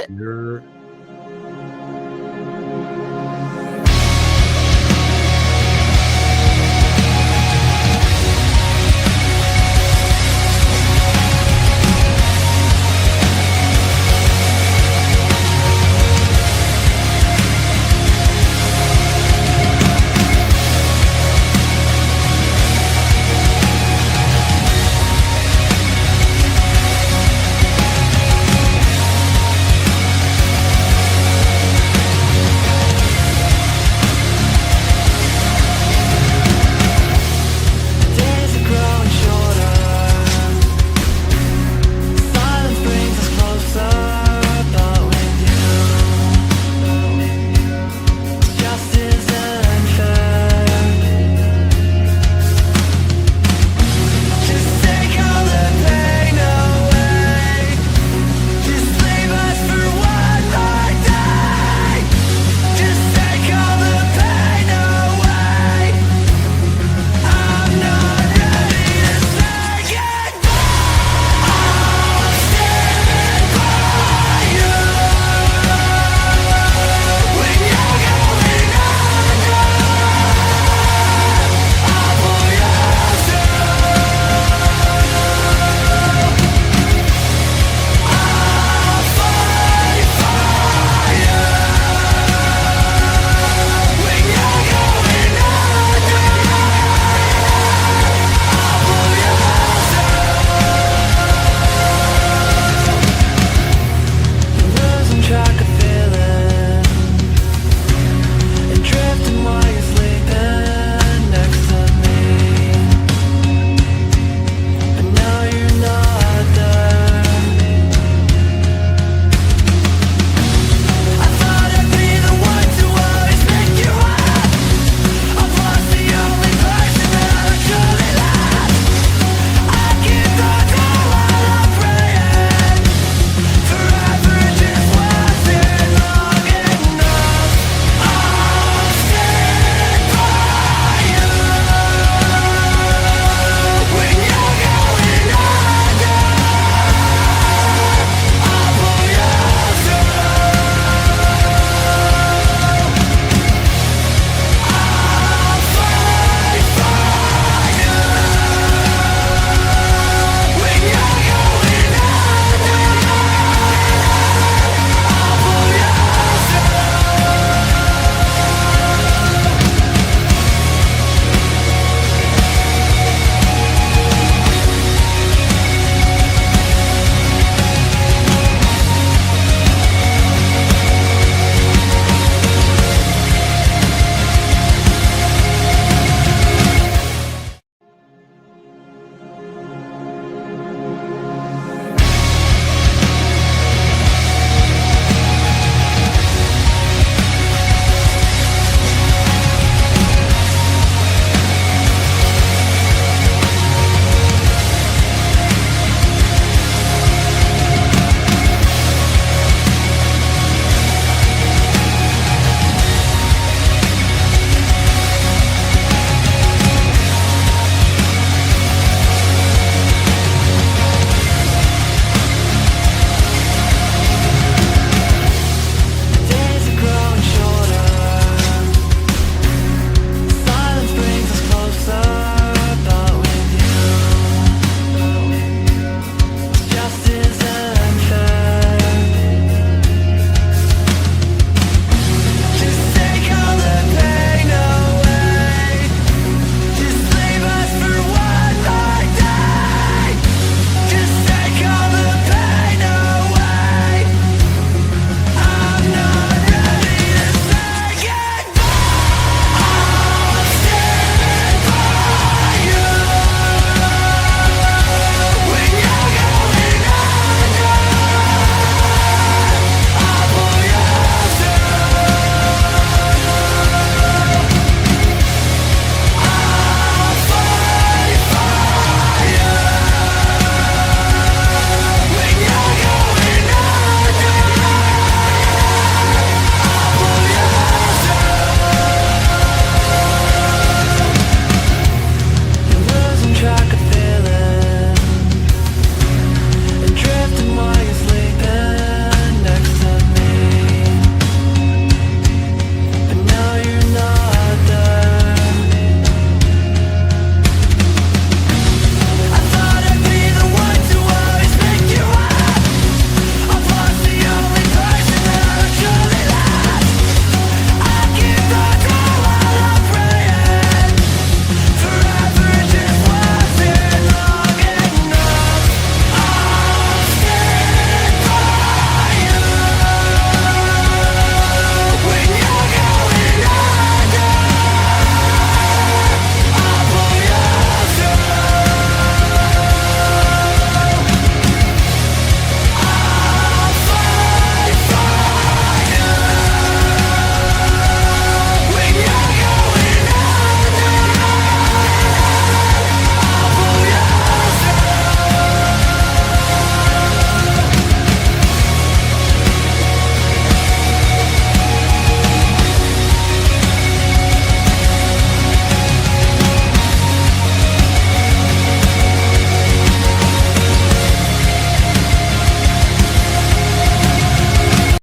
it. You're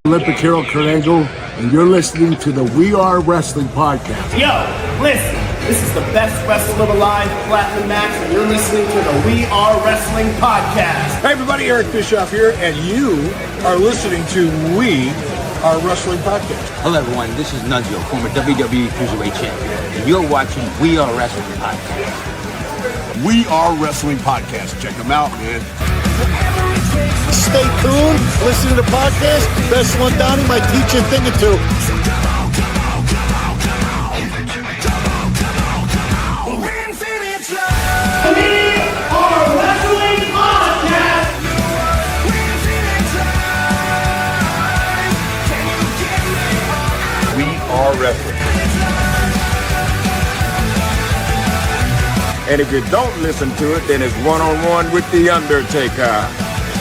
Olympic Hero Kurt Angle, and you're listening to the We Are Wrestling podcast. Yo, listen, this is the best wrestler alive, Platinum Max, and you're listening to the We Are Wrestling podcast. Hey everybody, Eric Bischoff here, and you are listening to We Are Wrestling podcast. Hello everyone, this is Nunzio, former WWE Cruiserweight Champion, and you're watching We Are Wrestling podcast. We Are Wrestling podcast. Check them out, man. Stay tuned, listen to the podcast. Best one, Donnie might teach you a thing or two. We Are Wrestling. And if you don't listen to it, then it's one-on-one with The Undertaker.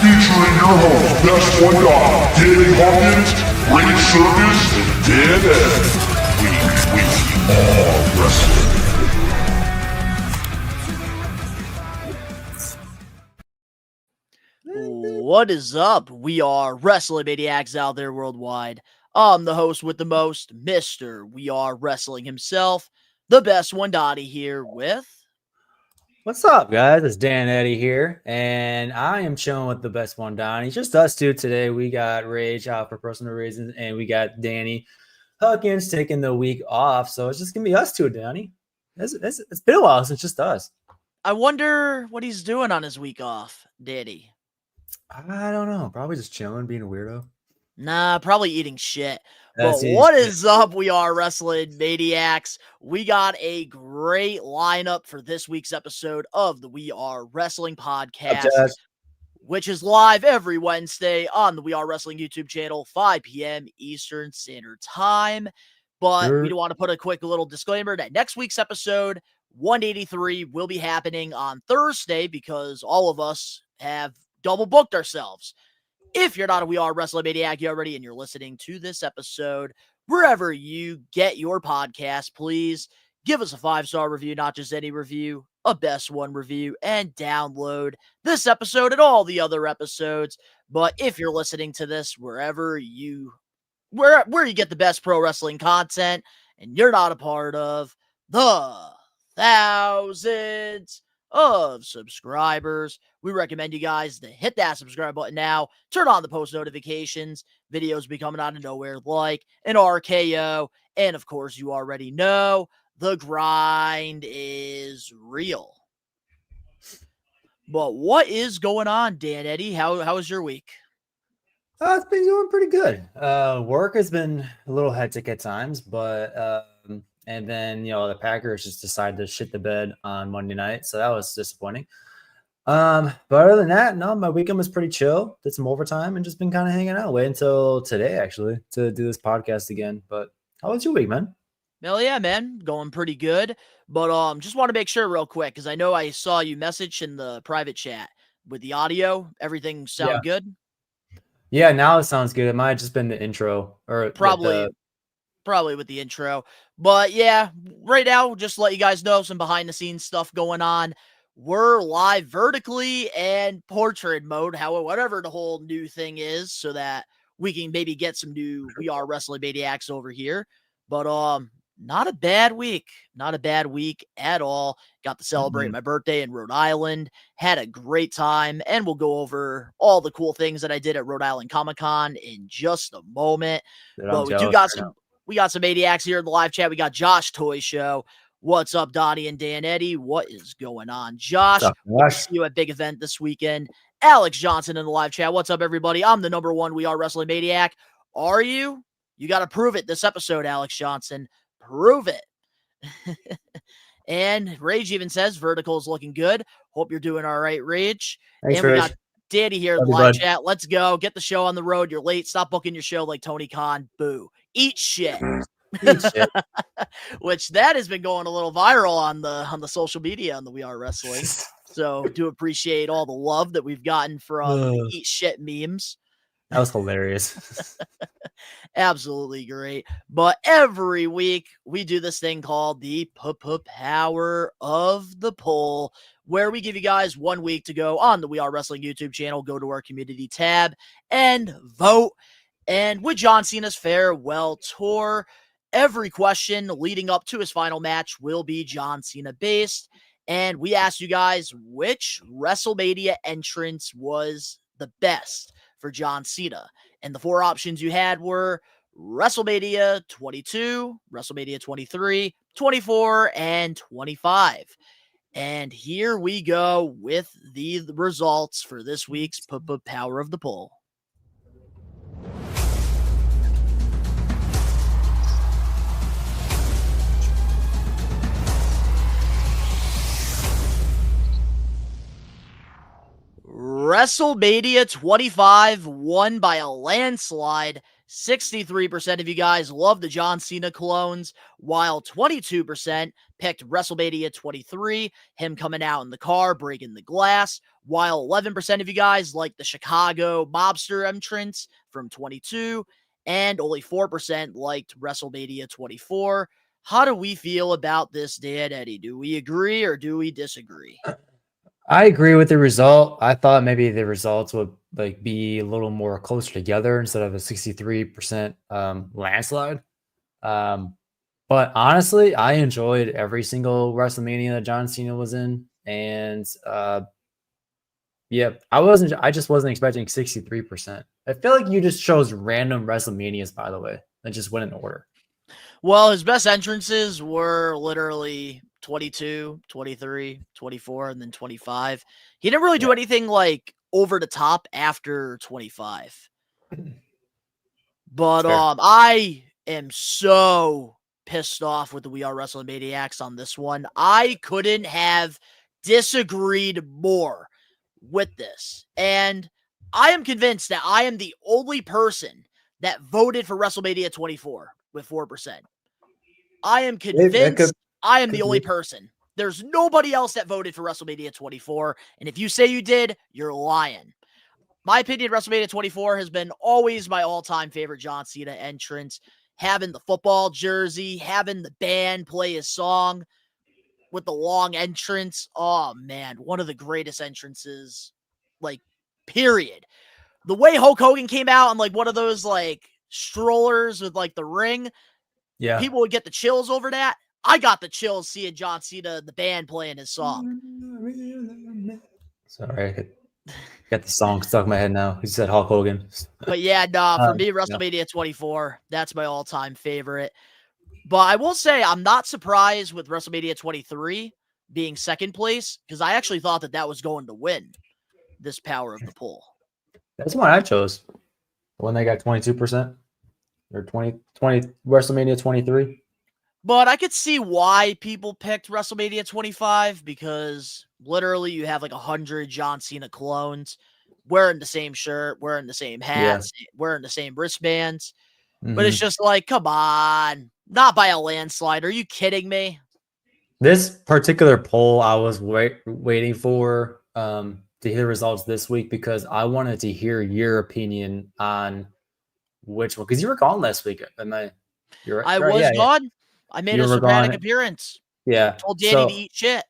Featuring your host, Best One Dog, Danny Hawkins, Ring Service, and Dan Eddy. We are wrestling. What is up? We are Wrestling Maniacs out there worldwide. I'm the host with the most, Mr. We Are Wrestling himself, the Best One Donnie here with... What's up, guys? It's Dan Eddy here, and I am chilling with the Best One Donnie. Just us two today. We got Rage out for personal reasons, and we got Danny Hawkins taking the week off. So it's just gonna be us two, Donnie. It's been a while since just us. I wonder what he's doing on his week off, Daddy. I don't know. Probably just chilling, being a weirdo. Nah, probably eating shit. But what is up? We are Wrestling Maniacs. We got a great lineup for this week's episode of the We Are Wrestling podcast, which is live every Wednesday on the We Are Wrestling YouTube channel, 5 p.m. Eastern Standard Time. But we do want to put a quick little disclaimer that next week's episode, 183, will be happening on Thursday because all of us have double booked ourselves. If you're not a We Are Wrestling Maniac already and you're listening to this episode, wherever you get your podcast, please give us a 5-star review, not just any review, a Best One review, and download this episode and all the other episodes. But if you're listening to this wherever you get the best pro wrestling content and you're not a part of the thousands of subscribers, we recommend you guys to hit that subscribe button now, turn on the post notifications, videos be coming out of nowhere like an RKO, and of course you already know the grind is real. But what is going on, Dan Eddy? How was your week? It's been doing pretty good. Work has been a little hectic at times, but and then, the Packers just decided to shit the bed on Monday night. So that was disappointing. But other than that, no, my weekend was pretty chill. Did some overtime and just been kind of hanging out. Wait until today, actually, to do this podcast again. But how was your week, man? Hell yeah, man. Going pretty good. But just want to make sure real quick, because I know I saw you message in the private chat with the audio. Everything sound good? Yeah, now it sounds good. It might have just been the intro. Or Probably with the intro. But yeah, right now, just to let you guys know some behind the scenes stuff going on. We're live vertically and portrait mode, whatever the whole new thing is, so that we can maybe get some new We Are Wrestling Maniacs over here. But not a bad week. Not a bad week at all. Got to celebrate my birthday in Rhode Island. Had a great time, and we'll go over all the cool things that I did at Rhode Island Comic-Con in just a moment. But we got some maniacs here in the live chat. We got Josh Toy Show. What's up, Donnie and Dan Eddy? What is going on? Josh, we'll see you at big event this weekend. Alex Johnson in the live chat. What's up, everybody? I'm the number one We Are Wrestling Maniac. Are you? You got to prove it this episode, Alex Johnson. Prove it. And Rage even says vertical is looking good. Hope you're doing all right, Rage. Thanks, and we Rage. got Danny here in the live chat. Let's go. Get the show on the road. You're late. Stop booking your show like Tony Khan. Boo. Eat shit. Which that has been going a little viral on the social media on the We Are Wrestling. So do appreciate all the love that we've gotten from eat shit memes. That was hilarious. Absolutely great. But every week we do this thing called the power of the poll, where we give you guys 1 week to go on the We Are Wrestling YouTube channel, go to our community tab and vote. And with John Cena's farewell tour, every question leading up to his final match will be John Cena based. And we asked you guys which WrestleMania entrance was the best for John Cena. And the 4 options you had were WrestleMania 22, WrestleMania 23, 24, and 25. And here we go with the results for this week's Power of the Poll. WrestleMania 25 won by a landslide. 63% of you guys love the John Cena clones, while 22% picked WrestleMania 23, him coming out in the car, breaking the glass, while 11% of you guys like the Chicago mobster entrance from 22, and only 4% liked WrestleMania 24. How do we feel about this, Dan Eddy? Do we agree or do we disagree? I agree with the result. I thought maybe the results would be a little more closer together instead of a 63% landslide. But honestly, I enjoyed every single WrestleMania that John Cena was in, and I just wasn't expecting 63%. I feel like you just chose random WrestleManias, by the way, and just went in order. Well, his best entrances were literally 22, 23, 24, and then 25. He didn't really do anything like over the top after 25. But I am so pissed off with the We Are Wrestling Maniacs on this one. I couldn't have disagreed more with this. And I am convinced that I am the only person that voted for WrestleMania 24 with 4%. I am convinced I am the only person. There's nobody else that voted for WrestleMania 24. And if you say you did, you're lying. My opinion, WrestleMania 24 has been always my all-time favorite John Cena entrance. Having the football jersey, having the band play his song with the long entrance. Oh, man, one of the greatest entrances, period. The way Hulk Hogan came out on, one of those, strollers with, the ring. Yeah. People would get the chills over that. I got the chills seeing John Cena, the band, playing his song. Sorry, I got the song stuck in my head now. He said Hulk Hogan. But yeah, for me, WrestleMania 24, that's my all-time favorite. But I will say I'm not surprised with WrestleMania 23 being second place, because I actually thought that was going to win this Power of the Poll. That's one I chose. When they got 22%. Or 20 WrestleMania 23. But I could see why people picked WrestleMania 25, because literally you have 100 John Cena clones wearing the same shirt, wearing the same hats, wearing the same wristbands. Mm-hmm. But it's just come on, not by a landslide. Are you kidding me? This particular poll I was waiting for to hear the results this week, because I wanted to hear your opinion on which one, because you were gone last week. I was gone. I made a sporadic appearance. Yeah. Told Danny to eat shit.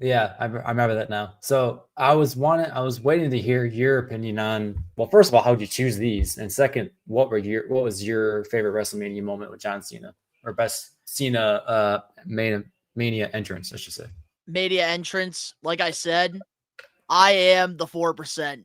Yeah, I remember that now. So I was waiting to hear your opinion on, well, first of all, how'd you choose these? And second, what was your favorite WrestleMania moment with John Cena? Or best Cena Mania entrance, I should say. Mania entrance, like I said, I am the 4%.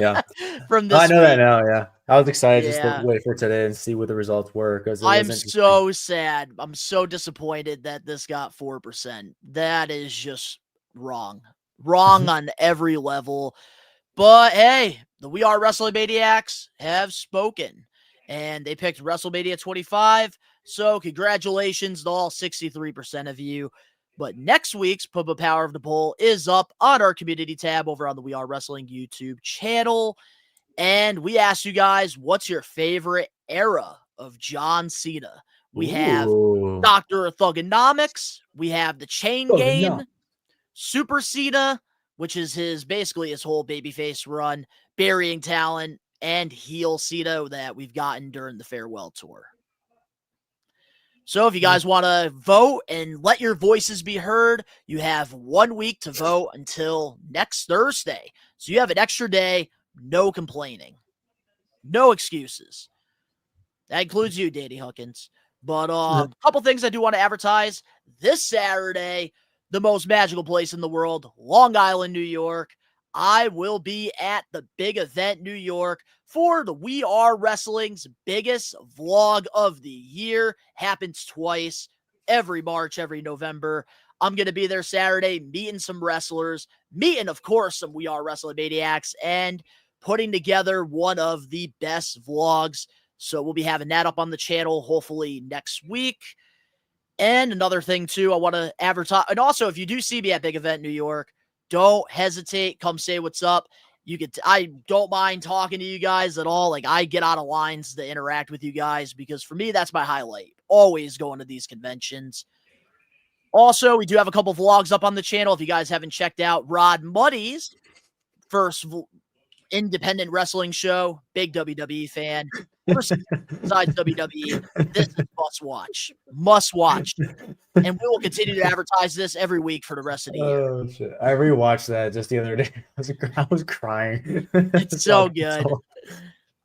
Yeah. From this I know week. that now, yeah. I was excited just to wait for today and see what the results were. I'm so sad. I'm so disappointed that this got 4%. That is just wrong. Wrong on every level. But hey, the We Are Wrestling Maniacs have spoken. And they picked WrestleMania 25. So congratulations to all 63% of you. But next week's Power of the Poll is up on our community tab over on the We Are Wrestling YouTube channel. And we asked you guys, what's your favorite era of John Cena? We have Dr. Thugonomics. We have the Chain Gang, Super Cena, which is basically his whole babyface run, burying talent, and heel Cena that we've gotten during the farewell tour. So if you guys want to vote and let your voices be heard, you have 1 week to vote until next Thursday. So you have an extra day, no complaining. No excuses. That includes you, Danny Huckins. But a couple things I do want to advertise. This Saturday, the most magical place in the world, Long Island, New York. I will be at the big event, New York, for the We Are Wrestling's biggest vlog of the year. Happens twice, every March, every November. I'm going to be there Saturday, meeting some wrestlers, meeting, of course, some We Are Wrestling Maniacs, and putting together one of the best vlogs. So we'll be having that up on the channel hopefully next week. And another thing, too, I want to advertise. And also, if you do see me at Big Event New York, don't hesitate. Come say what's up. I don't mind talking to you guys at all. Like, I get out of lines to interact with you guys because for me, that's my highlight. Always going to these conventions. Also, we do have a couple vlogs up on the channel. If you guys haven't checked out Rod Muddy's first independent wrestling show, big WWE fan. Besides WWE, this is must watch. Must watch. And we will continue to advertise this every week for the rest of the year. Oh shit! I rewatched that just the other day. I was crying. It's so good.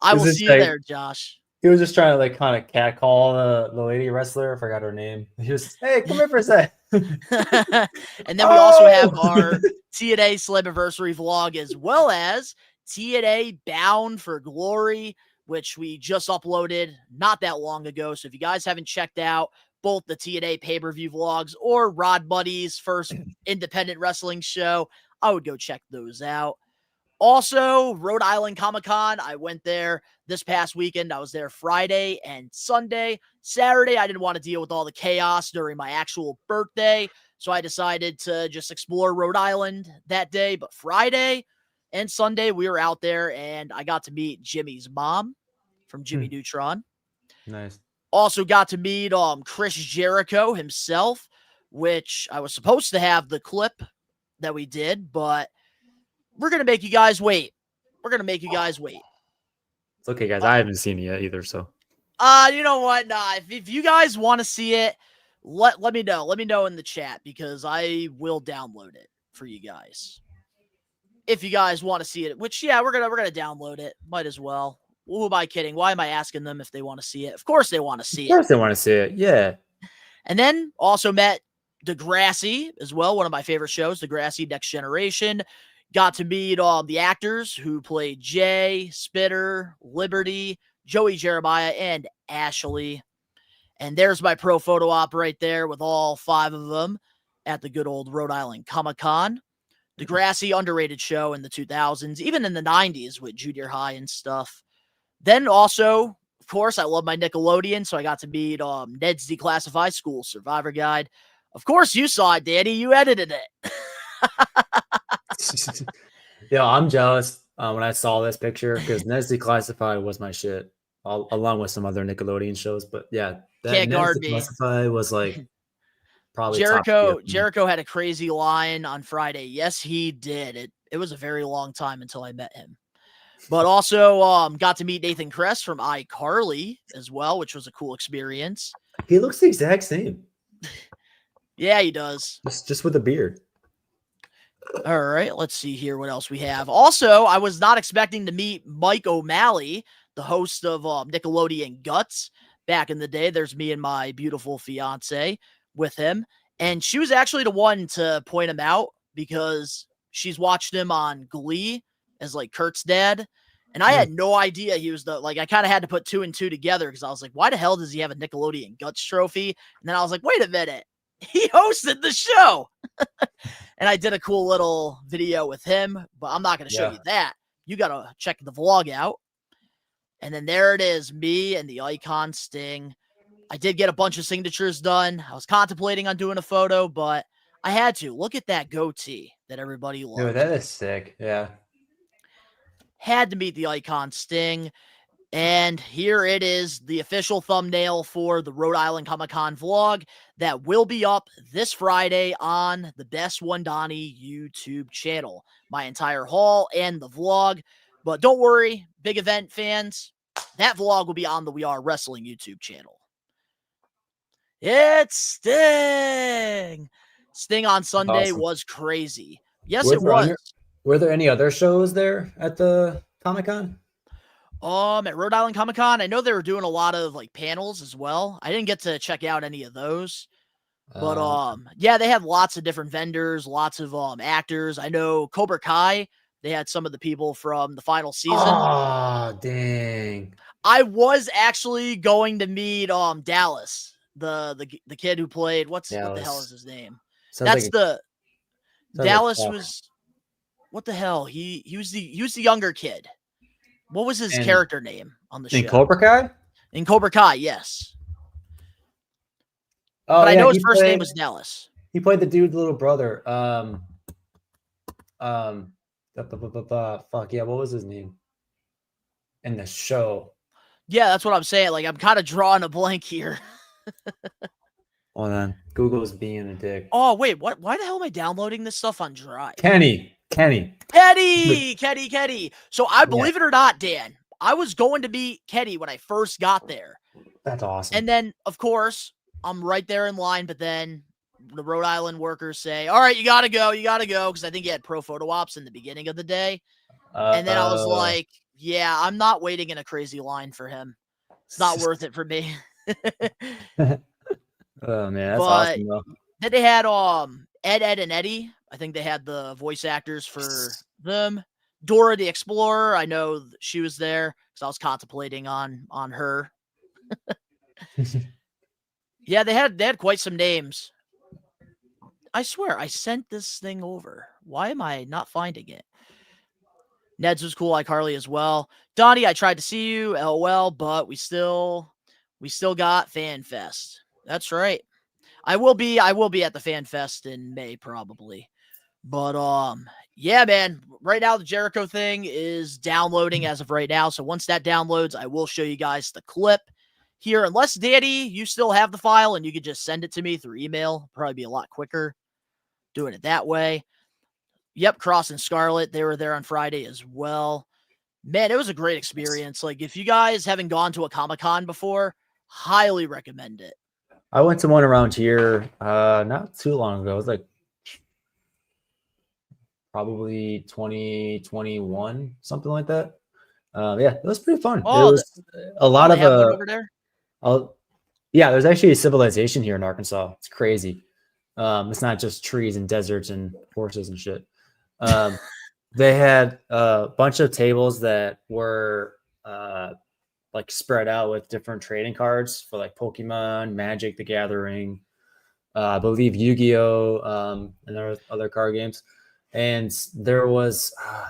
I will see you there, Josh. He was just trying to like kind of catcall the lady wrestler. I forgot her name. He was, hey, come here for a sec. And then we also have our TNA Slammiversary vlog as well as TNA Bound for Glory, which we just uploaded not that long ago. So if you guys haven't checked out both the TNA pay-per-view vlogs or Rod Muddy's first independent wrestling show, I would go check those out. Also, Rhode Island Comic-Con, I went there this past weekend. I was there Friday and Sunday. Saturday, I didn't want to deal with all the chaos during my actual birthday, so I decided to just explore Rhode Island that day. But Friday and Sunday, we were out there, and I got to meet Jimmy's mom from Jimmy Neutron. Nice. Also got to meet Chris Jericho himself, which I was supposed to have the clip that we did, but we're going to make you guys wait. We're going to make you guys wait. It's okay, guys. I haven't seen it yet either, so. You know what? Nah, if you guys want to see it, let me know. Let me know in the chat because I will download it for you guys. If you guys want to see it, which yeah, we're gonna download it. Might as well. Who am I kidding? Why am I asking them if they want to see it? Of course they want to see it. Of course they want to see it. Yeah. And then also met Degrassi as well, one of my favorite shows, Degrassi Next Generation. Got to meet the actors who played Jay, Spitter, Liberty, Joey Jeremiah, and Ashley. And there's my pro photo op right there with all 5 of them at the good old Rhode Island Comic-Con. Degrassi, underrated show in the 2000s, even in the 90s with Junior High and stuff. Then also, of course, I love my Nickelodeon, so I got to meet Ned's Declassified School Survivor Guide. Of course, you saw it, Danny. You edited it. Yeah, I'm jealous when I saw this picture because Ned's Declassified was my shit, along with some other Nickelodeon shows. But yeah, that Can't Ned's guard me. Declassified was like probably Jericho had a crazy line on Friday. Yes, he did. It was a very long time until I met him. But also got to meet Nathan Kress from iCarly as well, which was a cool experience. He looks the exact same. Yeah, he does. Just with a beard. All right, let's see here what else we have. Also, I was not expecting to meet Mike O'Malley, the host of Nickelodeon Guts back in the day. There's me and my beautiful fiance with him. And she was actually the one to point him out because she's watched him on Glee as like Kurt's dad. And I had no idea he was I kind of had to put 2 and 2 together because I was like, why the hell does he have a Nickelodeon Guts trophy? And then I was like, wait a minute. He hosted the show. And I did a cool little video with him, but I'm not going to show you that. You got to check the vlog out. And then there it is, me and the Icon Sting. I did get a bunch of signatures done. I was contemplating on doing a photo, but I had to. Look at that goatee that everybody loves. Dude, that is sick. Yeah. Had to meet the Icon Sting. And here it is, the official thumbnail for the Rhode Island Comic-Con vlog that will be up this Friday on the Best One Donnie YouTube channel. My entire haul and the vlog. But don't worry, big event fans, that vlog will be on the We Are Wrestling YouTube channel. It's Sting! Sting on Sunday was crazy. Yes, it was. Were there any other shows there at the Comic-Con? At Rhode Island Comic Con, I know they were doing a lot of like panels as well. I didn't get to check out any of those. But yeah, they had lots of different vendors, lots of actors. I know Cobra Kai, they had some of the people from the final season. Oh, dang. I was actually going to meet Dallas, the kid who played what the hell is his name? Sounds Dallas like was what the hell? He was the younger kid. What was his character name on the show? In Cobra Kai? In Cobra Kai, yes. Oh, but I know his first name was Dallas. He played the dude's little brother. Fuck yeah, what was his name? In the show. Yeah, that's what I'm saying. Like, I'm kind of drawing a blank here. Hold on. Google's being a dick. Oh, wait, what? Why the hell am I downloading this stuff on Drive? Kenny. So I believe it or not, Dan, I was going to meet Kenny when I first got there. That's awesome. And then, of course, I'm right there in line, but then the Rhode Island workers say, all right, you got to go. Because I think he had pro photo ops in the beginning of the day. And then I was like, yeah, I'm not waiting in a crazy line for him. It's not worth it for me. Oh, man, that's awesome, though. Then they had Ed, and Eddy. I think they had the voice actors for them. Dora the Explorer, I know she was there because I was contemplating on her. Yeah, they had quite some names. I swear, I sent this thing over. Why am I not finding it? Ned's was cool, iCarly as well. Donnie, I tried to see you, LOL, but we still got Fan Fest. That's right. I will be at the Fan Fest in May probably. But yeah, man, right now the Jericho thing is downloading as of right now. So once that downloads, I will show you guys the clip here. Unless Daddy, you still have the file and you could just send it to me through email. Probably be a lot quicker doing it that way. Yep, Cross and Scarlet, they were there on Friday as well. Man, it was a great experience. Like, if you guys haven't gone to a Comic-Con before, highly recommend it. I went to one around here not too long ago. It was like probably 2021, something like that. Yeah, it was pretty fun. Oh, it was a lot of over there. Yeah, there's actually a civilization here in Arkansas. It's crazy. It's not just trees and deserts and horses and shit. They had a bunch of tables that were like spread out with different trading cards for like Pokemon, Magic the Gathering, I believe Yu-Gi-Oh, and there were other card games. And there was I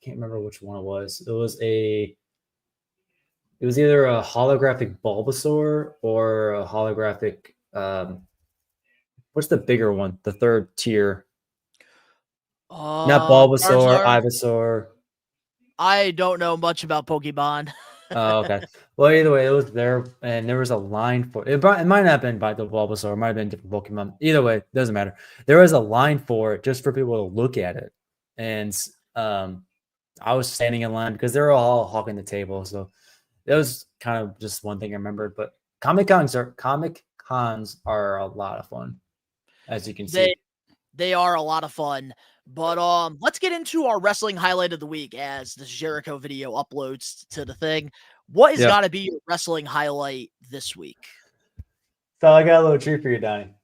can't remember which one it was. It was either a holographic Bulbasaur or a holographic what's the bigger one? The third tier. Not Bulbasaur, Ivysaur. I don't know much about Pokemon. Oh, okay. Well, either way, it was there, and there was a line for it. It might not have been by the Bulbasaur. It might have been different Pokemon. Either way, doesn't matter. There was a line for it just for people to look at it, and I was standing in line because they were all hogging the table. So it was kind of just one thing I remembered. But Comic Cons are a lot of fun, as you can see. They are a lot of fun. But let's get into our wrestling highlight of the week as this Jericho video uploads to the thing. What is got to be your wrestling highlight this week? So I got a little treat for you, Donnie.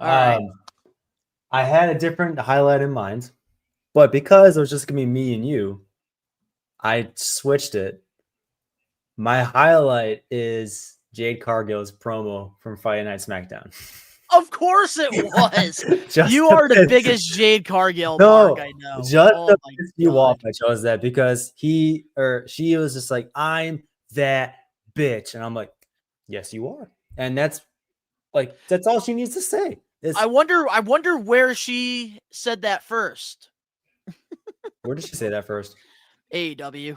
All right. I had a different highlight in mind, but because it was just going to be me and you, I switched it. My highlight is Jade Cargill's promo from Friday Night SmackDown. Of course it was. You are the biggest Jade Cargill mark I know. Just to piss you off, I chose that because he or she was just like, I'm that bitch. And I'm like, yes, you are. And that's all she needs to say. I wonder where she said that first. Where did she say that first? AEW.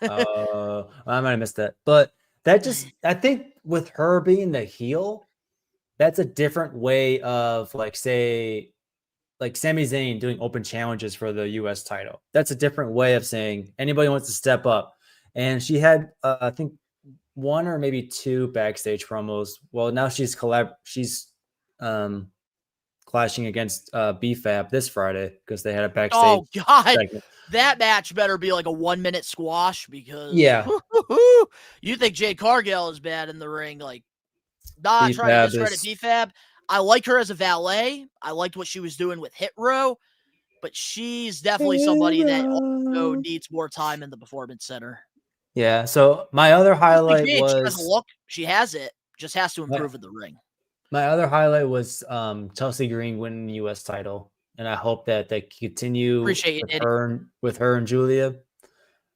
I might have missed that. But that just, I think with her being the heel, that's a different way of like Sami Zayn doing open challenges for the U.S. title. That's a different way of saying anybody wants to step up. And she had, I think, one or maybe two backstage promos. Well, now she's clashing against BFAB this Friday because they had a backstage. Oh God, segment. that match better be like a 1-minute squash because Yeah. You think Jade Cargill is bad in the ring? Like, not trying to discredit is- BFAB. I like her as a valet. I liked what she was doing with Hit Row, but she's definitely somebody that also needs more time in the Performance Center. Yeah. So my other highlight She has a was look. She has it. Just has to improve in the ring. my other highlight was Chelsea Green winning the U.S. title, and I hope that they continue Appreciate you, with her and Julia,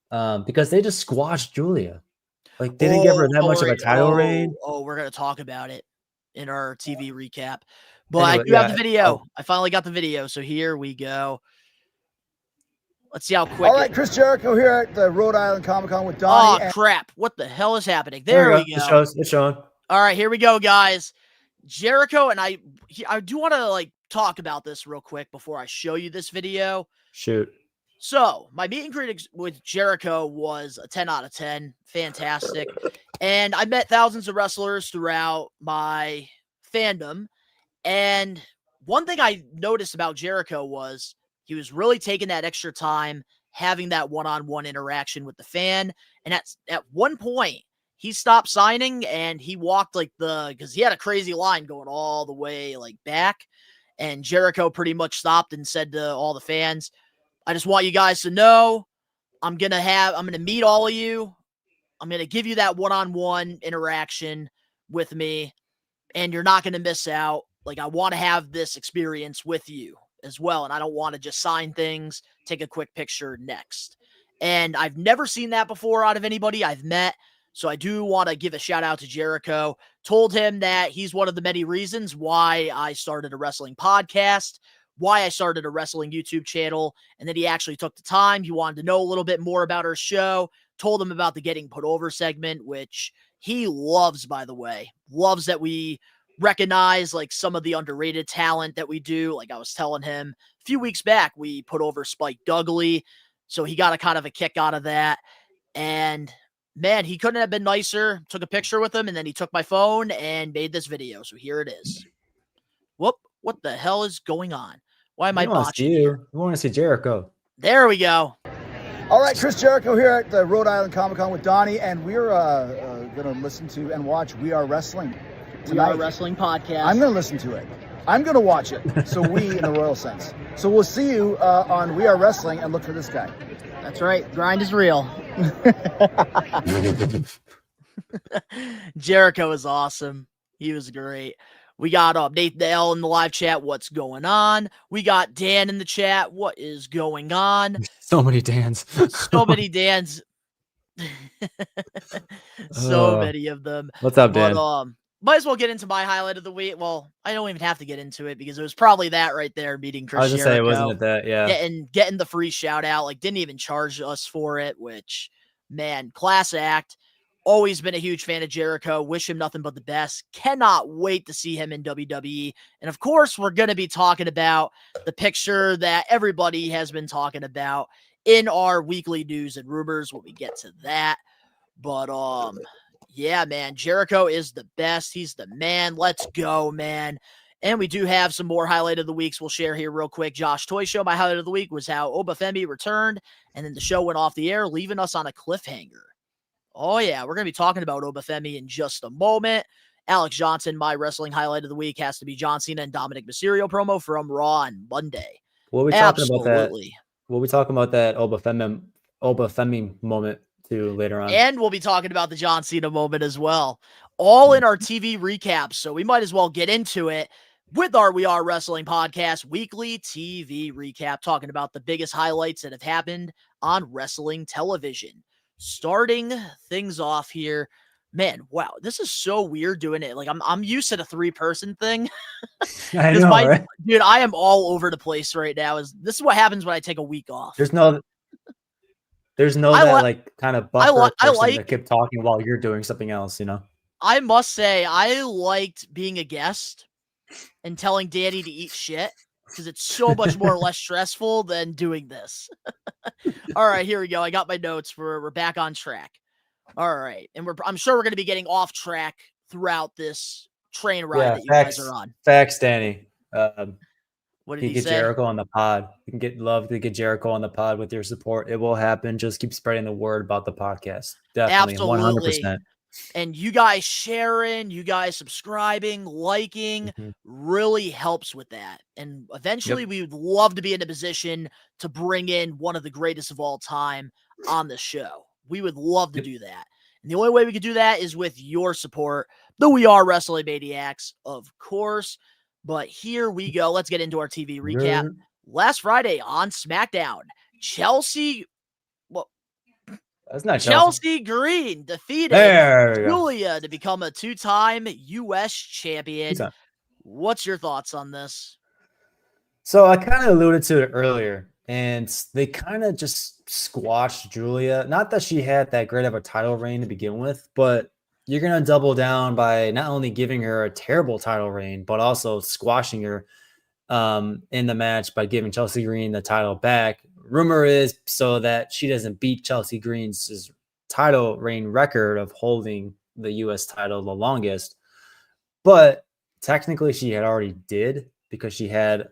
because they just squashed Julia. Like they didn't give her that much of a title reign. Oh, we're gonna talk about it in our TV recap. But anyway, I do have the video. I finally got the video, so here we go. Let's see how quick. All right, Chris Jericho here at the Rhode Island Comic-Con with Donnie. Oh, crap. What the hell is happening? There we go. It's showing. All right, here we go, guys. Jericho and I do want to like talk about this real quick before I show you this video. Shoot. So my meet and greet with Jericho was a 10 out of 10. Fantastic. And I met thousands of wrestlers throughout my fandom. And one thing I noticed about Jericho was he was really taking that extra time, having that one-on-one interaction with the fan. And at one point, he stopped signing and he walked because he had a crazy line going all the way like back. And Jericho pretty much stopped and said to all the fans, I just want you guys to know I'm going to meet all of you. I'm going to give you that one-on-one interaction with me and you're not going to miss out. Like, I want to have this experience with you as well. And I don't want to just sign things, take a quick picture next. And I've never seen that before out of anybody I've met. So I do want to give a shout out to Jericho. Told him that he's one of the many reasons why I started a wrestling podcast, why I started a wrestling YouTube channel, and then he actually took the time. He wanted to know a little bit more about our show, told him about the Getting Put Over segment, which he loves, by the way. Loves that we recognize like some of the underrated talent that we do. Like I was telling him a few weeks back, we put over Spike Dudley. So he got a kind of a kick out of that. And man, he couldn't have been nicer. Took a picture with him and then he took my phone and made this video. So here it is. Whoop. What the hell is going on? Why am I botching you? We want to see Jericho. There we go. All right, Chris Jericho here at the Rhode Island Comic-Con with Donnie, and we're going to listen to and watch We Are Wrestling tonight. We Are Wrestling podcast. I'm going to listen to it. I'm going to watch it. So we in the royal sense. So we'll see you on We Are Wrestling and look for this guy. That's right. Grind is real. Jericho is awesome. He was great. We got Nate the L in the live chat. What's going on? We got Dan in the chat. What is going on? So many Dans. So many Dans. So many of them. What's up, Dan? But, might as well get into my highlight of the week. Well, I don't even have to get into it because it was probably that right there, meeting Chris I was just Jericho. saying, wasn't it that? Yeah. Getting the free shout out. Like, didn't even charge us for it, which, man, class act. Always been a huge fan of Jericho. Wish him nothing but the best. Cannot wait to see him in WWE. And of course, we're going to be talking about the picture that everybody has been talking about in our weekly news and rumors when we get to that. But, yeah, man, Jericho is the best. He's the man. Let's go, man. And we do have some more highlight of the weeks we'll share here real quick. Josh Toy Show, my highlight of the week was how Obafemi returned, and then the show went off the air, leaving us on a cliffhanger. Oh, yeah, we're going to be talking about Obafemi in just a moment. Alex Johnson, my wrestling highlight of the week has to be John Cena and Dominic Mysterio promo from Raw on Monday. We'll be talking about that. We'll be talking about that Obafemi moment too later on. And we'll be talking about the John Cena moment as well. All in our TV recaps, so we might as well get into it with our We Are Wrestling podcast weekly TV recap, talking about the biggest highlights that have happened on wrestling television. Starting things off here, man, wow, this is so weird doing it. Like I'm used to the 3-person thing. I know, right? Dude, I am all over the place right now. This is what happens when I take a week off. There's no kind of buffer person that kept talking while you're doing something else, you know. I must say, I liked being a guest and telling Danny to eat shit because it's so much more less stressful than doing this. All right, here we go. I got my notes. We're back on track. All right, and I'm sure we're going to be getting off track throughout this train ride that you guys are on. Facts, Danny. What did You he get say? Jericho on the pod. You can love to get Jericho on the pod with your support. It will happen. Just keep spreading the word about the podcast. Definitely, Absolutely. 100%. And you guys sharing, you guys subscribing, liking really helps with that. And eventually we would love to be in a position to bring in one of the greatest of all time on the show. We would love to do that. And the only way we could do that is with your support. The We Are Wrestling Maniacs, of course. But here we go. Let's get into our TV recap. Last Friday on SmackDown, Chelsea That's not Chelsea Green defeated Julia to become a 2-time U.S. champion. What's your thoughts on this? So I kind of alluded to it earlier, and they kind of just squashed Julia. Not that she had that great of a title reign to begin with, but you're going to double down by not only giving her a terrible title reign, but also squashing her in the match by giving Chelsea Green the title back. Rumor is so that she doesn't beat Chelsea Green's title reign record of holding the U.S. title the longest. But technically she had already did, because she had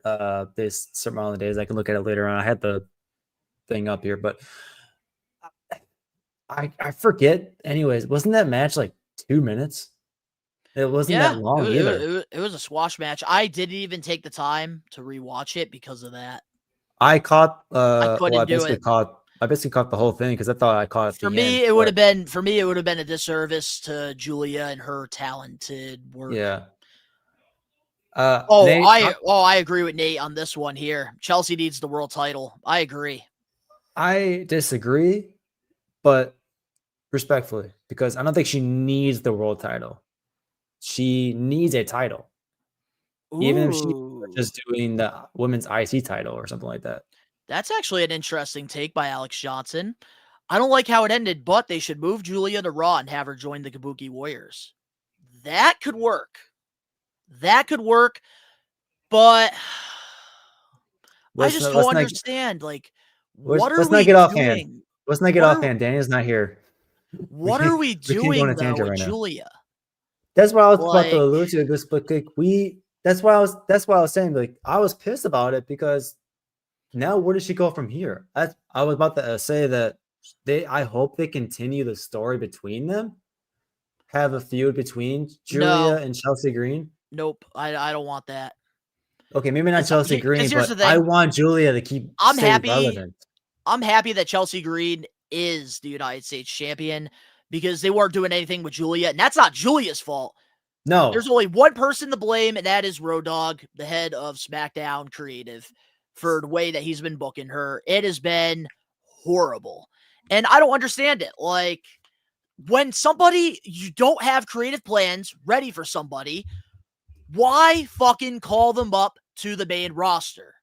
this certain amount of days. I can look at it later on. I had the thing up here, but I forget. Anyways, wasn't that match like 2 minutes? It wasn't that long either. It was a squash match. I didn't even take the time to rewatch it because of that. I caught. I basically caught the whole thing because I thought I caught it. For me, it would have been a disservice to Julia and her talented work. Yeah. Nate, I agree with Nate on this one here. Chelsea needs the world title. I agree. I disagree, but respectfully, because I don't think she needs the world title. She needs a title. Even if she's just doing the women's IC title or something like that. That's actually an interesting take by Alex Johnson. I don't like how it ended, but they should move Julia to Raw and have her join the Kabuki Warriors. That could work. But I just don't understand. What are we doing? Let's not get offhand. Daniel's not here. What are we doing though with Julia? That's what I was about to allude to. This, but that's why I was saying, like, I was pissed about it, because now where does she go from here? I was about to say that I hope they continue the story between them, have a feud between Julia and Chelsea Green. Nope, I don't want that. Okay, maybe not Chelsea Green, but I want Julia to keep relevant. I'm happy that Chelsea Green is the United States champion, because they weren't doing anything with Julia, and that's not Julia's fault. No. There's only one person to blame, and that is Road Dogg, the head of SmackDown Creative, for the way that he's been booking her. It has been horrible. And I don't understand it. Like, when you don't have creative plans ready for somebody, why fucking call them up to the main roster?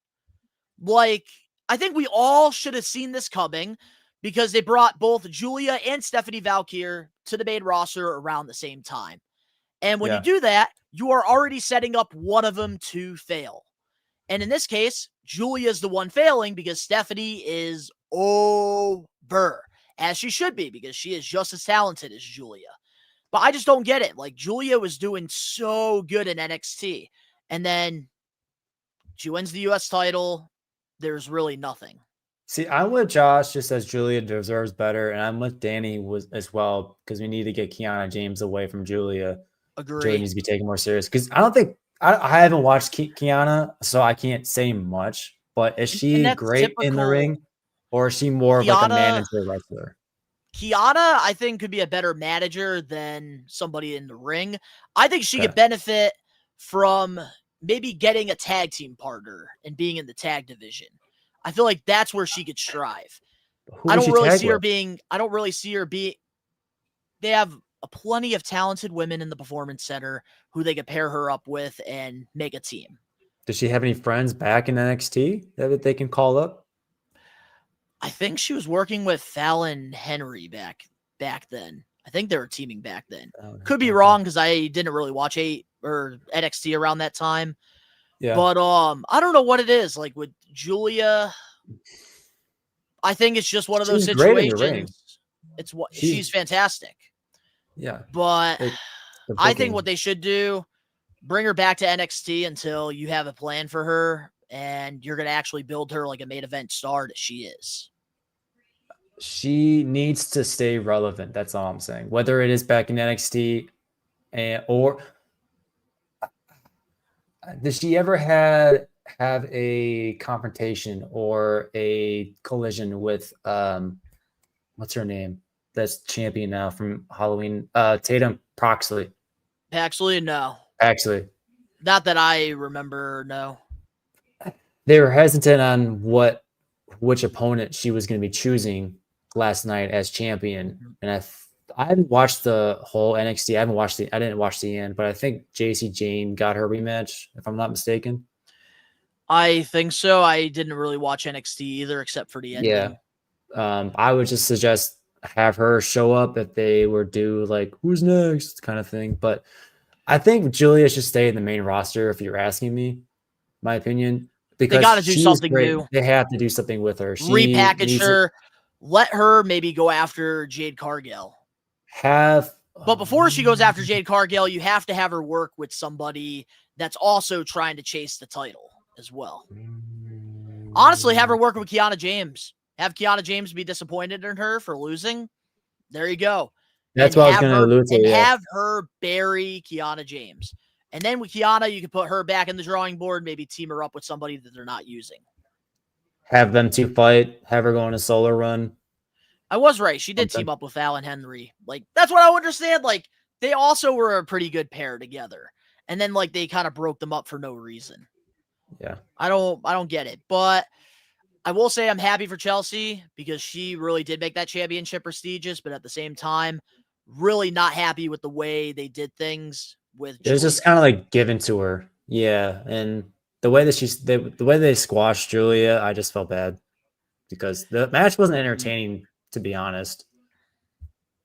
Like, I think we all should have seen this coming, because they brought both Julia and Stephanie Valkyrie to the main roster around the same time. And when you do that, you are already setting up one of them to fail. And in this case, Julia is the one failing, because Stephanie is over, as she should be, because she is just as talented as Julia. But I just don't get it. Like, Julia was doing so good in NXT, and then she wins the U.S. title. There's really nothing. See, I'm with Josh, just as Julia deserves better, and I'm with Danny as well, because we need to get Kiana James away from Julia. Agree. Julia needs to be taken more serious, because I don't think I haven't watched Kiana, so I can't say much. But is she great in the ring, or is she more of like a manager wrestler? Kiana, I think, could be a better manager than somebody in the ring. I think she could benefit from maybe getting a tag team partner and being in the tag division. I feel like that's where she could strive. I don't really see her being. They have plenty of talented women in the Performance Center who they could pair her up with and make a team. Does she have any friends back in NXT that they can call up? I think she was working with Fallon Henry back then. I think they were teaming back then. Could be wrong, because I didn't really watch NXT around that time. Yeah. But I don't know what it is. Like, with Julia, I think it's just one of those situations. She's fantastic. Yeah. But I think what they should do bring her back to NXT until you have a plan for her and you're going to actually build her like a main event star that she is. She needs to stay relevant. That's all I'm saying. Whether it is back in NXT or does she ever have a confrontation or a collision with what's her name? That's champion now from Halloween. Tatum Proxley. Paxley, no. Actually, not that I remember. No. They were hesitant on which opponent she was going to be choosing last night as champion, and I haven't watched the whole NXT. I didn't watch the end, but I think JC Jane got her rematch, if I'm not mistaken. I think so. I didn't really watch NXT either, except for the ending. Yeah. I would just suggest have her show up if they were due, like, who's next kind of thing. But I think Julia should stay in the main roster, if you're asking me, my opinion. Because they got to do something new. They have to do something with her. Repackage her. Let her maybe go after Jade Cargill. But before she goes after Jade Cargill, you have to have her work with somebody that's also trying to chase the title as well. Honestly, have her work with Kiana James. Have Kiana James be disappointed in her for losing. There you go. That's what I was going to allude to. And have her bury Kiana James. And then with Kiana, you can put her back in the drawing board, maybe team her up with somebody that they're not using. Have them two fight, have her go on a solo run. I was right. She did team up with Alan Henry. Like, that's what I understand. Like, they also were a pretty good pair together. And then, like, they kind of broke them up for no reason. Yeah. I don't get it. But I will say I'm happy for Chelsea because she really did make that championship prestigious, but at the same time, really not happy with the way they did things with It was just kind of like given to her. Yeah. And the way that the way they squashed Julia, I just felt bad because the match wasn't entertaining, to be honest.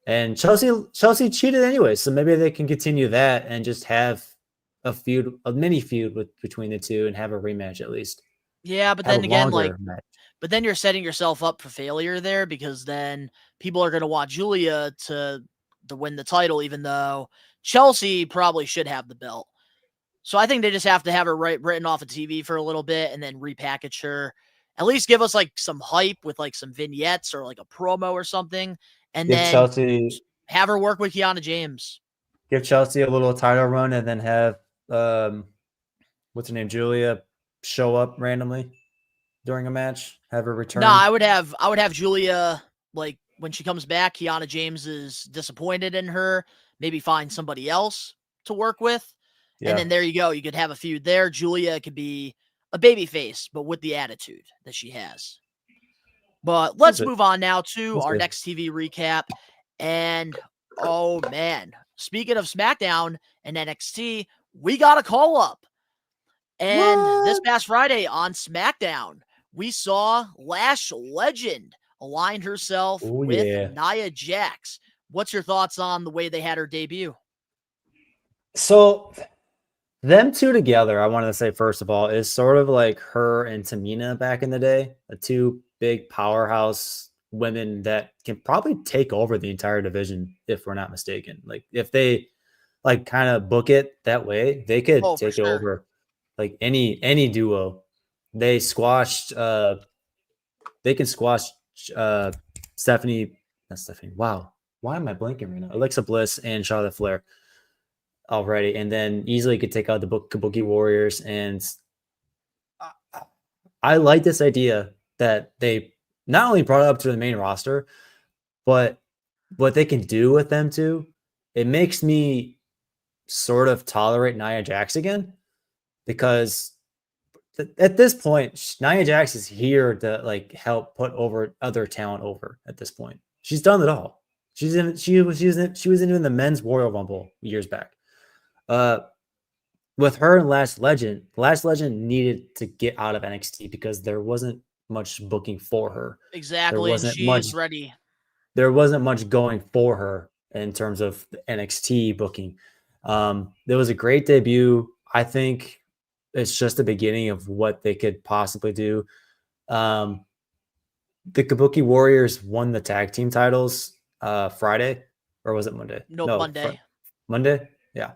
And Chelsea cheated anyway, so maybe they can continue that and just have a mini feud between the two and have a rematch at least. Yeah, but then again, but then you're setting yourself up for failure there because then people are going to want Julia to win the title, even though Chelsea probably should have the belt. So I think they just have to have her written off of TV for a little bit and then repackage her. At least give us like some hype with like some vignettes or like a promo or something. And then Chelsea, have her work with Kiana James. Give Chelsea a little title run and then have what's her name, Julia, show up randomly during a match. Have her return. No, I would have Julia, like when she comes back, Kiana James is disappointed in her. Maybe find somebody else to work with. Yeah. And then there you go. You could have a feud there. Julia could be a baby face, but with the attitude that she has. But let's move on now to our next TV recap. And, oh, man. Speaking of SmackDown and NXT, we got a call-up. And this past Friday on SmackDown, we saw Lash Legend align herself with Nia Jax. What's your thoughts on the way they had her debut? So, them two together, I wanted to say, first of all, is sort of like her and Tamina back in the day. The two big powerhouse women that can probably take over the entire division, if we're not mistaken. Like, if they, like, kind of book it that way, they could take over, like, any duo. They squashed, they can squash Stephanie. Wow. Why am I blanking right now? Alexa Bliss and Charlotte Flair already, and then easily could take out the Kabuki Warriors. And I like this idea that they not only brought it up to the main roster, but what they can do with them too. It makes me sort of tolerate Nia Jax again, because at this point, Nia Jax is here to like help put over other talent over. At this point, she's done it all. She was in the men's Royal Rumble years back. With her and Last Legend needed to get out of NXT because there wasn't much booking for her. Exactly. She's ready. There wasn't much going for her in terms of the NXT booking. There was a great debut. I think it's just the beginning of what they could possibly do. The Kabuki Warriors won the tag team titles Friday, or was it Monday? No, Monday. Monday? Yeah.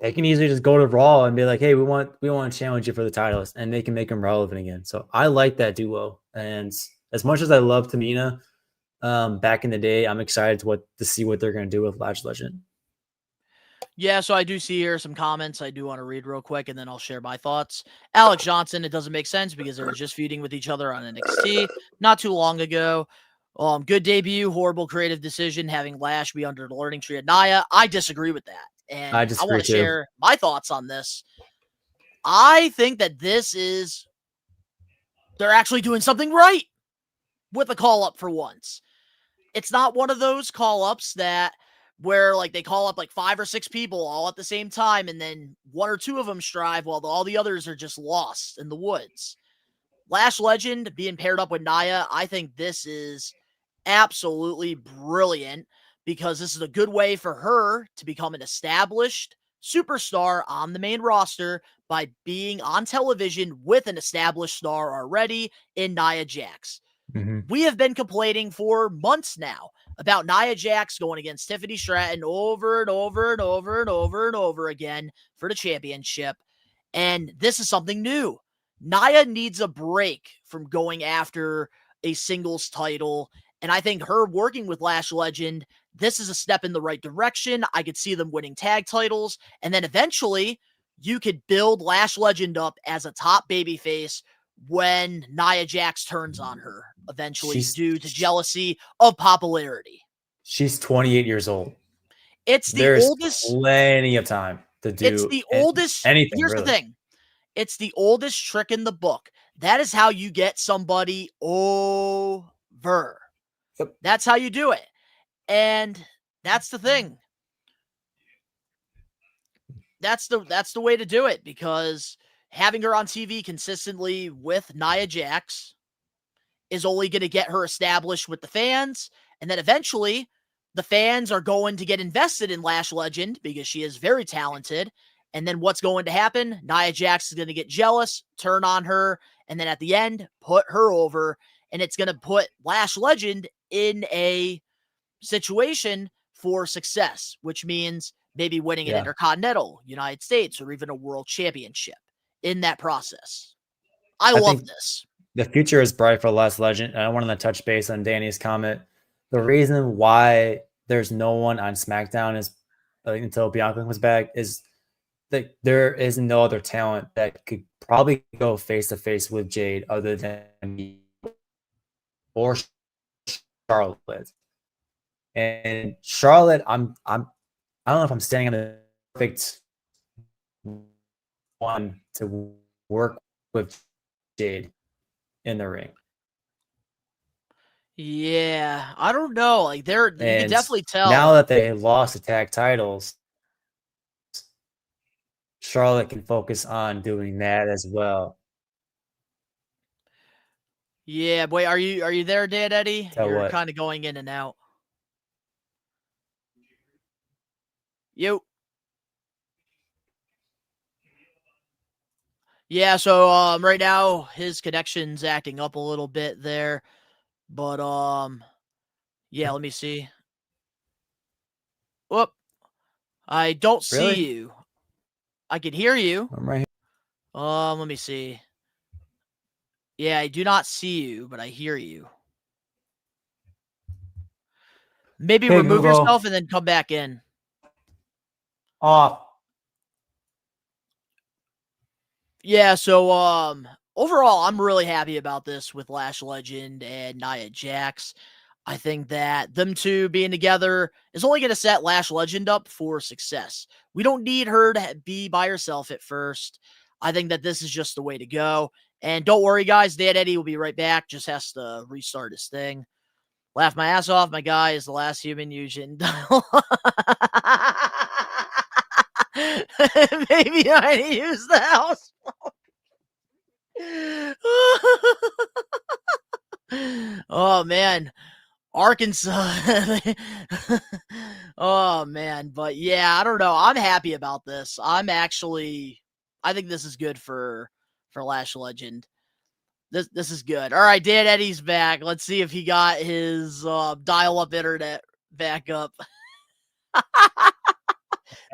they can easily just go to Raw and be like, "Hey, we want to challenge you for the titles," and they can make them relevant again. So I like that duo. And as much as I love Tamina back in the day, I'm excited to see what they're going to do with Lash Legend. Yeah, so I do see here some comments I do want to read real quick, and then I'll share my thoughts. Alex Johnson, it doesn't make sense because they were just feuding with each other on NXT not too long ago. Good debut, horrible creative decision having Lash be under the learning tree of Nia. I disagree with that, and I want to share my thoughts on this. I think that they're actually doing something right with a call-up for once. It's not one of those call-ups where like they call up like 5 or 6 people all at the same time, and then 1 or 2 of them strive while all the others are just lost in the woods. Lash Legend being paired up with Nia, I think this is absolutely brilliant because this is a good way for her to become an established superstar on the main roster by being on television with an established star already in Nia Jax. Mm-hmm. We have been complaining for months now about Nia Jax going against Tiffany Stratton over and over and over and over and over again for the championship. And this is something new. Nia needs a break from going after a singles title. And I think her working with Lash Legend, this is a step in the right direction. I could see them winning tag titles. And then eventually you could build Lash Legend up as a top babyface when Nia Jax turns on her eventually due to jealousy of popularity. She's 28 years old. There's plenty of time to do it's the oldest anything. Here's really. the thing. It's the oldest trick in the book. That is how you get somebody over. Yep. That's how you do it. And that's the thing. That's the way to do it, because having her on TV consistently with Nia Jax is only going to get her established with the fans. And then eventually the fans are going to get invested in Lash Legend because she is very talented. And then what's going to happen? Nia Jax is going to get jealous, turn on her, and then at the end, put her over. And it's going to put Lash Legend in a situation for success, which means maybe winning an Intercontinental, United States, or even a World Championship in that process. I love this. The future is bright for Lash Legend. And I wanted to touch base on Danny's comment. The reason why there's no one on SmackDown is until Bianca comes back is that there is no other talent that could probably go face to face with Jade other than me or Charlotte. And Charlotte, I don't know if I'm standing on the perfect one to work with Jade in the ring. Yeah, I don't know. Like you can definitely tell. Now that they lost the tag titles, Charlotte can focus on doing that as well. Yeah, boy, are you there, Dan Eddy? You're kind of going in and out. You. Yeah, so right now his connection's acting up a little bit there. But yeah, let me see. Whoop. I don't see you. I can hear you. I'm right here. Let me see. Yeah, I do not see you, but I hear you. Maybe remove yourself and then come back in. Off. Yeah, so overall, I'm really happy about this with Lash Legend and Nia Jax. I think that them two being together is only going to set Lash Legend up for success. We don't need her to be by herself at first. I think that this is just the way to go. And don't worry, guys. Dan Eddy will be right back. Just has to restart his thing. Laugh my ass off. My guy is the last human using. Maybe I use the house. Oh, man. Arkansas. Oh, man. But yeah, I don't know. I'm happy about this. I think this is good for Lash Legend. This is good. All right, Dan Eddy's back. Let's see if he got his dial-up internet back up.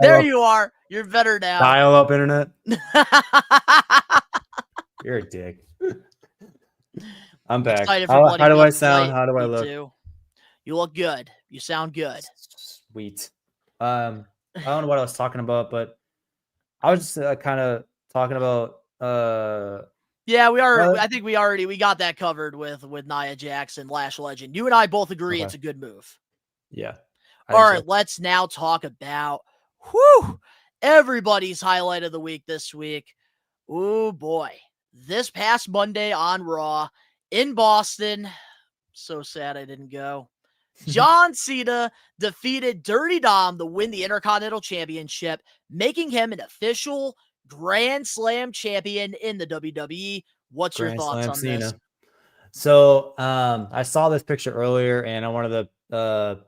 There you are. You're better now. Dial up internet. You're a dick. I'm back. Excited for How Bloody do I Guts sound? tonight. How do I Me look? too. You look good. You sound good. Sweet. I don't know what I was talking about, but I was just kind of talking about. Yeah, we are. I think we got that covered with Nia Jackson, Lash Legend. You and I both agree it's a good move. Yeah. All right, let's now talk about everybody's highlight of the week this week. Oh boy. This past Monday on Raw in Boston. So sad I didn't go. John Cena defeated Dirty Dom to win the Intercontinental Championship, making him an official Grand Slam champion in the WWE. What's your thoughts on this? So I saw this picture earlier, and I wanted to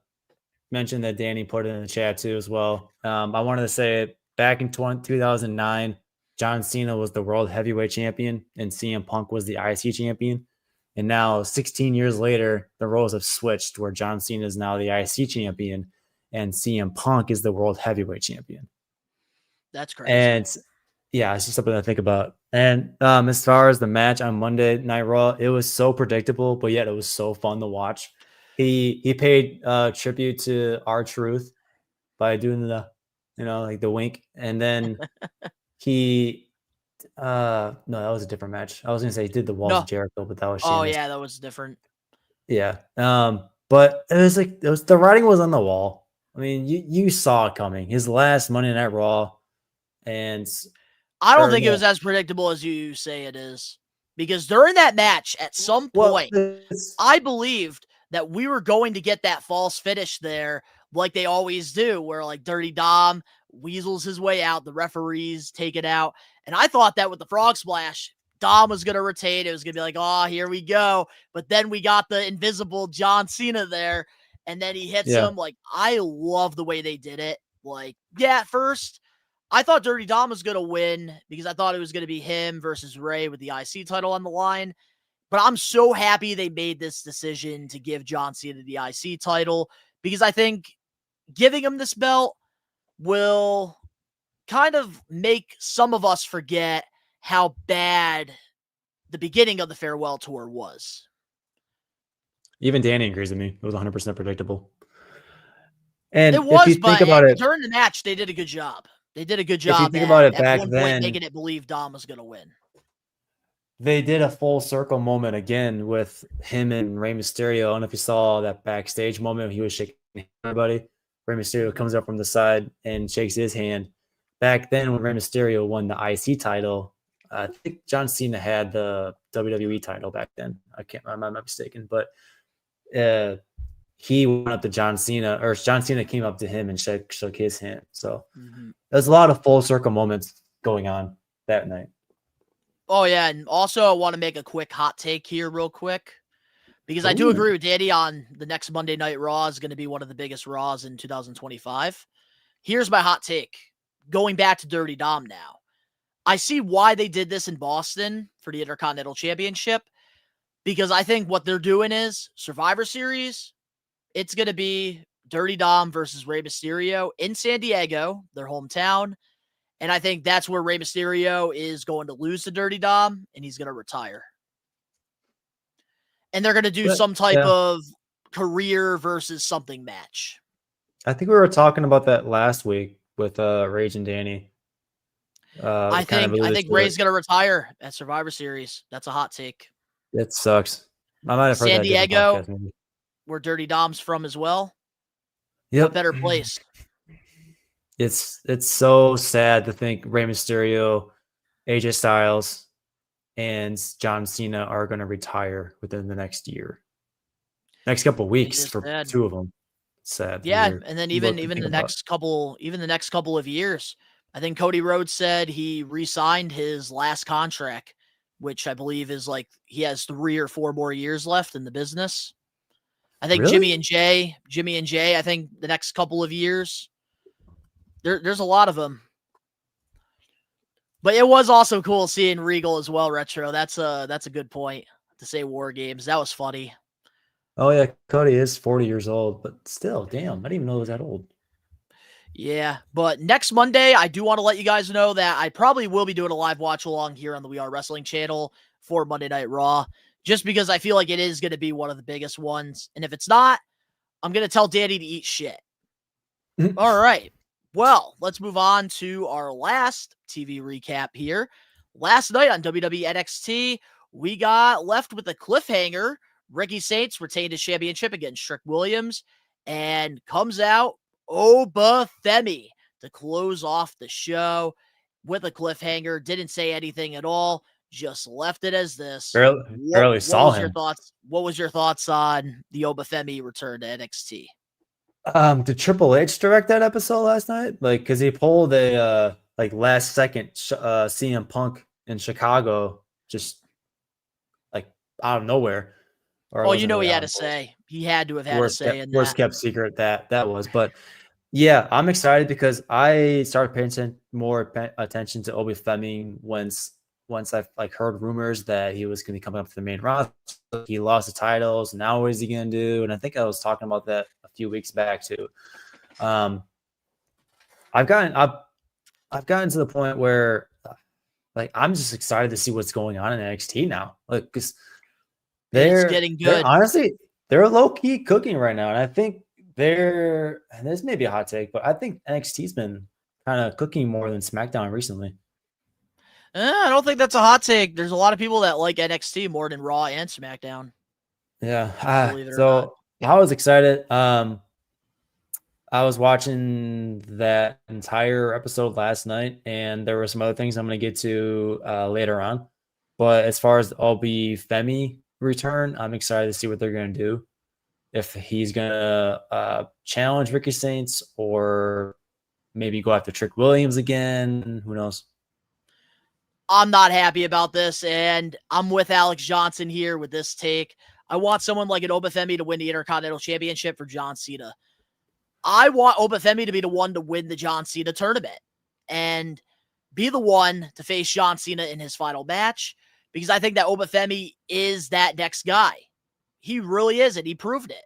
mention that Danny put it in the chat too as well. I wanted to say back in 2009, John Cena was the World Heavyweight Champion, and CM Punk was the IC Champion. And now, 16 years later, the roles have switched, where John Cena is now the IC Champion, and CM Punk is the World Heavyweight Champion. That's crazy. And yeah, it's just something to think about. And as far as the match on Monday Night Raw, it was so predictable, but yet it was so fun to watch. He paid tribute to R-Truth by doing the, like the wink, and then he no, that was a different match. I was gonna say he did the Walls of Jericho, but that was Sheamus. Oh yeah, that was different. Yeah. But it was like the writing was on the wall. I mean, you saw it coming. His last Monday Night Raw, and I don't think it was as predictable as you say it is, because during that match, at some point, I believed that we were going to get that false finish there, like they always do, where like Dirty Dom weasels his way out, the referees take it out, and I thought that with the frog splash, Dom was going to retain. It was going to be like, oh, here we go. But then we got the invisible John Cena there, and then he hits him. Like, I love the way they did it. Like, yeah, at first, I thought Dirty Dom was going to win because I thought it was going to be him versus Ray with the IC title on the line. But I'm so happy they made this decision to give John Cena the IC title, because I think giving him this belt will kind of make some of us forget how bad the beginning of the farewell tour was. Even Danny agrees with me. It was 100% predictable. And it was, if you think about it, during the match, they did a good job. They did a good job. If you think about it back at one then, point making it believe Dom was going to win. They did a full circle moment again with him and Rey Mysterio. I don't know if you saw that backstage moment. He was shaking everybody. Rey Mysterio comes up from the side and shakes his hand. Back then, when Rey Mysterio won the IC title, I think John Cena had the WWE title back then. I'm not mistaken, but he went up to John Cena, or John Cena came up to him and shook his hand. So there's a lot of full circle moments going on that night. Oh, yeah. And also, I want to make a quick hot take here real quick, because I do agree with Danny on the next Monday Night Raw is going to be one of the biggest Raws in 2025. Here's my hot take. Going back to Dirty Dom now. I see why they did this in Boston for the Intercontinental Championship, because I think what they're doing is Survivor Series. It's going to be Dirty Dom versus Rey Mysterio in San Diego, their hometown. And I think that's where Rey Mysterio is going to lose to Dirty Dom, and he's going to retire. And they're going to do some type of career versus something match. I think we were talking about that last week with Rage and Danny. I think Ray's going to retire at Survivor Series. That's a hot take. It sucks. I might have heard San that Diego, podcast, where Dirty Dom's from as well. Yep. Better place. It's so sad to think Rey Mysterio, AJ Styles, and John Cena are going to retire within the next year. Next couple of weeks for sad. Two of them. Sad. Yeah, and then even the next couple of years. I think Cody Rhodes said he re-signed his last contract, which I believe is like he has 3 or 4 more years left in the business. I think Really? Jimmy and Jay, I think the next couple of years. There's a lot of them. But it was also cool seeing Regal as well, Retro. That's a good point to say War Games. That was funny. Oh, yeah. Cody is 40 years old, but still, damn. I didn't even know he was that old. Yeah, but next Monday, I do want to let you guys know that I probably will be doing a live watch along here on the We Are Wrestling channel for Monday Night Raw, just because I feel like it is going to be one of the biggest ones. And if it's not, I'm going to tell Danny to eat shit. All right. Well, let's move on to our last TV recap here. Last night on WWE NXT, we got left with a cliffhanger. Ricky Saints retained his championship against Trick Williams and comes out Obafemi to close off the show with a cliffhanger. Didn't say anything at all. Just left it as this. Barely saw him. What was your thoughts on the Obafemi return to NXT? Did Triple H direct that episode last night? Like, because he pulled a last second CM Punk in Chicago, just like out of nowhere. Oh, you know, he had to say. He had to have had a say in that. Worst kept secret that was. But yeah, I'm excited because I started paying more attention to Obafemi once I've heard rumors that he was going to be coming up to the main roster. He lost the titles. Now what is he going to do? And I think I was talking about that a few weeks back too. I've gotten to the point where I'm just excited to see what's going on in NXT now. Because they're getting good. They're low key cooking right now, and I think and this may be a hot take, but I think NXT's been kind of cooking more than SmackDown recently. I don't think that's a hot take. There's a lot of people that like NXT more than Raw and SmackDown. Yeah. So I was excited. I was watching that entire episode last night, and there were some other things I'm going to get to later on. But as far as the Obafemi return, I'm excited to see what they're going to do. If he's going to challenge Ricky Saints or maybe go after Trick Williams again. Who knows? I'm not happy about this, and I'm with Alex Johnson here with this take. I want someone like an Obafemi to win the Intercontinental Championship for John Cena. I want Obafemi to be the one to win the John Cena tournament and be the one to face John Cena in his final match, because I think that Obafemi is that next guy. He really is, and he proved it.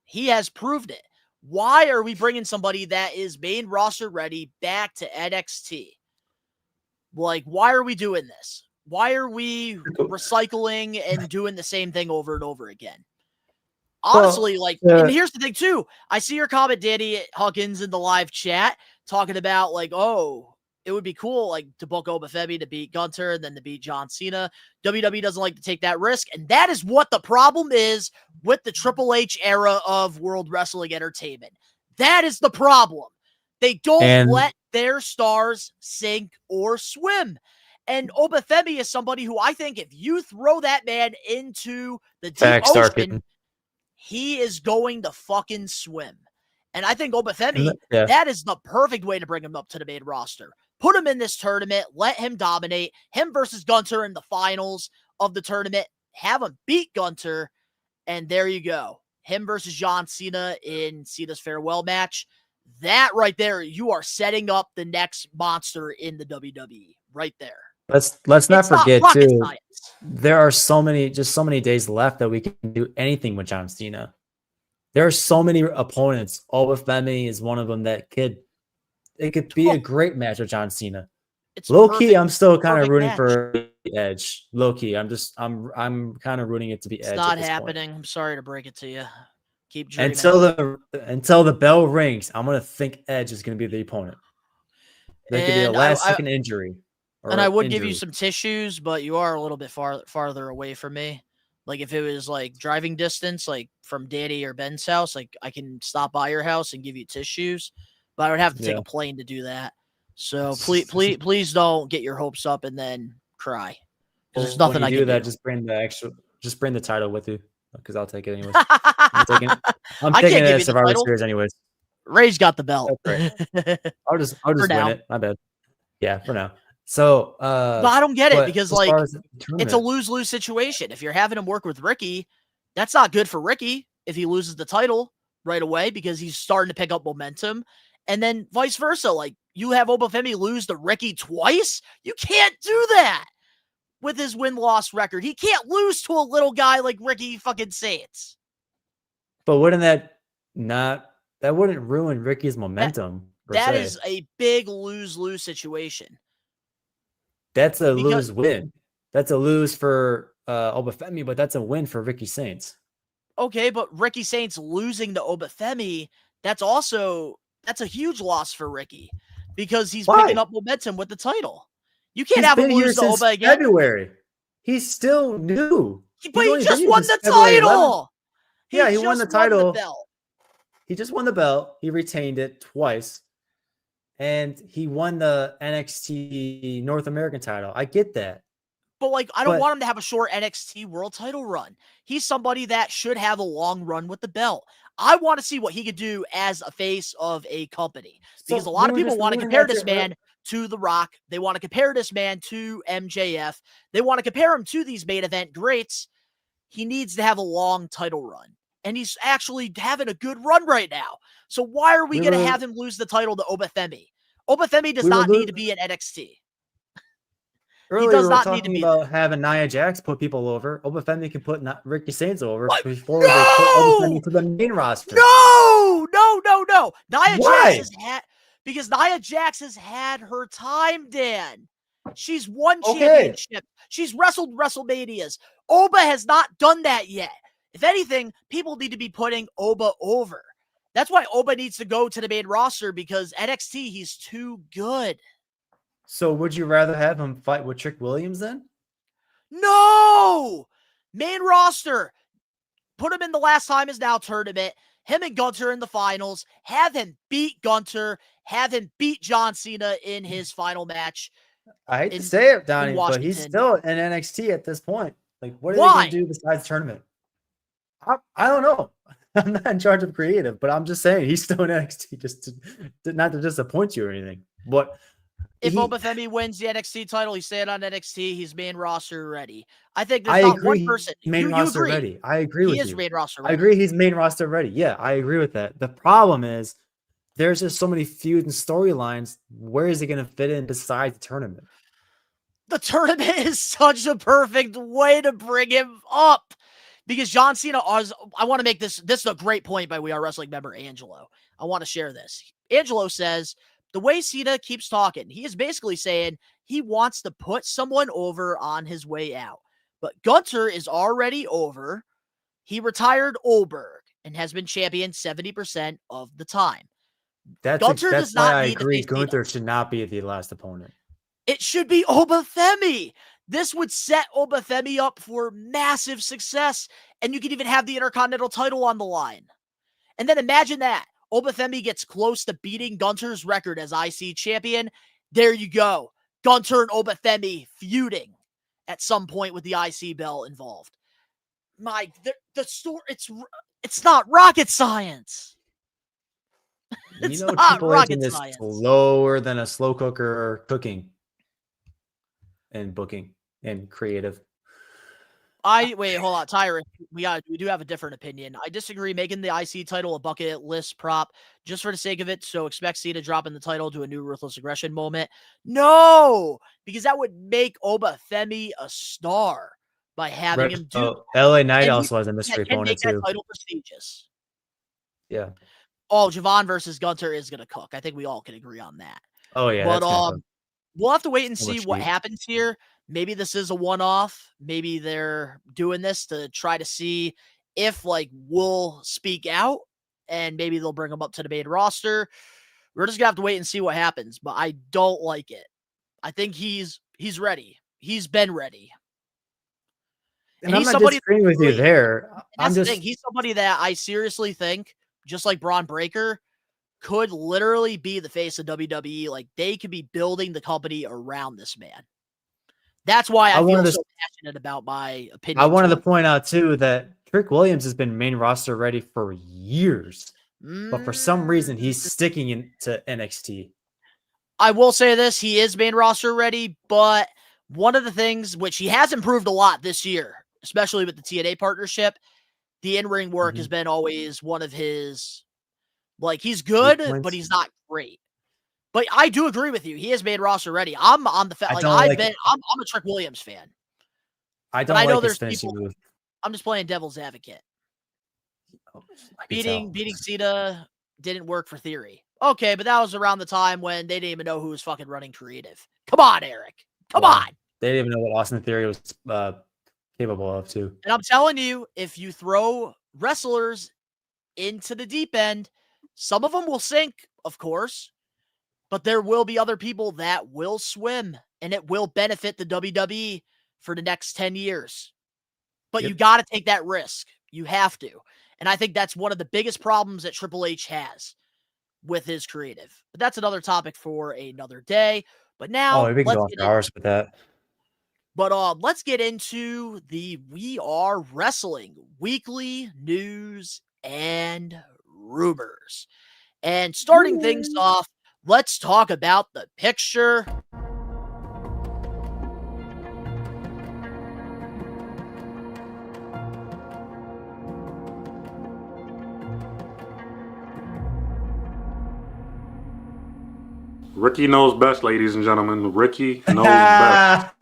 He has proved it. Why are we bringing somebody that is main roster ready back to NXT? Why are we doing this? Why are we recycling and doing the same thing over and over again? Honestly, and here's the thing too. I see your comment, Danny Huggins, in the live chat talking about it would be cool to book Obafemi to beat Gunter and then to beat John Cena. WWE doesn't like to take that risk, and that is what the problem is with the Triple H era of World Wrestling Entertainment. That is the problem. They don't let their stars sink or swim. And Obafemi is somebody who I think if you throw that man into the deep ocean, he is going to fucking swim. And I think Obafemi, that is the perfect way to bring him up to the main roster. Put him in this tournament, let him dominate, him versus Gunter in the finals of the tournament, have him beat Gunter, and there you go. Him versus John Cena in Cena's farewell match. That right there, you are setting up the next monster in the WWE right there. Let's not forget too. There are so many days left that we can do anything with John Cena. There are so many opponents. Obafemi is one of them that could be a great match with John Cena. Low key, I'm still kind of rooting for Edge. Low key, I'm kind of rooting it to be Edge. It's not happening. I'm sorry to break it to you. Keep dreaming. Until the bell rings, I'm gonna think Edge is gonna be the opponent. There could be a last second injury. And I would give you some tissues, but you are a little bit farther away from me. If it was driving distance, from Danny or Ben's house, I can stop by your house and give you tissues, but I would have to take a plane to do that. So please don't get your hopes up and then cry. There's nothing I can do. That just bring the title with you, because I'll take it anyways. I'm taking it at Survivor Series anyways. Ray's got the belt. I'll just win it. My bad. Yeah, for now. So, but I don't get it, because it's a lose-lose situation. If you're having him work with Ricky, that's not good for Ricky if he loses the title right away, because he's starting to pick up momentum, and then vice versa. You have Obafemi lose to Ricky twice. You can't do that with his win-loss record. He can't lose to a little guy like Ricky fucking Saints. But wouldn't that wouldn't ruin Ricky's momentum? That is a big lose-lose situation. That's a lose-win. That's a lose for Obafemi, but that's a win for Ricky Saints. Okay, but Ricky Saints losing to Obafemi, that's a huge loss for Ricky because he's picking up momentum with the title. You can't have him lose to Oba again. February. He's still new. But he just won the title. He won the title. He just won the belt. He retained it twice. And he won the NXT North American title. I get that. But I don't want him to have a short NXT world title run. He's somebody that should have a long run with the belt. I want to see what he could do as a face of a company. Because a lot of people want to compare this man to The Rock. They want to compare this man to MJF. They want to compare him to these main event greats. He needs to have a long title run. And he's actually having a good run right now. So why are we going to have him lose the title to Obafemi? Obafemi does not need to be in NXT. Earlier, he does not need to be about having Nia Jax put people over. Obafemi can put Ricky Saints over before they put Obafemi to the main roster. No. Nia Jax has had her time, Dan. She's won championship. She's wrestled WrestleManias. Oba has not done that yet. If anything, people need to be putting Oba over. That's why Oba needs to go to the main roster because NXT, he's too good. So would you rather have him fight with Trick Williams then? No! Main roster. Put him in the Last Time Is Now tournament. Him and Gunter in the finals. Have him beat Gunter. Have him beat John Cena in his final match. I hate to say it, Donnie, but he's still in NXT at this point. What are they going to do besides tournament? I don't know. I'm not in charge of creative, but I'm just saying he's still in NXT just not to disappoint you or anything. But if Obafemi wins the NXT title, he's staying on NXT. He's main roster ready. I think there's not one person. Main roster ready. I agree with you. He is main roster ready. I agree he's main roster ready. Yeah, I agree with that. The problem is there's just so many feuds and storylines. Where is he going to fit in besides the tournament? The tournament is such a perfect way to bring him up. Because John Cena, I want to make this is a great point by We Are Wrestling member Angelo. I want to share this. Angelo says, the way Cena keeps talking, he is basically saying he wants to put someone over on his way out. But Gunter is already over. He retired Oberg and has been champion 70% of the time. That's why I agree Gunter should not be the last opponent. It should be Obafemi. This would set Obafemi up for massive success, and you could even have the Intercontinental title on the line. And then imagine that. Obafemi gets close to beating Gunter's record as IC champion. There you go. Gunter and Obafemi feuding at some point with the IC belt involved. The story, it's not rocket science. It's not rocket science. Slower than a slow cooker cooking. And booking and creative. Wait, hold on, Tyrus. We do have a different opinion. I disagree making the IC title a bucket list prop just for the sake of it. So expect Cena dropping the title to a new Ruthless Aggression moment. No, because that would make Obafemi a star by having him do. LA Knight also has a mystery opponent too. That title prestigious. Yeah. Oh, Javon versus Gunter is gonna cook. I think we all can agree on that. Oh yeah. But we'll have to wait and see what happens here. Maybe this is a one-off. Maybe they're doing this to try to see if we'll speak out and maybe they'll bring him up to the main roster. We're just gonna have to wait and see what happens, but I don't like it. I think he's ready. He's been ready. And I'm not disagreeing with you there. That's the thing. He's somebody that I seriously think, just like Braun Breaker, could literally be the face of WWE. They could be building the company around this man. That's why I feel so passionate about my opinion. I wanted to point out too that Trick Williams has been main roster ready for years, but for some reason he's sticking into NXT. I will say this: he is main roster ready, but one of the things which he has improved a lot this year, especially with the TNA partnership, the in-ring work has been always one of his. He's good, but he's not great. But I do agree with you. He is main roster ready. I'm on the I'm a Trick Williams fan. I know there's people. I'm just playing devil's advocate. Beating Cena didn't work for Theory. Okay, but that was around the time when they didn't even know who was fucking running creative. Come on, Eric. Come on. They didn't even know what Austin Theory was capable of, too. And I'm telling you, if you throw wrestlers into the deep end, some of them will sink, of course, but there will be other people that will swim, and it will benefit the WWE for the next 10 years. But you got to take that risk. You have to. And I think that's one of the biggest problems that Triple H has with his creative. But that's another topic for another day. But now, we can go on for hours with that. But let's get into the We Are Wrestling weekly news and rumors. And starting things off, let's talk about the picture. Ricky knows best, ladies and gentlemen. Ricky knows best.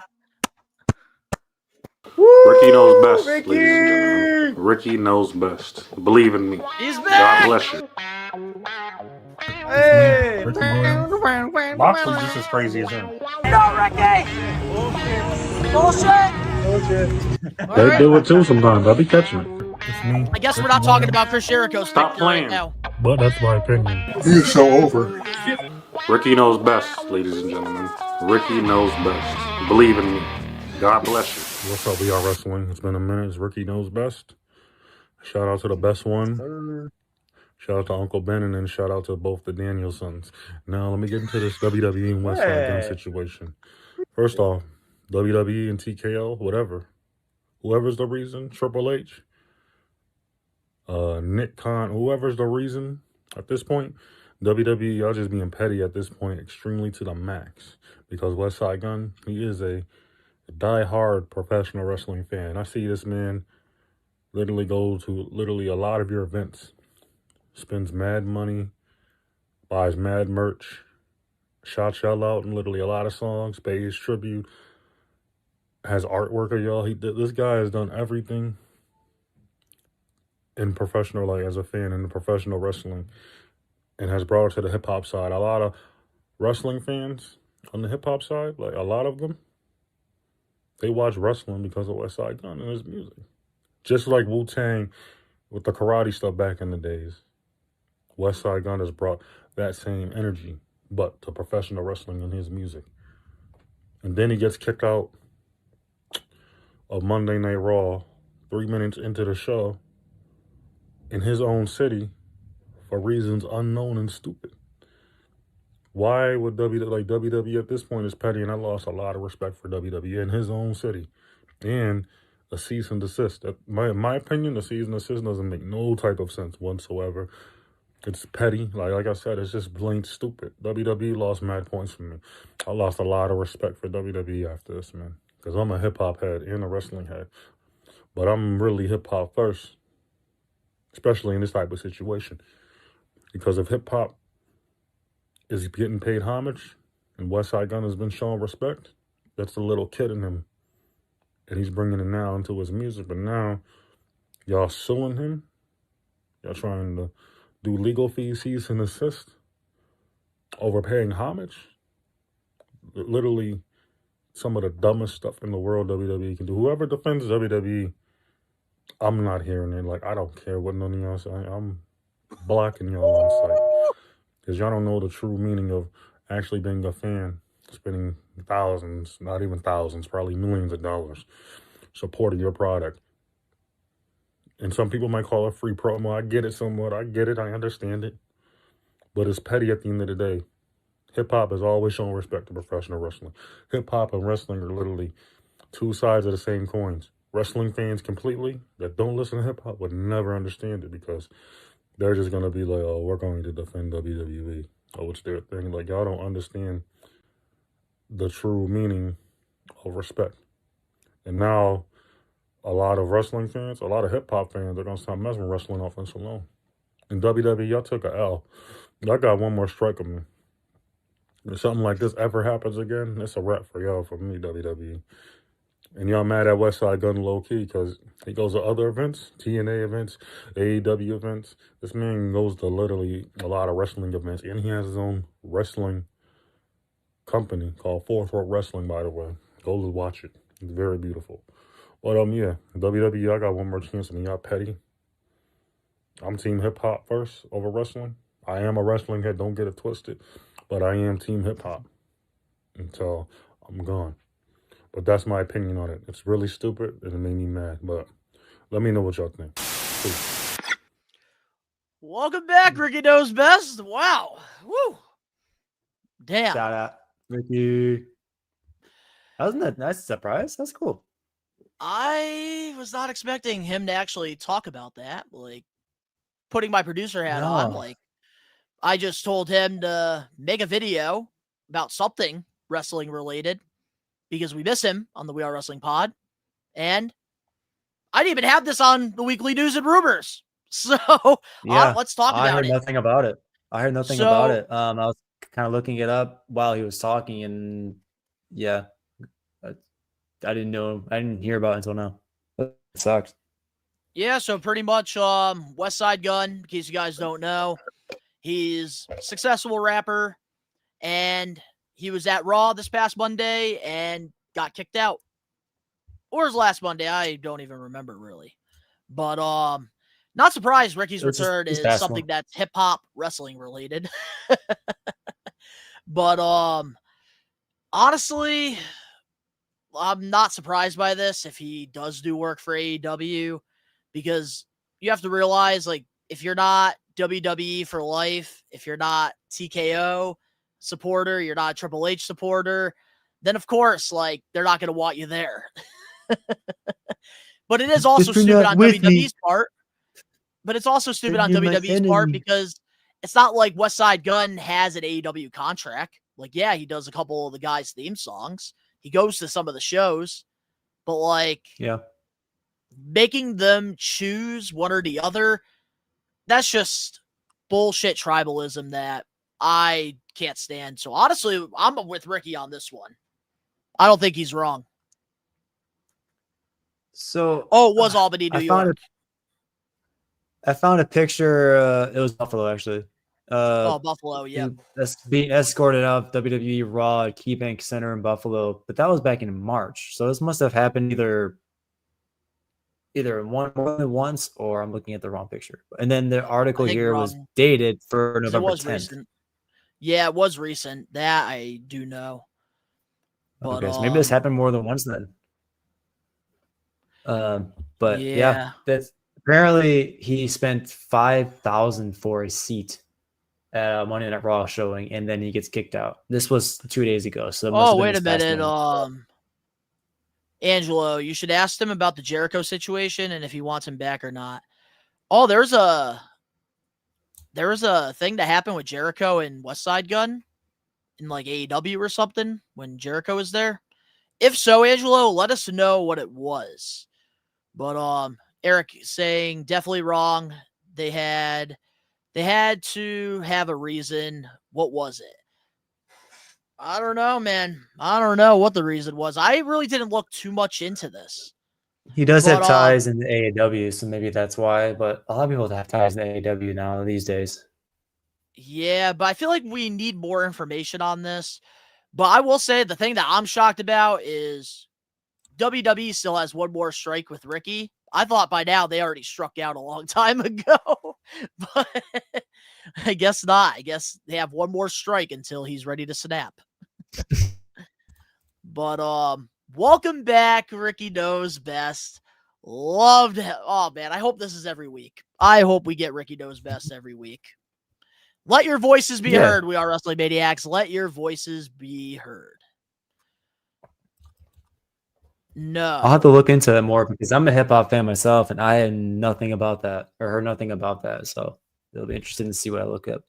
Ricky knows best, ladies and gentlemen. Ricky knows best. Believe in me. He's back. God bless you. Hey! Moxley's just as crazy as him. No, Ricky! Bullshit! They do it too sometimes. I'll be catching it. I guess we're not talking about Chris Jericho's Stop picture right playing. now. But that's my opinion. He's so over. Ricky knows best, ladies and gentlemen. Ricky knows best. Believe in me. God bless you. What's up, We Are Wrestling? It's been a minute. It's Ricky knows best. Shout out to the best one. Shout out to Uncle Ben, and then shout out to both the Danielsons. Now, let me get into this WWE and West Side Gun situation. First off, WWE and TKO, whatever. Whoever's the reason, Triple H, Nick Khan, whoever's the reason at this point, WWE, y'all just being petty at this point, extremely to the max. Because West Side Gun, he is a die-hard professional wrestling fan. I see this man literally go to literally a lot of your events, spends mad money, buys mad merch, shout y'all out in literally a lot of songs, pays tribute, has artwork of y'all. This guy has done everything in professional, like as a fan in the professional wrestling, and has brought it to the hip-hop side. A lot of wrestling fans on the hip-hop side, like a lot of them, they watch wrestling because of West Side Gun and his music. Just like Wu-Tang with the karate stuff back in the days. West Side Gun has brought that same energy, but to professional wrestling and his music. And then he gets kicked out of Monday Night Raw 3 minutes into the show in his own city for reasons unknown and stupid. Why would WWE at this point is petty, and I lost a lot of respect for WWE in his own city. And a cease and desist. In my opinion, the cease and desist doesn't make no type of sense whatsoever. It's petty. Like I said, it's just plain stupid. WWE lost mad points for me. I lost a lot of respect for WWE after this, man. Because I'm a hip-hop head and a wrestling head. But I'm really hip-hop first. Especially in this type of situation. Because if hip-hop is getting paid homage and West Side Gun has been shown respect, that's the little kid in him. And he's bringing it now into his music. But now, y'all suing him. Y'all trying to do legal fees, cease and desist. Overpaying homage. Literally, some of the dumbest stuff in the world WWE can do. Whoever defends WWE, I'm not hearing it. Like, I don't care what none of y'all say. I'm blocking y'all on sight. Because y'all don't know the true meaning of actually being a fan, spending thousands, not even thousands, probably millions of dollars supporting your product. And some people might call it free promo. I get it somewhat. I get it. I understand it. But it's petty at the end of the day. Hip-hop has always shown respect to professional wrestling. Hip-hop and wrestling are literally two sides of the same coins. Wrestling fans completely that don't listen to hip-hop would never understand it because they're just going to be like, oh, we're going to defend WWE. Oh, it's their thing. Like, y'all don't understand the true meaning of respect. And now, a lot of wrestling fans, a lot of hip-hop fans are going to stop messing with wrestling offense alone. In WWE, y'all took a L. Y'all got one more strike on me. If something like this ever happens again, it's a wrap for y'all, for me, WWE. And y'all mad at Westside Gun low key because he goes to other events, TNA events, AEW events. This man goes to literally a lot of wrestling events, and he has his own wrestling company called Fourth Row Wrestling, by the way. Go to watch it. It's very beautiful. But yeah, WWE, I got one more chance. I mean, y'all petty. I'm team hip hop first over wrestling. I am a wrestling head, don't get it twisted. But I am team hip hop until I'm gone. But that's my opinion on it. It's really stupid and it made me mad. But let me know what y'all think. Peace. Welcome back, Ricky Knows Best. Wow. Woo. Damn. Shout out, Ricky. Wasn't that nice surprise? That's cool. I was not expecting him to actually talk about that. Like, putting my producer hat on. Like, I just told him to make a video about something wrestling related because we miss him on the We Are Wrestling pod. And I didn't even have this on the weekly news and rumors. So let's talk about it. I heard nothing about it. I was kind of looking it up while he was talking, and yeah, I didn't know. I didn't hear about it until now. It sucks. Yeah, so pretty much West Side Gun, in case you guys don't know, he's a successful rapper, and he was at Raw this past Monday and got kicked out. Or his last Monday, I don't even remember really. But not surprised Ricky's return is something that's hip-hop wrestling related. But honestly, I'm not surprised by this if he does do work for AEW, because you have to realize, like, if you're not WWE for life, if you're not TKO supporter, you're not a Triple H supporter, then of course, like, they're not going to want you there. But it is also stupid on WWE's part. But it's also stupid on WWE's part because it's not like West Side Gun has an AEW contract. Like, yeah, he does a couple of the guys' theme songs. He goes to some of the shows. But, like, making them choose one or the other, that's just bullshit tribalism that I can't stand. So, honestly, I'm with Ricky on this one. I don't think he's wrong. So, it was Albany, New York. I found a picture. It was Buffalo, actually. Buffalo, yeah. Being escorted out of WWE Raw at KeyBank Center in Buffalo, but that was back in March. So this must have happened either more than once, or I'm looking at the wrong picture. And then the article here was dated for November 10th. Recent. Yeah, it was recent. That I do know. But, okay, so maybe this happened more than once then. But yeah, that's apparently he spent $5,000 for a seat at a Monday Night Raw showing, and then he gets kicked out. This was 2 days ago. So wait a minute, Angelo, you should ask him about the Jericho situation and if he wants him back or not. Oh, there's a thing that happened with Jericho and West Side Gun in like AEW or something when Jericho was there. If so, Angelo, let us know what it was. But Eric saying definitely wrong. They had to have a reason. What was it? I don't know, man. I don't know what the reason was. I really didn't look too much into this. He does have ties in the AEW, so maybe that's why. But a lot of people have ties in the AEW now these days. Yeah, but I feel like we need more information on this. But I will say the thing that I'm shocked about is WWE still has one more strike with Ricky. I thought by now they already struck out a long time ago, but I guess not. I guess they have one more strike until he's ready to snap. But welcome back, Ricky Knows Best. Loved it. Oh man, I hope this is every week. I hope we get Ricky Knows Best every week. Let your voices be heard. We are Wrestling Maniacs. Let your voices be heard. No. I'll have to look into it more because I'm a hip hop fan myself and I had nothing about that or heard nothing about that. So it'll be interesting to see what I look up.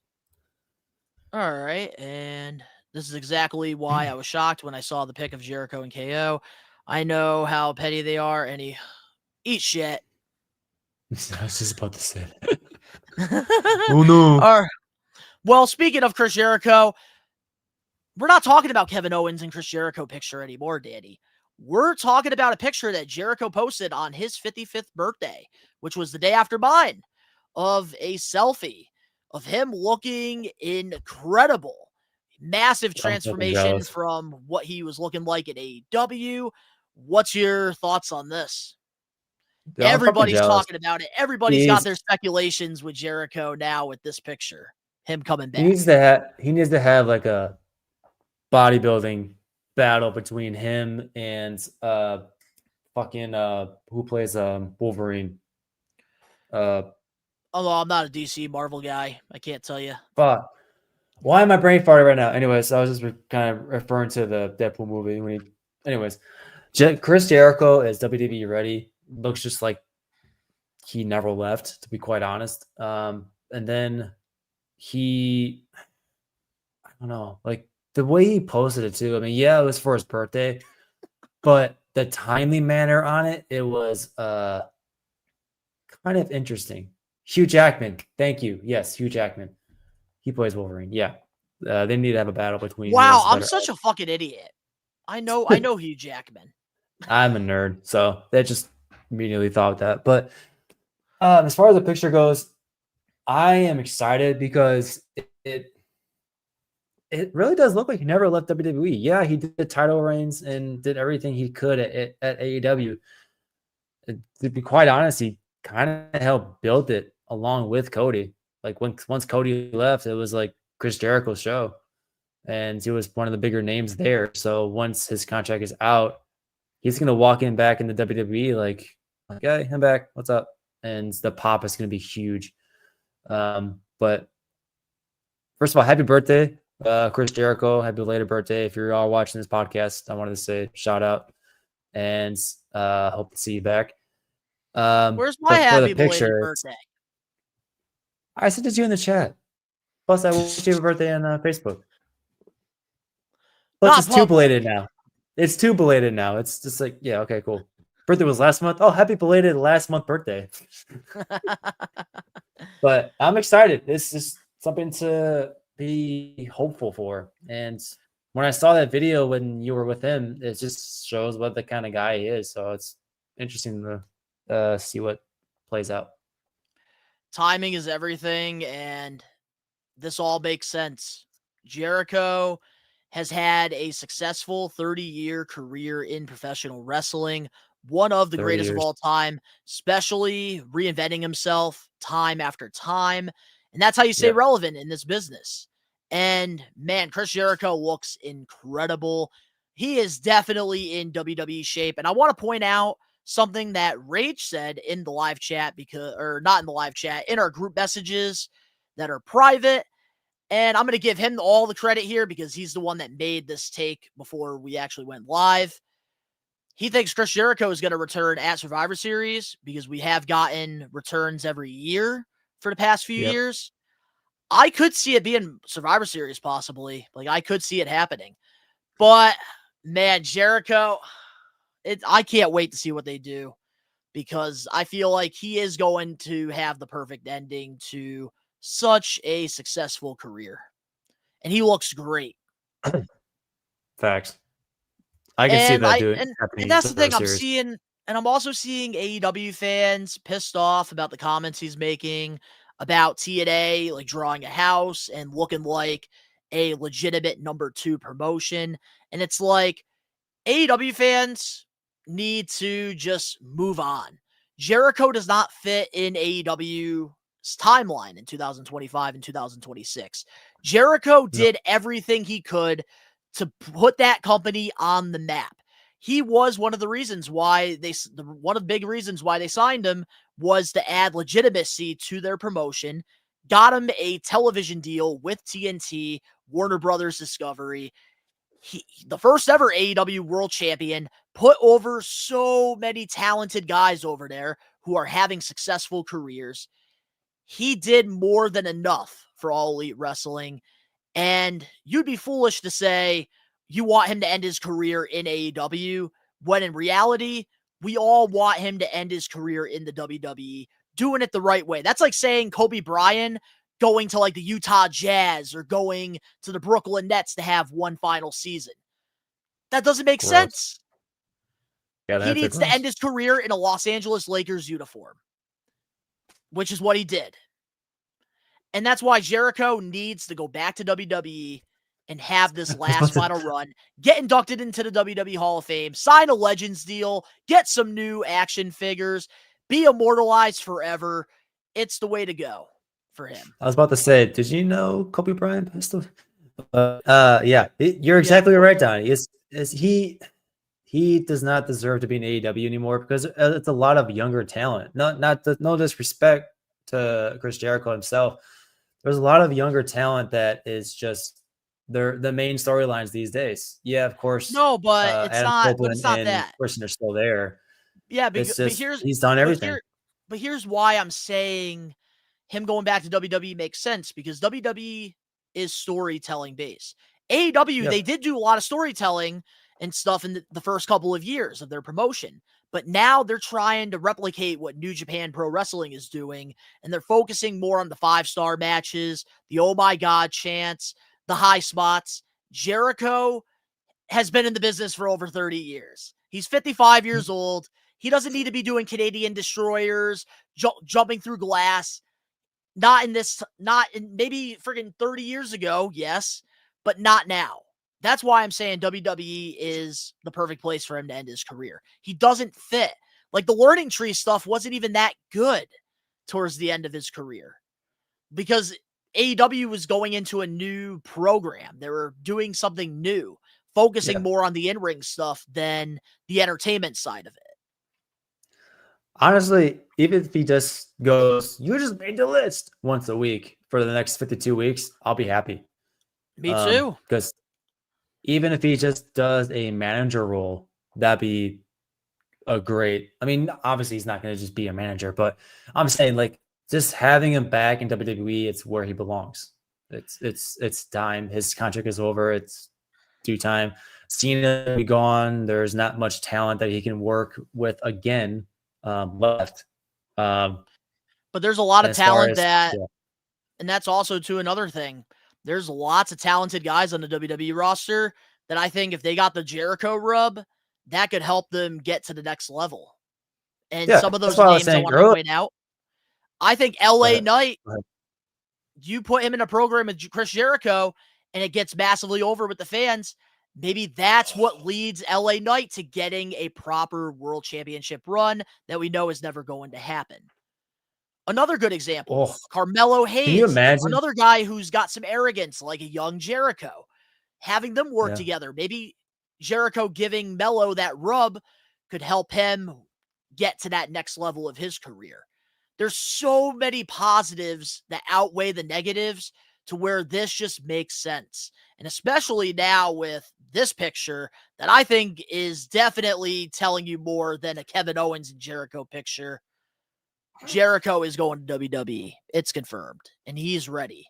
All right. And this is exactly why I was shocked when I saw the pic of Jericho and KO. I know how petty they are and he eats shit. I was just about to say that. Oh no. Well, speaking of Chris Jericho, we're not talking about Kevin Owens and Chris Jericho picture anymore, Danny. We're talking about a picture that Jericho posted on his 55th birthday, which was the day after mine, of a selfie of him looking incredible. Massive I'm fucking transformation jealous. from what he was looking like at AEW. What's your thoughts on this? Dude, I'm fucking Everybody's jealous. talking about it. Everybody's got their speculations with Jericho now with this picture. Him coming back. He needs to have like a bodybuilding battle between him and who plays Wolverine. Although I'm not a DC Marvel guy, I can't tell you. Fuck. Why am I brain farting right now? Anyways, I was just kind of referring to the Deadpool movie. Chris Jericho is WWE ready. Looks just like he never left, to be quite honest. And then I don't know, like the way he posted it too. I mean, yeah, it was for his birthday, but the timely manner on it, it was kind of interesting. Hugh Jackman, thank you. Yes, Hugh Jackman. He plays Wolverine. Yeah, they need to have a battle between. Wow, I'm such a fucking idiot. I know Hugh Jackman. I'm a nerd, so they just immediately thought that. But as far as the picture goes, I am excited because it really does look like he never left WWE. Yeah, he did title reigns and did everything he could at AEW. To be quite honest, he kind of helped build it along with Cody. Like once Cody left, it was like Chris Jericho's show, and he was one of the bigger names there. So once his contract is out, he's gonna walk in back in the WWE like, hey, I'm back. What's up? And the pop is gonna be huge. But first of all, happy birthday, Chris Jericho. Happy belated birthday. If you're all watching this podcast, I wanted to say shout out and hope to see you back. Where's my happy belated birthday? I sent it to you in the chat. Plus, I wish you a birthday on Facebook. But it's too belated now. It's too belated now. It's just like, yeah, okay, cool. Birthday was last month. Oh, happy belated last month birthday. But I'm excited. This is something to be hopeful for. And when I saw that video when you were with him, it just shows what the kind of guy he is. So it's interesting to see what plays out. Timing is everything, and this all makes sense. Jericho has had a successful 30-year career in professional wrestling, one of the greatest of all time, especially reinventing himself time after time. And that's how you stay relevant in this business. And man, Chris Jericho looks incredible. He is definitely in WWE shape. And I want to point out something that Rage said in the live chat, not in the live chat, in our group messages that are private. And I'm going to give him all the credit here because he's the one that made this take before we actually went live. He thinks Chris Jericho is going to return at Survivor Series because we have gotten returns every year for the past few years. I could see it being Survivor Series possibly. Like, I could see it happening. But, man, Jericho, I can't wait to see what they do because I feel like he is going to have the perfect ending to such a successful career. And he looks great. Facts. I can see that doing. And that's the thing I'm seeing. And I'm also seeing AEW fans pissed off about the comments he's making about TNA, like drawing a house and looking like a legitimate number 2 promotion. And it's like AEW fans need to just move on. Jericho does not fit in AEW's timeline in 2025 and 2026. Jericho did everything he could to put that company on the map. He was one of the reasons why one of the big reasons why they signed him was to add legitimacy to their promotion, got him a television deal with TNT, Warner Brothers Discovery. The first ever AEW World Champion, put over so many talented guys over there who are having successful careers. He did more than enough for All Elite Wrestling. And you'd be foolish to say you want him to end his career in AEW, when in reality, we all want him to end his career in the WWE, doing it the right way. That's like saying Kobe Bryant going to like the Utah Jazz or going to the Brooklyn Nets to have one final season. That doesn't make sense. He needs to end his career in a Los Angeles Lakers uniform, which is what he did. And that's why Jericho needs to go back to WWE and have this last final run, get inducted into the WWE Hall of Fame, sign a Legends deal, get some new action figures, be immortalized forever. It's the way to go for him. I was about to say, did you know Kobe Bryant passed away? Yeah, you're exactly right, Donnie. He does not deserve to be in AEW anymore because it's a lot of younger talent. No disrespect to Chris Jericho himself. There's a lot of younger talent that is just the main storylines these days. Yeah, of course. No, but it's Adam not. Copeland But it's not and that. Christian are still there. Yeah, but He's done everything. But here's why I'm saying him going back to WWE makes sense, because WWE is storytelling based. AEW, they did do a lot of storytelling and stuff in the first couple of years of their promotion. But now they're trying to replicate what New Japan Pro Wrestling is doing, and they're focusing more on the 5-star matches, the oh my God chants, the high spots. Jericho has been in the business for over 30 years. He's 55 years old. He doesn't need to be doing Canadian destroyers, jumping through glass. Not in maybe friggin' 30 years ago, yes, but not now. That's why I'm saying WWE is the perfect place for him to end his career. He doesn't fit. Like, the Learning Tree stuff wasn't even that good towards the end of his career because AEW was going into a new program. They were doing something new, focusing more on the in-ring stuff than the entertainment side of it. Honestly, even if he just goes, you just made the list once a week for the next 52 weeks, I'll be happy. Me too. Because even if he just does a manager role, that'd be a great. I mean, obviously he's not going to just be a manager, but I'm saying, like, just having him back in WWE, it's where he belongs. It's time. His contract is over. It's due time. Cena will be gone. There's not much talent that he can work with again left. But there's a lot of talent and that's also to another thing. There's lots of talented guys on the WWE roster that I think if they got the Jericho rub, that could help them get to the next level. And some of those names I want to point out. I think LA Knight, you put him in a program with Chris Jericho and it gets massively over with the fans. Maybe that's what leads LA Knight to getting a proper world championship run that we know is never going to happen. Another good example, Carmelo Hayes. Can you imagine? Another guy who's got some arrogance like a young Jericho. Having them work together. Maybe Jericho giving Melo that rub could help him get to that next level of his career. There's so many positives that outweigh the negatives to where this just makes sense. And especially now with this picture that I think is definitely telling you more than a Kevin Owens and Jericho picture. Jericho is going to WWE. It's confirmed. And he's ready.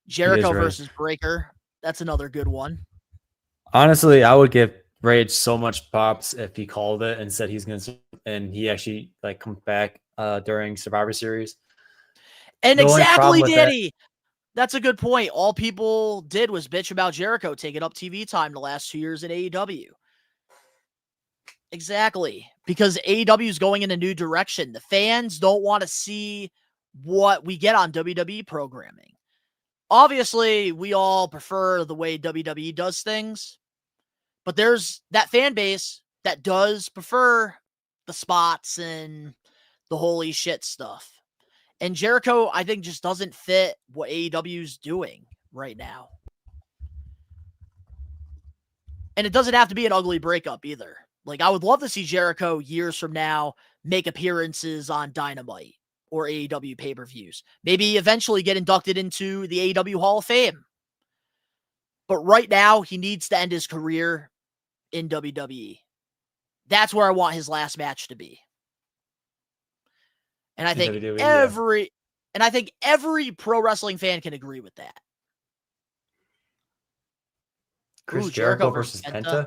Jericho versus Breaker. That's another good one. Honestly, I would give Rage so much props if he called it and said he's going to, and he actually like come back during Survivor Series. And exactly, Danny. That's a good point. All people did was bitch about Jericho taking up TV time the last 2 years at AEW. Exactly. Because AEW is going in a new direction. The fans don't want to see what we get on WWE programming. Obviously, we all prefer the way WWE does things, but there's that fan base that does prefer the spots and the holy shit stuff. And Jericho, I think, just doesn't fit what AEW is doing right now. And it doesn't have to be an ugly breakup either. Like, I would love to see Jericho years from now make appearances on Dynamite or AEW pay-per-views. Maybe eventually get inducted into the AEW Hall of Fame. But right now, he needs to end his career in WWE. That's where I want his last match to be. And I think every pro wrestling fan can agree with that. Chris Jericho versus Penta?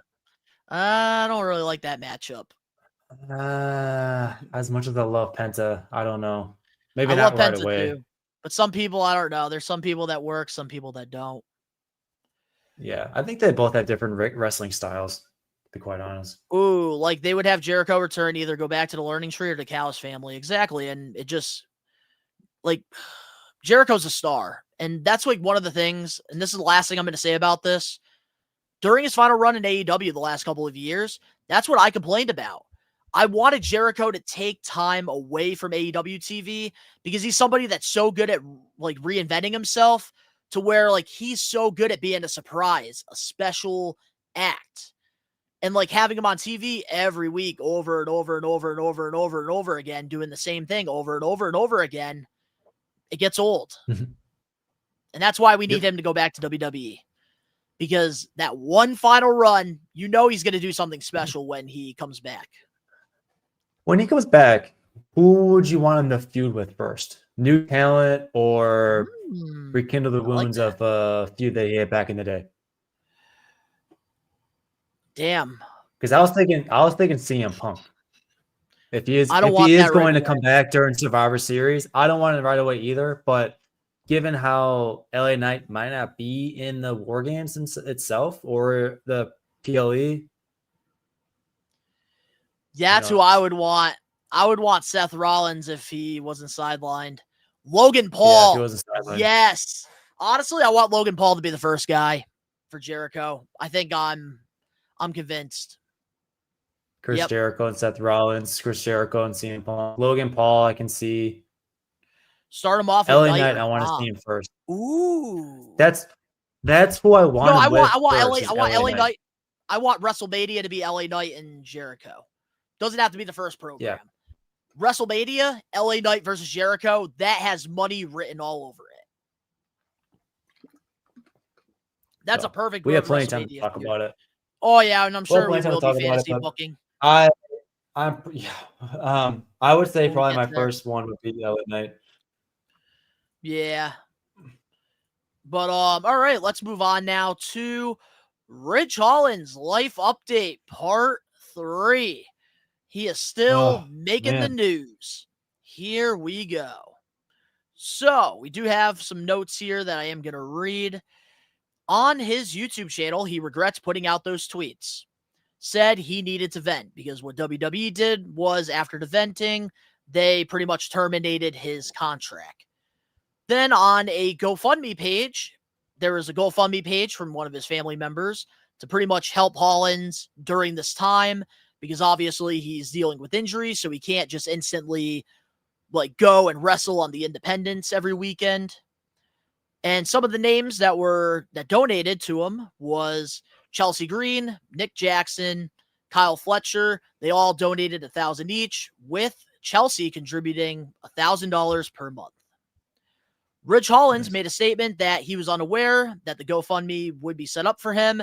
I don't really like that matchup. As much as I love Penta, I don't know. Maybe I not love right Penta away. too. But some people, I don't know. There's some people that work, some people that don't. Yeah, I think they both have different wrestling styles. be quite honest. Ooh, like they would have Jericho return, either go back to the Learning Tree or the Callis family. Exactly. And it just, like, Jericho's a star. And that's like one of the things, and this is the last thing I'm going to say about this. During his final run in AEW the last couple of years, that's what I complained about. I wanted Jericho to take time away from AEW TV because he's somebody that's so good at like reinventing himself to where like he's so good at being a surprise, a special act. And like having him on TV every week over and over and over and over and over and over again, doing the same thing over and over and over again, it gets old. And that's why we need him to go back to WWE. Because that one final run, you know he's going to do something special when he comes back. When he comes back, who would you want him to feud with first? New talent or rekindle the wounds of a feud that he had back in the day? Damn. Because I was thinking CM Punk. If he is going to come back during Survivor Series, I don't want it right away either. But given how LA Knight might not be in the War Games itself or the PLE. Yeah, that's who I would want. I would want Seth Rollins if he wasn't sidelined. Logan Paul. Yeah, if he wasn't sidelined. Yes. Honestly, I want Logan Paul to be the first guy for Jericho. I think I'm convinced. Chris Jericho and Seth Rollins, Chris Jericho and CM Punk. Logan Paul, I can see. Start him off with LA Knight, I want to see him first. Ooh. That's who I want. No, I want LA Knight. I want WrestleMania to be LA Knight and Jericho. Doesn't have to be the first program. Yeah. WrestleMania, LA Knight versus Jericho, that has money written all over it. That's a perfect. We have plenty of time to talk about it. Oh yeah, and I'm sure we will be fantasy booking. I would say probably my first one would be LA Knight. Yeah. But all right, let's move on now to Ridge Holland's life update, part 3. He is still making the news. Here we go. So we do have some notes here that I am going to read. On his YouTube channel, he regrets putting out those tweets. Said he needed to vent because what WWE did was after the venting, they pretty much terminated his contract. Then on a GoFundMe page, there was a GoFundMe page from one of his family members to pretty much help Hollins during this time because obviously he's dealing with injuries, so he can't just instantly like go and wrestle on the independents every weekend. And some of the names that donated to him was Chelsea Green, Nick Jackson, Kyle Fletcher. They all donated $1,000 each, with Chelsea contributing $1,000 per month. Ridge Hollins made a statement that he was unaware that the GoFundMe would be set up for him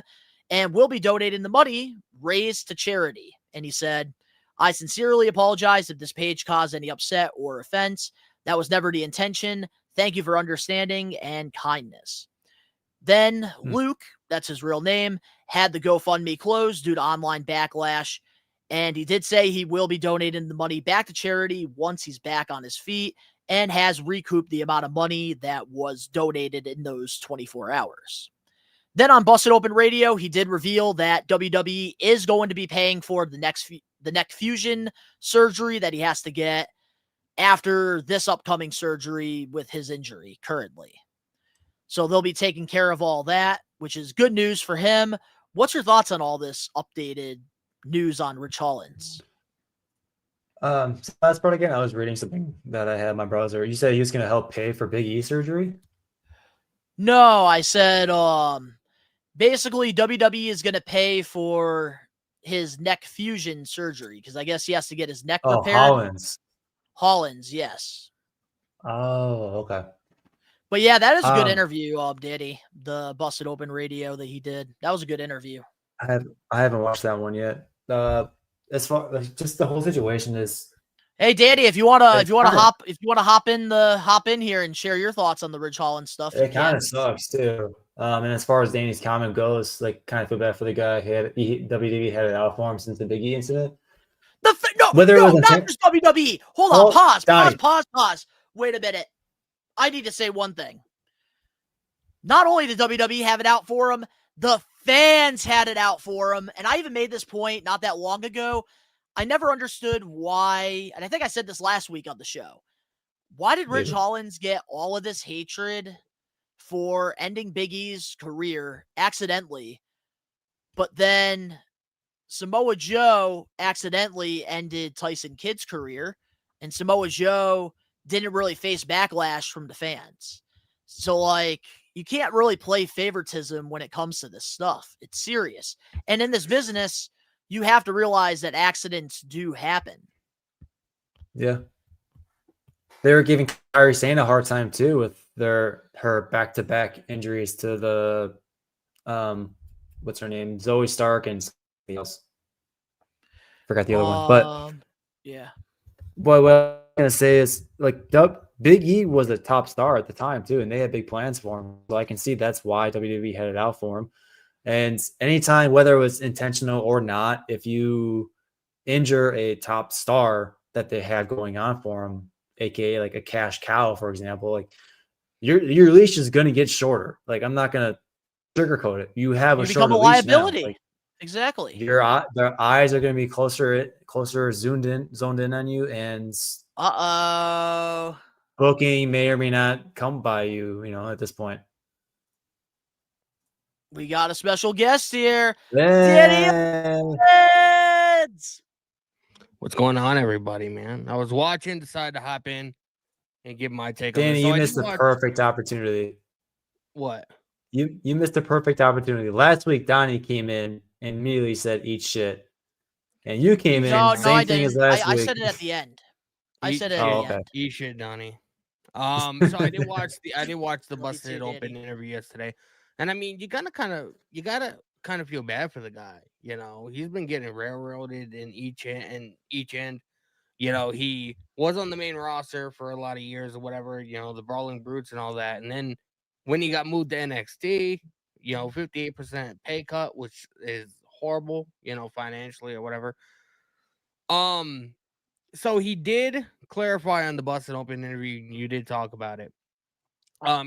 and will be donating the money raised to charity. And he said, I sincerely apologize if this page caused any upset or offense. That was never the intention. Thank you for understanding and kindness. Then Luke, that's his real name, had the GoFundMe closed due to online backlash. And he did say he will be donating the money back to charity once he's back on his feet and has recouped the amount of money that was donated in those 24 hours. Then on Busted Open Radio, he did reveal that WWE is going to be paying for the neck fusion surgery that he has to get after this upcoming surgery with his injury currently. So they'll be taking care of all that, which is good news for him. What's your thoughts on all this updated news on Ridge Hollins? So last part again, I was reading something that I had in my browser. You said he was going to help pay for Big E surgery? No, I said basically WWE is going to pay for his neck fusion surgery because I guess he has to get his neck repaired. Hollins, yes. Oh, okay. But yeah, that is a good interview, Daddy. The Busted Open Radio that he did. That was a good interview. I haven't watched that one yet. As far just the whole situation is. Hey, Daddy, if you wanna hop in here and share your thoughts on the Ridge Hollins stuff. It kind of sucks too. And as far as Danny's comment goes, like kind of feel bad for the guy. WWE had it out for him since the Big E incident. Not just WWE. Hold on, pause. Wait a minute. I need to say one thing. Not only did WWE have it out for him, the fans had it out for him. And I even made this point not that long ago. I never understood why, and I think I said this last week on the show. Why did Ridge Hollins get all of this hatred for ending Big E's career accidentally, but then Samoa Joe accidentally ended Tyson Kidd's career, and Samoa Joe didn't really face backlash from the fans? So, like, you can't really play favoritism when it comes to this stuff. It's serious. And in this business, you have to realize that accidents do happen. Yeah. They were giving Cena a hard time too with her back-to-back injuries to the what's her name? Zoe Stark and somebody else. Forgot the other one. But yeah. What I'm gonna say is, like, Big E was a top star at the time too, and they had big plans for him. So I can see that's why WWE had it out for him. And anytime, whether it was intentional or not, if you injure a top star that they had going on for him, aka like a cash cow, for example, like your leash is gonna get shorter. Like, I'm not gonna sugarcoat it. You have You a become shorter a leash now. liability. Like, Exactly. their eyes are gonna be closer zoned in on you, and booking may or may not come by you, at this point. We got a special guest here. Yeah. What's going on, everybody, man? I was watching, decided to hop in and give my take on Danny, this. So you missed a perfect opportunity. What? You missed a perfect opportunity. Last week, Donnie came in and immediately said, "Eat shit," and you came in same thing as last week. I said it at the end. I said it at the end. Eat shit, Donnie. So I did watch the Busted Open interview yesterday, and I mean, you gotta kind of feel bad for the guy. He's been getting railroaded in each end. He was on the main roster for a lot of years or whatever. The Brawling Brutes and all that, and then when he got moved to NXT, 58% pay cut, which is horrible, financially or whatever. So he did clarify on the Busted Open interview. You did talk about it.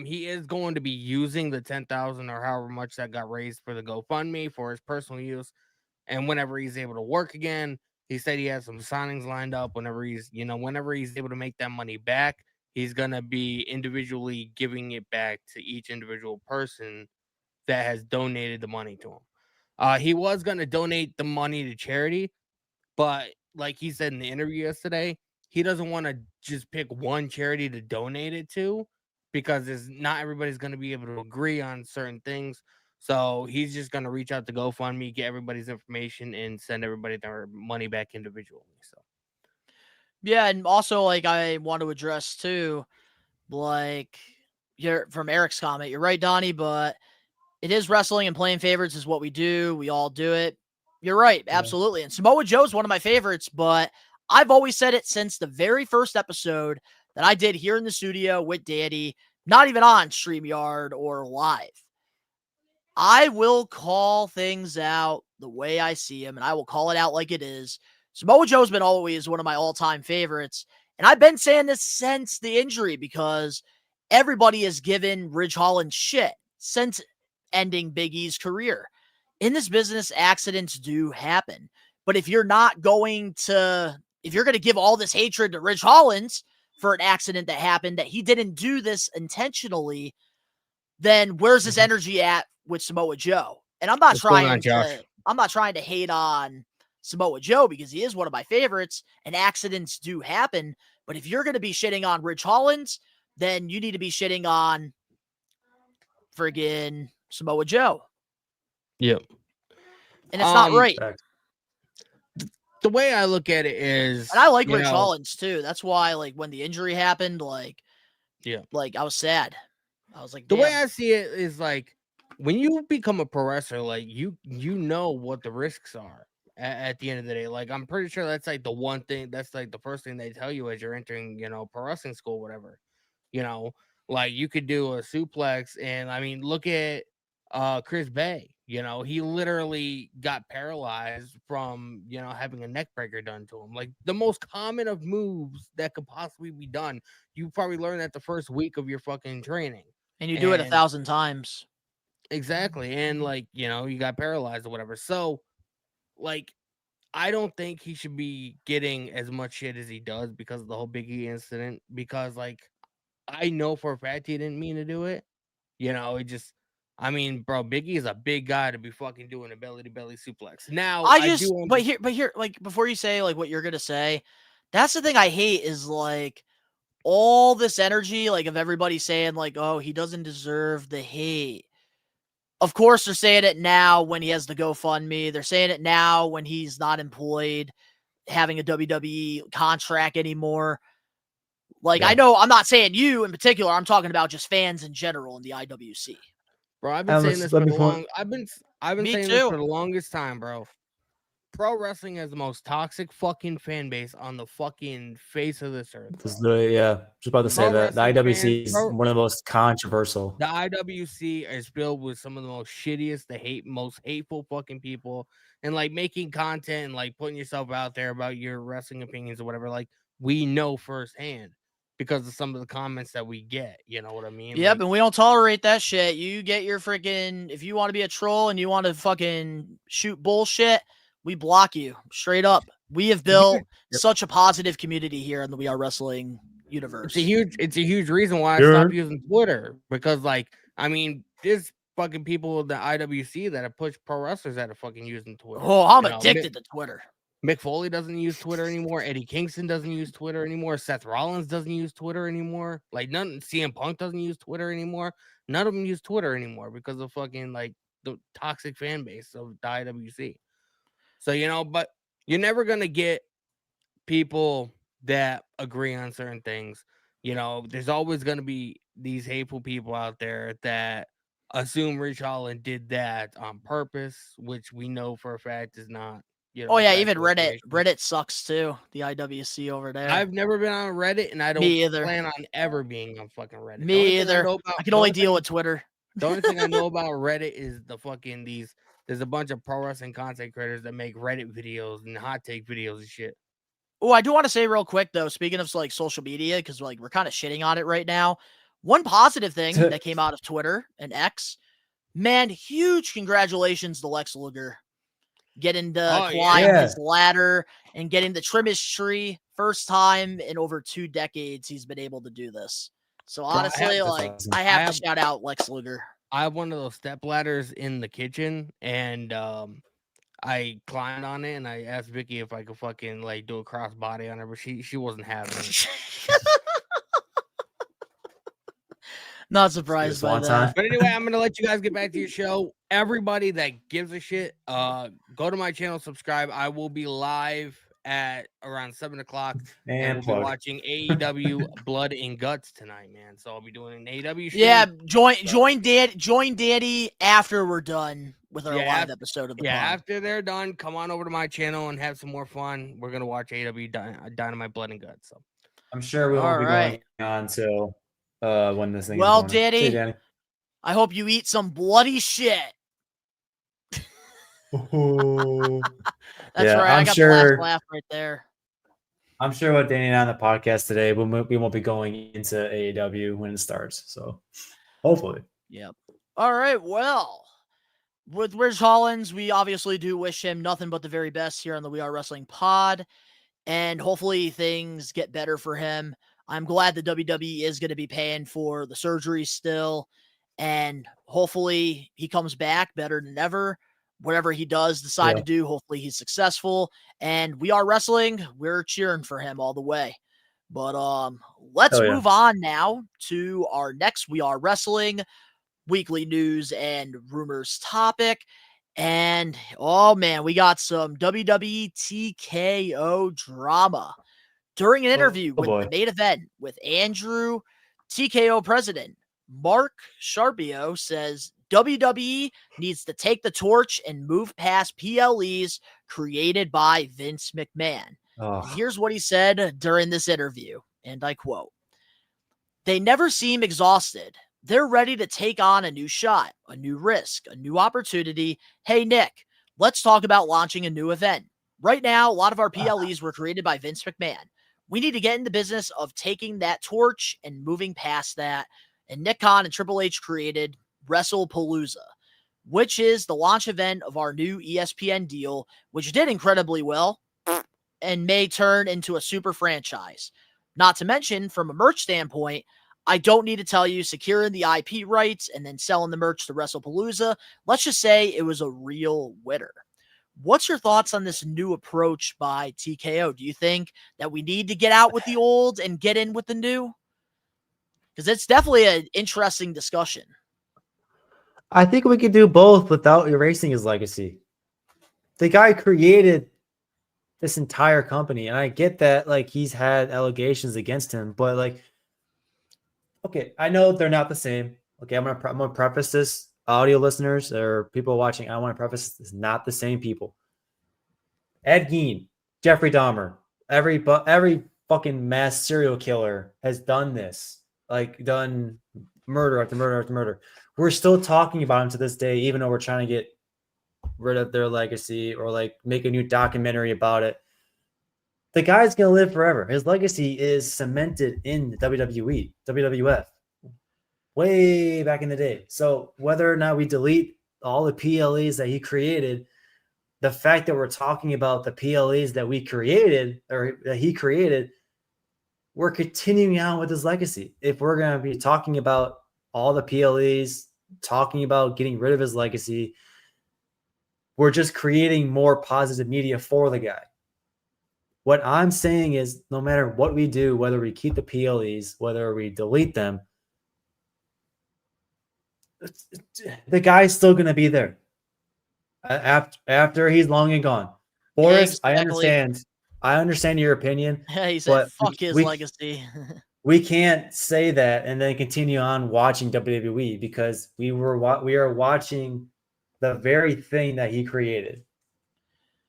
He is going to be using the 10,000 or however much that got raised for the GoFundMe for his personal use, and whenever he's able to work again, he said he has some signings lined up. Whenever he's able to make that money back, he's gonna be individually giving it back to each individual person that has donated the money to him. He was gonna donate the money to charity, but like he said in the interview yesterday, he doesn't want to just pick one charity to donate it to, because not everybody's going to be able to agree on certain things. So he's just going to reach out to GoFundMe, get everybody's information, and send everybody their money back individually. So, yeah, and also, like, I want to address too, like, from Eric's comment, you're right, Donnie, but it is wrestling, and playing favorites is what we do. We all do it. You're right, absolutely. And Samoa Joe's one of my favorites, but I've always said it since the very first episode that I did here in the studio with Daddy, not even on StreamYard or live. I will call things out the way I see them, and I will call it out like it is. Samoa Joe's been always one of my all-time favorites, and I've been saying this since the injury, because everybody has given Ridge Hollins shit since ending Big E's career. In this business, accidents do happen. But if you're going to give all this hatred to Ridge Hollins for an accident that happened, that he didn't do this intentionally, then where's this energy at with Samoa Joe? And I'm not trying to hate on Samoa Joe, because he is one of my favorites, and accidents do happen. But if you're going to be shitting on Ridge Hollins, then you need to be shitting on friggin' Samoa Joe. Yep. And it's not right. The way I look at it is, and I like Ridge Hollins too. That's why, like, when the injury happened, I was sad. I was like, the way I see it is, like, when you become a pro wrestler, like, you know what the risks are at the end of the day. Like, I'm pretty sure that's like the one thing, that's like the first thing they tell you as you're entering, pro wrestling school, whatever. Like, you could do a suplex, and I mean, look at Chris Bay. He literally got paralyzed from, having a neck breaker done to him. Like, the most common of moves that could possibly be done, you probably learned that the first week of your fucking training. And you do it 1,000 times. Exactly. And like, you got paralyzed or whatever. So like, I don't think he should be getting as much shit as he does because of the whole Biggie incident. Because like, I know for a fact he didn't mean to do it. It just, I mean, bro, Biggie is a big guy to be fucking doing a belly to belly suplex. Now, but here, like, before you say like what you're gonna say, that's the thing I hate is like all this energy, like of everybody saying like, oh, he doesn't deserve the hate. Of course, they're saying it now when he has the GoFundMe. They're saying it now when he's not employed, having a WWE contract anymore. Like, I know I'm not saying you in particular. I'm talking about just fans in general in the IWC. Bro, I've been saying this for the long. I've been saying this for the longest time, bro. Pro wrestling has the most toxic fucking fan base on the fucking face of this earth. Just about to say that the IWC is one of the most controversial. The IWC is filled with some of the most shittiest, most hateful fucking people, and like making content and like putting yourself out there about your wrestling opinions or whatever. Like, we know firsthand because of some of the comments that we get. You know what I mean? Yep, and we don't tolerate that shit. You get your freaking, if you want to be a troll and you want to fucking shoot bullshit, we block you straight up. We have built such a positive community here in the We Are Wrestling universe. It's a huge reason why I stopped using Twitter, because like, I mean, there's fucking people in the IWC that have pushed pro wrestlers that are fucking using Twitter. Oh, I'm addicted to Twitter. Mick Foley doesn't use Twitter anymore. Eddie Kingston doesn't use Twitter anymore. Seth Rollins doesn't use Twitter anymore. Like, CM Punk doesn't use Twitter anymore. None of them use Twitter anymore because of fucking like the toxic fan base of the IWC. So, but you're never going to get people that agree on certain things. There's always going to be these hateful people out there that assume Rich Holland did that on purpose, which we know for a fact is not. Oh yeah, even Reddit sucks too. The IWC over there. I've never been on Reddit, and I don't plan on ever being on fucking Reddit. Me either. I can only deal with Twitter. The only thing I know about Reddit is the fucking there's a bunch of pro wrestling content creators that make Reddit videos and hot take videos and shit. Oh, I do want to say real quick though, speaking of like social media, because like we're kind of shitting on it right now. One positive thing that came out of Twitter and X, man, huge congratulations to Lex Luger. Getting to climb his ladder and getting the trimistry. First time in over 2 decades he's been able to do this. So honestly, I have to shout out Lex Luger. I have one of those step ladders in the kitchen, and I climbed on it, and I asked Vicky if I could fucking like do a crossbody on her, but she wasn't having it. Not surprised by that. But anyway, I'm gonna let you guys get back to your show. Everybody that gives a shit, go to my channel, subscribe. I will be live at around 7:00, and we'll be watching AEW Blood and Guts tonight, man. So I'll be doing an AEW show. Yeah, join Daddy after we're done with our live episode of the pod. After they're done, come on over to my channel and have some more fun. We're gonna watch AEW Dynamite Blood and Guts. So I'm sure we won't be going on till when this thing is well, going. Daddy, I hope you eat some bloody shit. That's right. I got the laugh right there. I'm sure with Danny and I on the podcast today, we won't be going into AEW when it starts. So hopefully. Yep. All right. Well, with Rich Hollins, we obviously do wish him nothing but the very best here on the We Are Wrestling pod. And hopefully things get better for him. I'm glad the WWE is going to be paying for the surgery still. And hopefully he comes back better than ever. Whatever he does decide to do, hopefully he's successful. And We Are Wrestling, we're cheering for him all the way. But let's move on now to our next We Are Wrestling weekly news and rumors topic. And oh man, we got some WWE TKO drama. During an interview with the main event with Andrew, TKO president Mark Sharpio says WWE needs to take the torch and move past PLEs created by Vince McMahon. Here's what he said during this interview, and I quote, "They never seem exhausted. They're ready to take on a new shot, a new risk, a new opportunity. Hey, Nick, let's talk about launching a new event. Right now, a lot of our PLEs were created by Vince McMahon. We need to get in the business of taking that torch and moving past that. And Nick Khan and Triple H created WrestlePalooza. which is the launch event of our new ESPN deal, which did incredibly well and may turn into a super franchise. Not to mention, from a merch standpoint, I don't need to tell you, securing the IP rights and then selling the merch to WrestlePalooza, let's just say it was a real winner. What's your thoughts on this new approach by TKO? Do you think that we need to get out with the old and get in with the new? Because it's definitely an interesting discussion. I think we could do both without erasing his legacy. The guy created this entire company, and I get that like he's had allegations against him, but like, okay, I know they're not the same. Okay, I'm gonna preface this, audio listeners or people watching. I want to preface this is not the same people. Ed Gein, Jeffrey Dahmer, every fucking mass serial killer has done this, like done murder after murder after murder. We're still talking about him to this day, even though we're trying to get rid of their legacy or like make a new documentary about it. The guy's gonna live forever. His legacy is cemented in the WWE, WWF, way back in the day. So whether or not we delete all the PLEs that he created, the fact that we're talking about the PLEs that we created or that he created, we're continuing on with his legacy. If we're gonna be talking about all the PLEs, talking about getting rid of his legacy, we're just creating more positive media for the guy. What I'm saying is no matter what we do, whether we keep the PLEs, whether we delete them, the guy's still going to be there after he's long and gone. Boris, Exactly. I understand your opinion. He said, but fuck his legacy. We can't say that and then continue on watching WWE because we are watching the very thing that he created.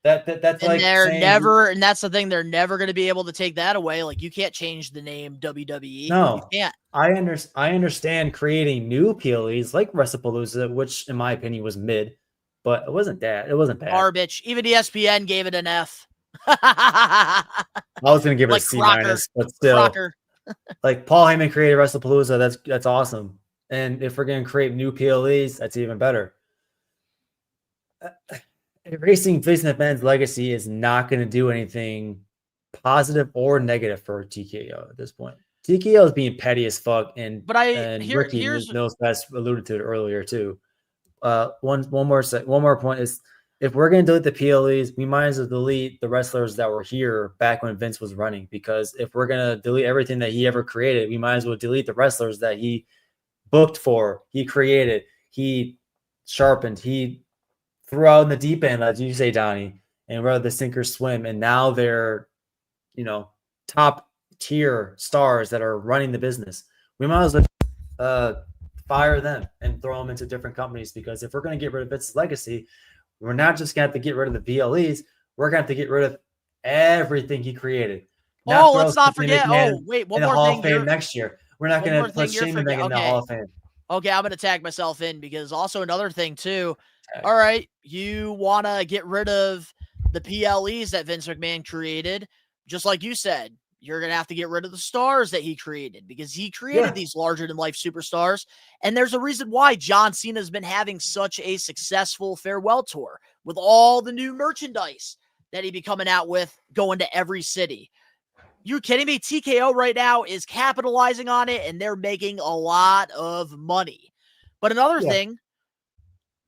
That's and like they're saying, never, and that's the thing, they're never going to be able to take that away. Like, you can't change the name WWE. No, you can't. I understand creating new PLEs like WrestlePalooza, which in my opinion was mid, but it wasn't bad. Garbage. Even ESPN gave it an F. I was gonna give it like a C minus, but still, Crocker. like Paul Heyman created WrestlePalooza. That's awesome. And if we're gonna create new PLEs, that's even better. Erasing Vince McMahon's legacy is not going to do anything positive or negative for TKO at this point. TKO is being petty as fuck, and Ricky Millsfest alluded to it earlier too. One more point is if we're going to delete the PLEs, we might as well delete the wrestlers that were here back when Vince was running. Because if we're going to delete everything that he ever created, we might as well delete the wrestlers that he booked for, he created, he sharpened, he threw out in the deep end, as you say, Donnie, and where the sinkers swim. And now they're, top tier stars that are running the business. We might as well fire them and throw them into different companies, because if we're going to get rid of Vince's legacy, we're not just going to have to get rid of the VLEs. We're going to have to get rid of everything he created. Let's not forget. One more Hall thing. of Fame next year. We're not going to put Shane McMahon in the Hall of Fame. Okay, I'm going to tag myself in, because also another thing too. All right, you want to get rid of the PLEs that Vince McMahon created. Just like you said, you're going to have to get rid of the stars that he created, because he created these larger-than-life superstars. And there's a reason why John Cena has been having such a successful farewell tour with all the new merchandise that he'd be coming out with, going to every city. You kidding me? TKO right now is capitalizing on it, and they're making a lot of money. But another thing,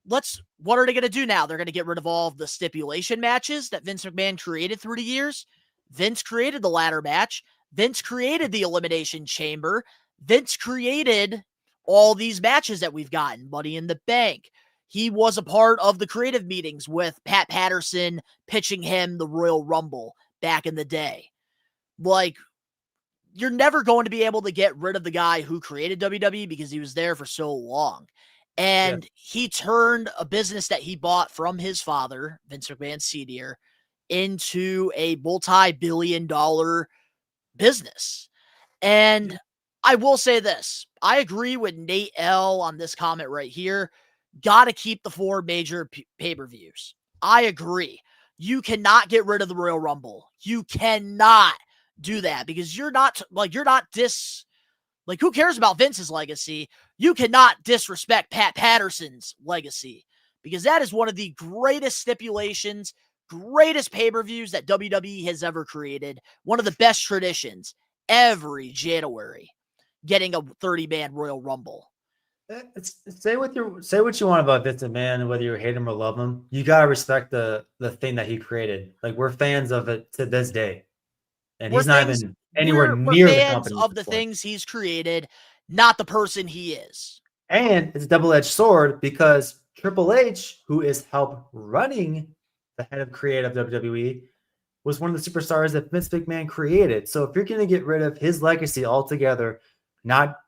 what are they going to do now? They're going to get rid of all of the stipulation matches that Vince McMahon created through the years. Vince created the ladder match. Vince created the Elimination Chamber. Vince created all these matches that we've gotten. Money in the Bank. He was a part of the creative meetings with Pat Patterson pitching him the Royal Rumble back in the day. Like, you're never going to be able to get rid of the guy who created WWE, because he was there for so long. And he turned a business that he bought from his father, Vince McMahon Sr., into a multi-billion-dollar business. And I will say this. I agree with Nate L on this comment right here. Got to keep the 4 major pay-per-views. I agree. You cannot get rid of the Royal Rumble. You cannot do that, because who cares about Vince's legacy? You cannot disrespect Pat Patterson's legacy. because that is one of the greatest stipulations, greatest pay-per-views that WWE has ever created. One of the best traditions every January, getting a 30-man Royal Rumble. Say what you want about Vince McMahon, whether you hate him or love him. You gotta respect the thing that he created. Like, we're fans of it to this day, and he's not even anywhere near the company. We're fans of the things he's created, not the person he is. And it's a double-edged sword because Triple H, who is help running the head of creative WWE, was one of the superstars that Vince McMahon created. So if you're going to get rid of his legacy altogether,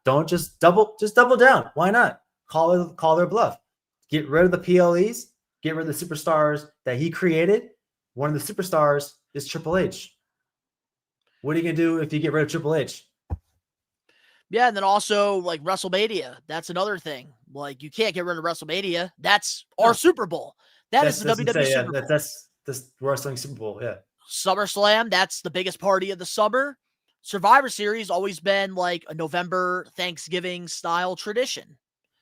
don't just double down. Why not? Call their bluff. Get rid of the PLEs, get rid of the superstars that he created. One of the superstars is Triple H. What are you going to do if you get rid of Triple H? Yeah, and then also like WrestleMania. That's another thing. Like, you can't get rid of WrestleMania. That's our Super Bowl. That's the WWE Super Bowl. That's the wrestling Super Bowl. Yeah. SummerSlam, that's the biggest party of the summer. Survivor Series always been like a November Thanksgiving style tradition.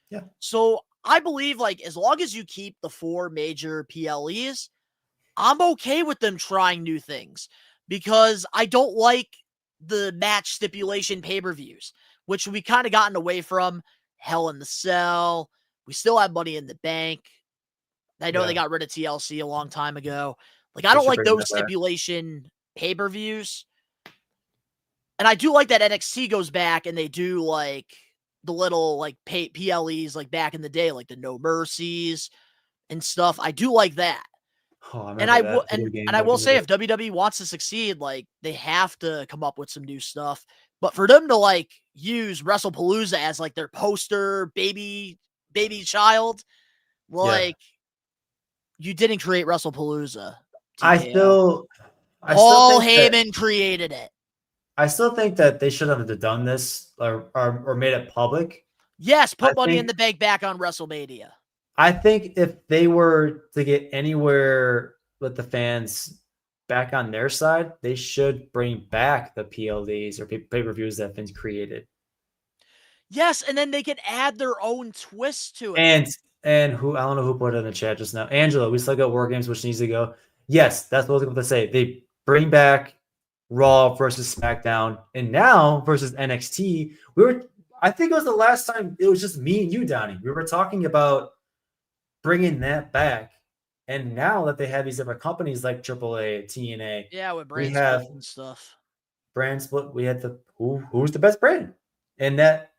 Yeah. So I believe, like, as long as you keep the 4 major PLEs, I'm okay with them trying new things, because I don't like the match stipulation pay-per-views, which we kind of gotten away from. Hell in the Cell. We still have Money in the Bank. I know they got rid of TLC a long time ago. Like, I don't like those stipulation pay-per-views. And I do like that NXT goes back and they do like the little like PLEs like back in the day, like the No Mercies and stuff. I do like that. And I will say, if WWE wants to succeed, like, they have to come up with some new stuff. But for them to like use WrestlePalooza as like their poster baby child, like, you didn't create WrestlePalooza. Paul Heyman created it. I still think that they should have done this or made it public. Yes, put Money in the Bank back on WrestleMania. I think if they were to get anywhere with the fans back on their side, they should bring back the PLDs or pay-per-views that Vince created. Yes, and then they could add their own twist to it. And who, I don't know who put it in the chat just now. Angela, we still got War Games, which needs to go. Yes, that's what I was going to say. They bring back Raw versus SmackDown, and now versus NXT. I think it was the last time it was just me and you, Donnie. We were talking about bringing that back, and now that they have these other companies like AAA, TNA, with brand split and stuff. Brand split. We had who's the best brand, and that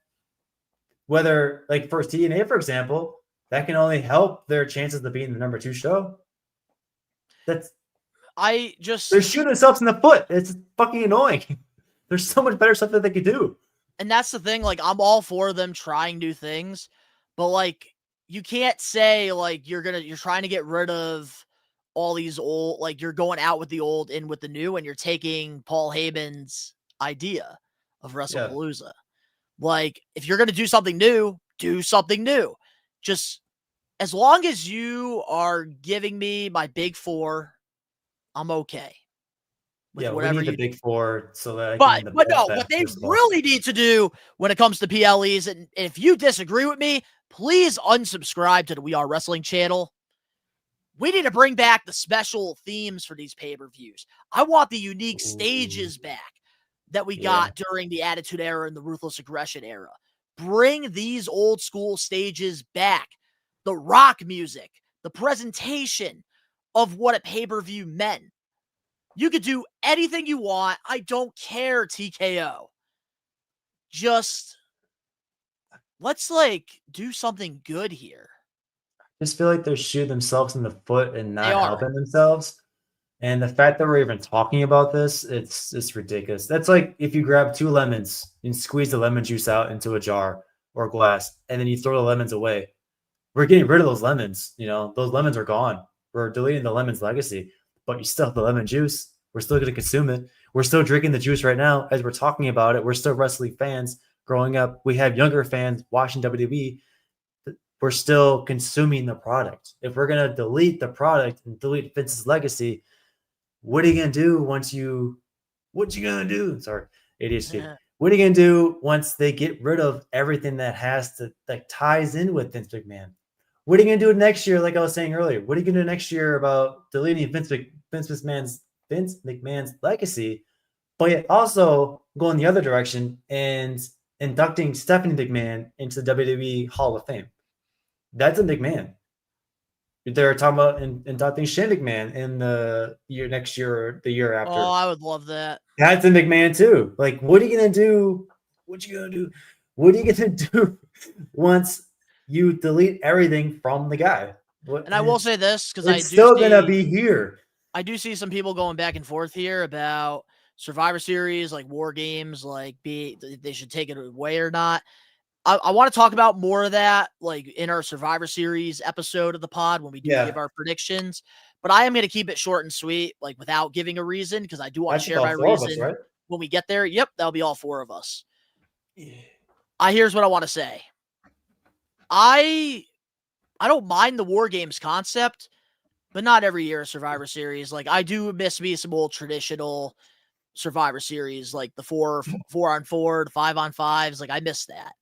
whether like for TNA, for example, that can only help their chances of being the number 2 show. They're shooting themselves in the foot. It's fucking annoying. There's so much better stuff that they could do. And that's the thing. Like, I'm all for them trying new things, but like, you can't say like you're trying to get rid of all these old, like, you're going out with the old, in with the new, and you're taking Paul Heyman's idea of WrestlePalooza. Yeah. Like, if you're gonna do something new, do something new. Just as long as you are giving me my big 4, I'm okay. Yeah, whatever we need the big 4 so that. But no, what they really need to do when it comes to PLEs, and if you disagree with me, please unsubscribe to the We Are Wrestling channel. We need to bring back the special themes for these pay-per-views. I want the unique stages back that we got during the Attitude Era and the Ruthless Aggression Era. Bring these old school stages back. The rock music, the presentation of what a pay-per-view meant. You could do anything you want. I don't care, TKO. Just let's like do something good here. I just feel like they're shooting themselves in the foot and not helping themselves. And the fact that we're even talking about this, it's ridiculous. That's like if you grab 2 lemons and squeeze the lemon juice out into a jar or a glass, and then you throw the lemons away. We're getting rid of those lemons. You know, those lemons are gone. We're deleting the lemon's legacy, but you still have the lemon juice. We're still going to consume it. We're still drinking the juice right now as we're talking about it. We're still wrestling fans growing up. We have younger fans watching WWE. We're still consuming the product. If we're going to delete the product and delete Vince's legacy, what are you going to do what you going to do? Sorry, ADHD. What are you going to do once they get rid of everything that ties in with Vince McMahon? What are you going to do next year? Like I was saying earlier, what are you going to do next year about deleting Vince McMahon's legacy, but yet also going the other direction and inducting Stephanie McMahon into the WWE Hall of Fame? That's a McMahon. They're talking about inducting Shane McMahon in the next year or the year after. Oh, I would love that. That's a McMahon too. Like, what are you gonna do? What are you gonna do once you delete everything from the guy? And I will say this, because it's still gonna be here. I do see some people going back and forth here about Survivor Series, like War Games, like they should take it away or not. I want to talk about more of that, like in our Survivor Series episode of the pod when we do give our predictions. But I am going to keep it short and sweet, like without giving a reason, because I do want to share my reason when we get there. Yep, that'll be all 4 of us. Here's what I want to say. I don't mind the War Games concept, but not every year a Survivor Series. Like, I do miss me some old traditional Survivor Series, like the 4-on-4, the 5-on-5s. Like, I miss that.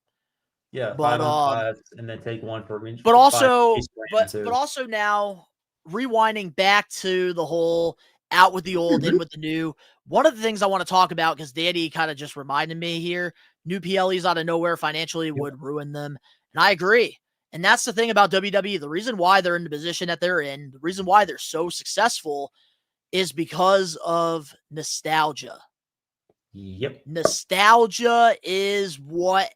Yeah, but 5-on-5, and then take one for each. But also now rewinding back to the whole out with the old, in with the new. One of the things I want to talk about, because Danny kind of just reminded me here, new PLEs out of nowhere financially would ruin them. And I agree. And that's the thing about WWE. The reason why they're in the position that they're in, the reason why they're so successful is because of nostalgia. Yep. Nostalgia is what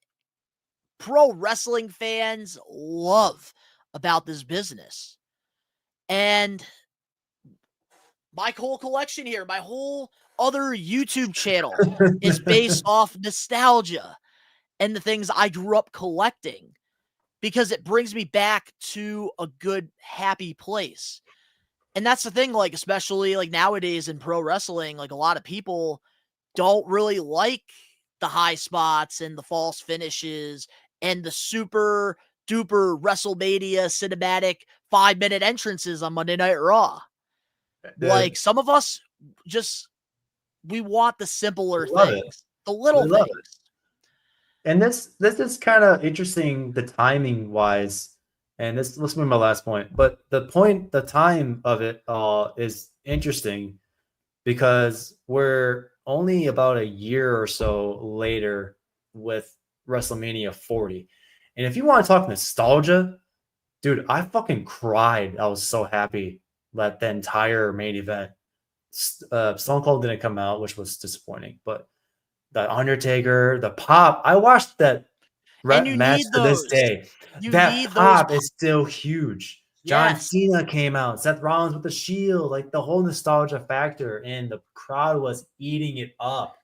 pro wrestling fans love about this business. And my whole collection here, my whole other YouTube channel is based off nostalgia and the things I grew up collecting, because it brings me back to a good, happy place. And that's the thing, like, especially like nowadays in pro wrestling, like a lot of people don't really like the high spots and the false finishes and the super duper WrestleMania cinematic 5-minute entrances on Monday Night Raw. Like, some of us we want the simpler things, the little things. And this is kind of interesting, the timing wise. And this be my last point. But the time of it is interesting, because we're only about a year or so later with WrestleMania 40. And if you want to talk nostalgia, dude, I fucking cried. I was so happy that the entire main event, Stone Cold didn't come out, which was disappointing. But the Undertaker, the pop, I watched that match to this day. That pop is still huge. John Cena came out, Seth Rollins with the Shield, like the whole nostalgia factor, and the crowd was eating it up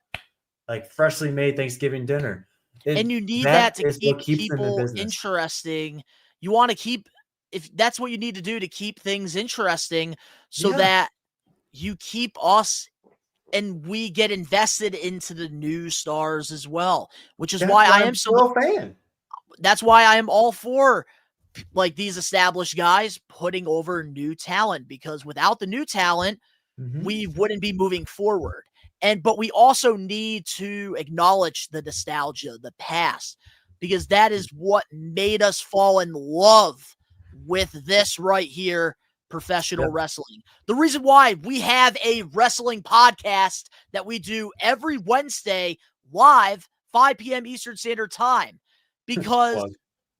like freshly made Thanksgiving dinner. And you need that to keep people interesting. You want to keep, if that's what you need to do to keep things interesting, so that you keep us and we get invested into the new stars as well, which is why I am so a fan. That's why I am all for like these established guys putting over new talent, because without the new talent, we wouldn't be moving forward. But we also need to acknowledge the nostalgia, the past, because that is what made us fall in love with this right here, professional wrestling. The reason why we have a wrestling podcast that we do every Wednesday live, 5 p.m. Eastern Standard Time, because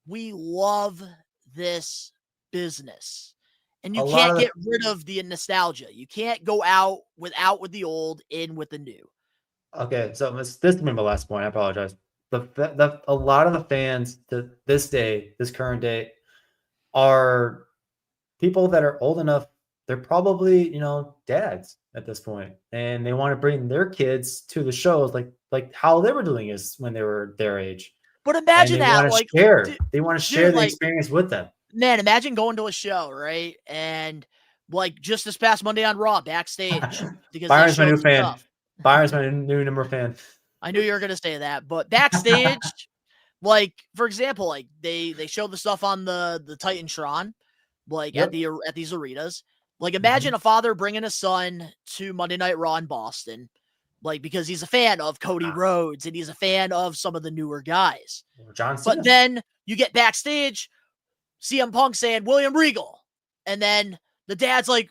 we love this business. And you can't get rid of the nostalgia. You can't go out with the old, in with the new. Okay, so this is my last point. I apologize. A lot of the fans to this current day, are people that are old enough. They're probably, dads at this point, and they want to bring their kids to the shows like how they were doing is when they were their age. But imagine that, like, they want to share the experience with them. Man, imagine going to a show, right? And like just this past Monday on Raw, backstage. Because Byron's my new fan. Byron's my new number fan. I knew you were gonna say that, but backstage, like for example, like they show the stuff on the Titantron, like at these arenas. Like imagine a father bringing a son to Monday Night Raw in Boston, like because he's a fan of Cody Rhodes and he's a fan of some of the newer guys. John Cena. But then you get backstage. CM Punk saying William Regal. And then the dad's like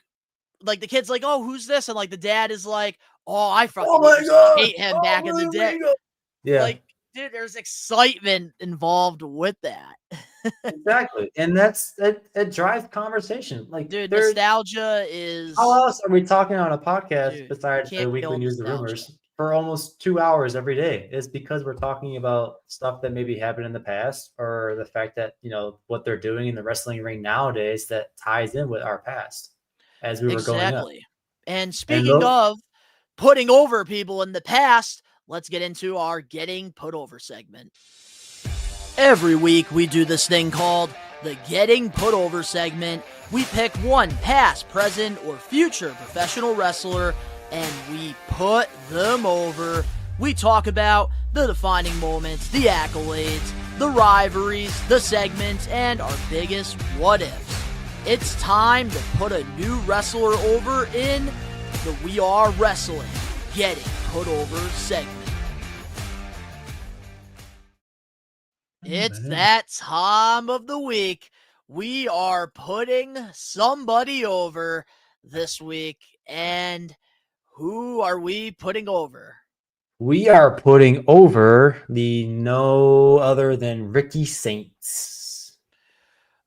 the kid's like, oh, who's this? And like the dad is like, oh, I fucking used to hate him back in the day. Yeah. Like, dude, there's excitement involved with that. Exactly. And it drives conversation. Like, dude, nostalgia is. How else are we talking on a podcast besides the can't weekly kill news and nostalgia. rumors for almost 2 hours every day? It's because we're talking about stuff that maybe happened in the past, or the fact that, you know, what they're doing in the wrestling ring nowadays that ties in with our past as we were growing up. And speaking of putting over people in the past, let's get into our Getting Put Over segment. Every week we do this thing called the Getting Put Over segment. We pick one past, present, or future professional wrestler and we put them over. We talk about the defining moments, the accolades, the rivalries, the segments, and our biggest what-ifs. It's time to put a new wrestler over in the We Are Wrestling Getting Put Over segment. It's that time of the week. We are putting somebody over this week. And who are we putting over? We are putting over the no other than Ricky Saints.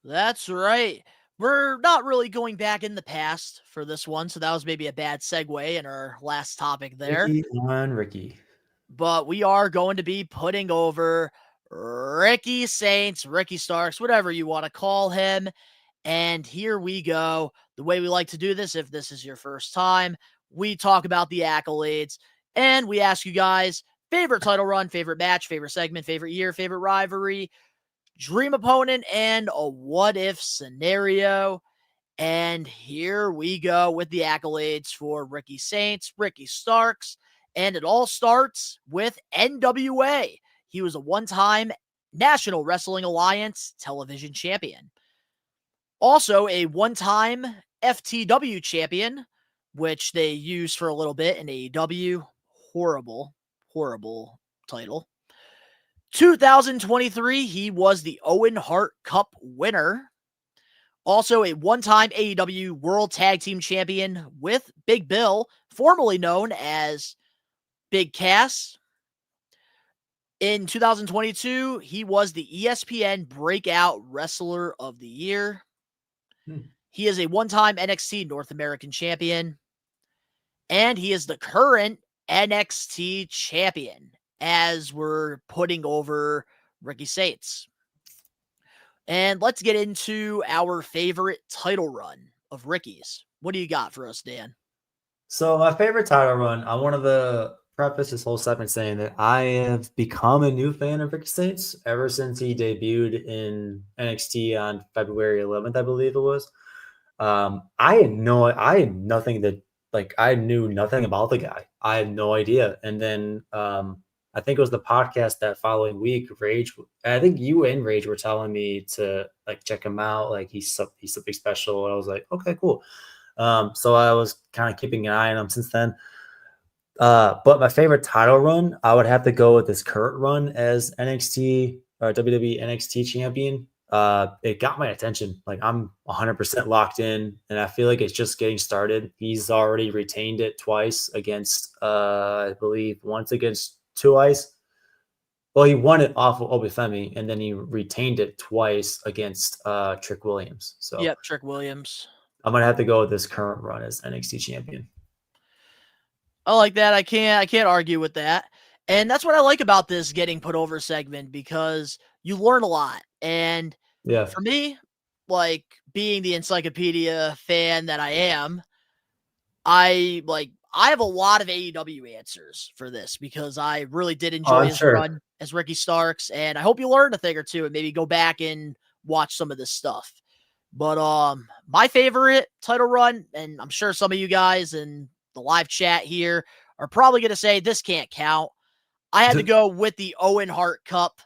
That's right. We're not really going back in the past for this one, so that was maybe a bad segue in our last topic there. Ricky. But we are going to be putting over Ricky Saints, Ricky Starks, whatever you want to call him. And here we go. The way we like to do this, if this is your first time, we talk about the accolades and we ask you guys favorite title run, favorite match, favorite segment, favorite year, favorite rivalry, dream opponent, and a what if scenario. And here we go with the accolades for Ricky Saints, Ricky Starks, and it all starts with NWA. He was a one-time National Wrestling Alliance television champion. Also a one-time FTW champion, which they used for a little bit in AEW. Horrible title. 2023, he was the Owen Hart Cup winner. Also a one-time AEW World Tag Team Champion with Big Bill, formerly known as Big Cass. In 2022, he was the ESPN Breakout Wrestler of the Year. He is a one-time NXT North American Champion. And he is the current NXT Champion, as we're putting over Ricky Saints. And let's get into our favorite title run of Ricky's. What do you got for us, Dan? So my favorite title run, I wanted to preface this whole segment saying that I have become a new fan of Ricky Saints ever since he debuted in NXT on February 11th, I believe it was. I knew nothing about the guy. I had no idea. And then I think it was the podcast that following week, Rage. I think you and Rage were telling me to like check him out. Like he's something special. And I was like, okay, cool. So I was kind of keeping an eye on him since then. But my favorite title run, I would have to go with this current run as NXT or WWE NXT champion. It got my attention. Like I'm 100% locked in, and I feel like it's just getting started. He's already retained it twice against, I believe once against Two Ice. Well, he won it off of Obafemi, and then he retained it twice against Trick Williams. So yep, Trick Williams. I'm gonna have to go with this current run as NXT champion. I like that. I can't argue with that. And that's what I like about this Getting Put Over segment, because you learn a lot. And yeah, for me, like being the encyclopedia fan that I am, I have a lot of AEW answers for this because I really did enjoy his run as Ricky Starks, and I hope you learned a thing or two and maybe go back and watch some of this stuff. But my favorite title run, and I'm sure some of you guys in the live chat here are probably going to say this can't count. I had to go with the Owen Hart Cup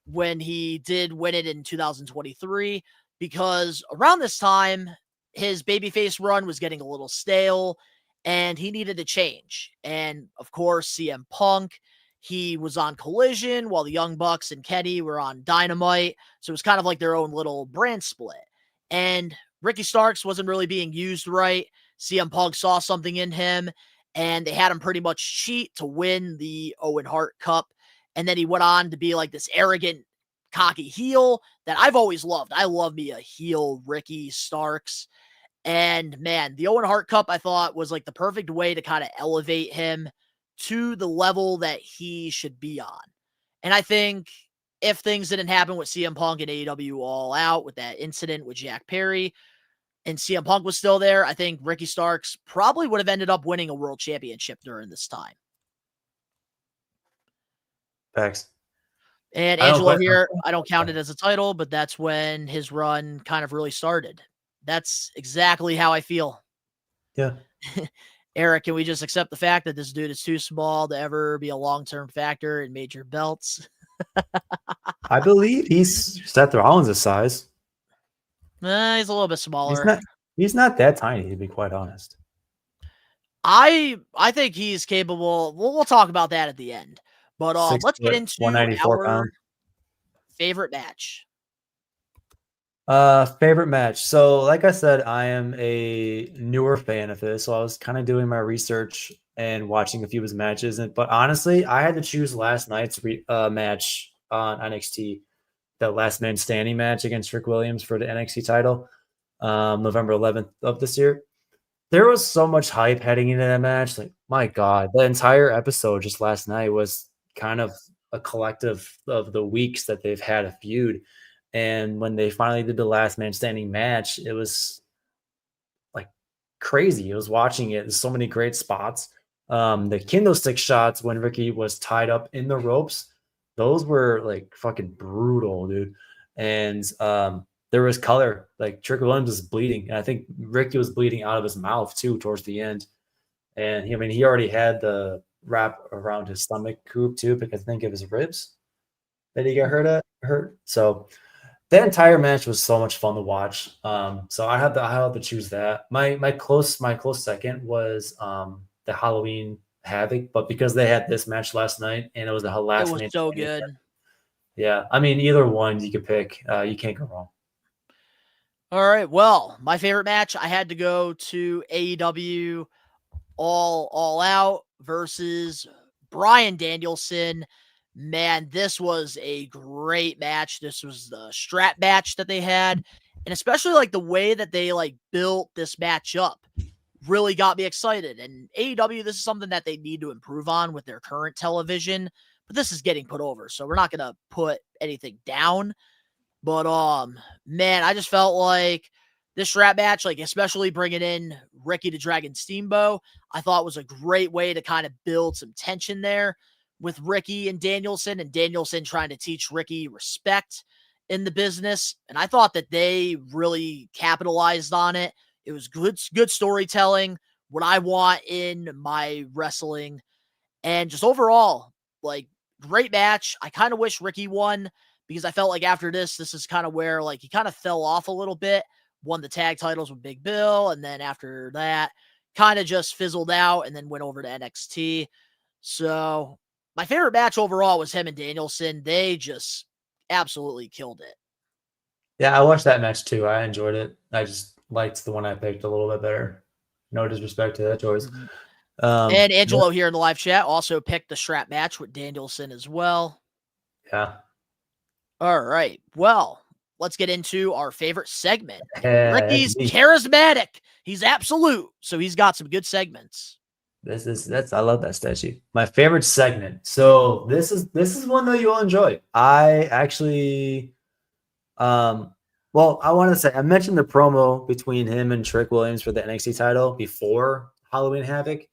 when he did win it in 2023, because around this time, his babyface run was getting a little stale and he needed to change. And of course, CM Punk, he was on Collision while the Young Bucks and Kenny were on Dynamite. So it was kind of like their own little brand split. And Ricky Starks wasn't really being used right. CM Punk saw something in him, and they had him pretty much cheat to win the Owen Hart Cup. And then he went on to be like this arrogant, cocky heel that I've always loved. I love me a heel Ricky Starks. And man, the Owen Hart Cup I thought was like the perfect way to kind of elevate him to the level that he should be on. And I think if things didn't happen with CM Punk and AEW All Out with that incident with Jack Perry and CM Punk was still there, I think Ricky Starks probably would have ended up winning a world championship during this time. Thanks. And Angelo here, I don't count it as a title, but that's when his run kind of really started. That's exactly how I feel. Yeah. Eric, can we just accept the fact that this dude is too small to ever be a long-term factor in major belts? I believe he's Seth Rollins' size. He's a little bit smaller. He's not that tiny, to be quite honest. I think he's capable. We'll talk about that at the end. But let's get into our favorite match. Favorite match. So, like I said, I am a newer fan of his, so I was kind of doing my research and watching a few of his matches. But honestly, I had to choose last night's match on NXT, the last man standing match against Rick Williams for the NXT title, November 11th of this year. There was so much hype heading into that match. Like, my God, the entire episode just last night was kind of a collective of the weeks that they've had a feud. And when they finally did the last man standing match, it was like crazy. I was watching it. There's so many great spots. The kendo stick shots when Ricky was tied up in the ropes, those were like fucking brutal, dude. And there was color. Like Trick Williams was bleeding. And I think Ricky was bleeding out of his mouth too towards the end. And he already had the wrap around his stomach coop too, because I think of his ribs that he got hurt. So that entire match was so much fun to watch. So I had to choose that. My close second was the Halloween Havoc, but because they had this match last night and it was the last match. It was so good. Yeah, I mean either one you could pick. You can't go wrong. All right. Well, my favorite match, I had to go to AEW All Out versus Bryan Danielson. Man, this was a great match. This was the strap match that they had. And especially like the way that they like built this match up really got me excited. And AEW, this is something that they need to improve on with their current television, but this is getting put over. So we're not going to put anything down. But man, I just felt like this strap match, like especially bringing in Ricky the Dragon Steamboat, I thought was a great way to kind of build some tension there with Ricky and Danielson trying to teach Ricky respect in the business. And I thought that they really capitalized on it. It was good storytelling, what I want in my wrestling. And just overall, like great match. I kind of wish Ricky won because I felt like after this is kind of where like he kind of fell off a little bit, won the tag titles with Big Bill. And then after that kind of just fizzled out and then went over to NXT. So my favorite match overall was him and Danielson. They just absolutely killed it. Yeah, I watched that match too. I enjoyed it. I just liked the one I picked a little bit better. No disrespect to that choice. And Angelo here in the live chat also picked the strap match with Danielson as well. Yeah. All right. Well, let's get into our favorite segment. Ricky's charismatic. He's absolute. So he's got some good segments. I love that statue. My favorite segment. So this is one that you'll enjoy. I actually well, I want to say I mentioned the promo between him and Trick Williams for the NXT title before Halloween Havoc.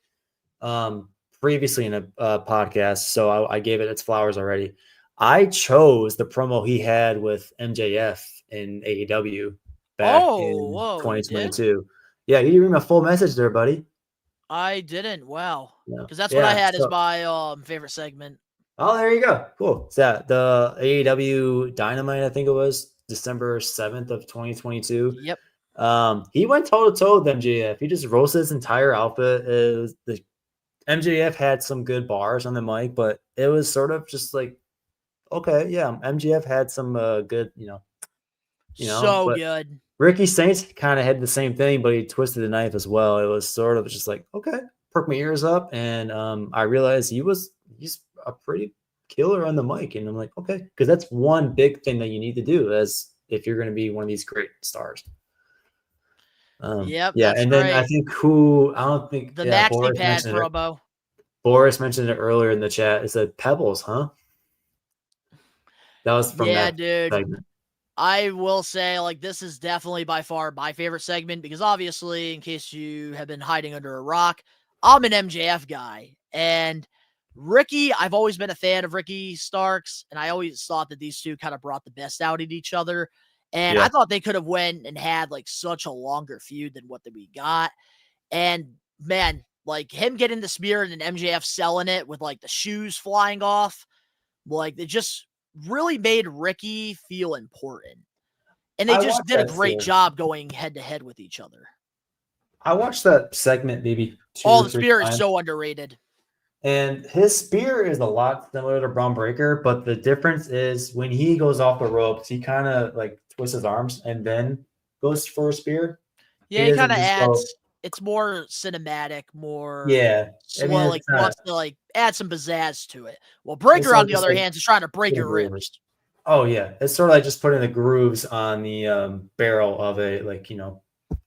Previously in a podcast, so I gave it its flowers already. I chose the promo he had with MJF in AEW back in 2022. Yeah, you didn't read my full message there, buddy. I didn't. Wow. Because that's what I had as my favorite segment. Oh, there you go. Cool. So the AEW Dynamite, I think it was December 7th of 2022. Yep. He went toe to toe with MJF. He just roasted his entire outfit. It was the MJF had some good bars on the mic, but it was sort of just like, okay, yeah, MJF had some good, So but good. Ricky Saints kind of had the same thing, but he twisted the knife as well. It was sort of just like, okay, perk my ears up, and I realized he's a pretty killer on the mic, and I'm like, okay, because that's one big thing that you need to do as if you're going to be one of these great stars. Yep, Yeah, that's and then I right. think I don't think, The yeah, Maxi Pad promo. Boris mentioned it earlier in the chat. It said Pebbles, huh? That was from Yeah, that dude. segment. I will say, like, this is definitely by far my favorite segment because obviously, in case you have been hiding under a rock, I'm an MJF guy. And Ricky, I've always been a fan of Ricky Starks, and I always thought that these two kind of brought the best out in each other. And I Yeah. thought they could have went and had like such a longer feud than what we got. And man, like him getting the spear and then MJF selling it with like the shoes flying off, like it just really made Ricky feel important. And they I just watched did a that great too. job going head to head with each other. I watched that segment maybe 2 Oh, or the 3 spear is times. so underrated. And his spear is a lot similar to Braun Breaker, but the difference is when he goes off the ropes, he kind of like twists his arms and then goes for a spear. Yeah, He he kind doesn't of just go. adds, it's more cinematic, more Yeah, I mean slow, it's like not. wants to like add some pizzazz to it. Well, It's Breaker, sort on of the just other like hand, is trying to break putting your grooves. ribs. Oh yeah, it's sort of like just putting the grooves on the barrel of a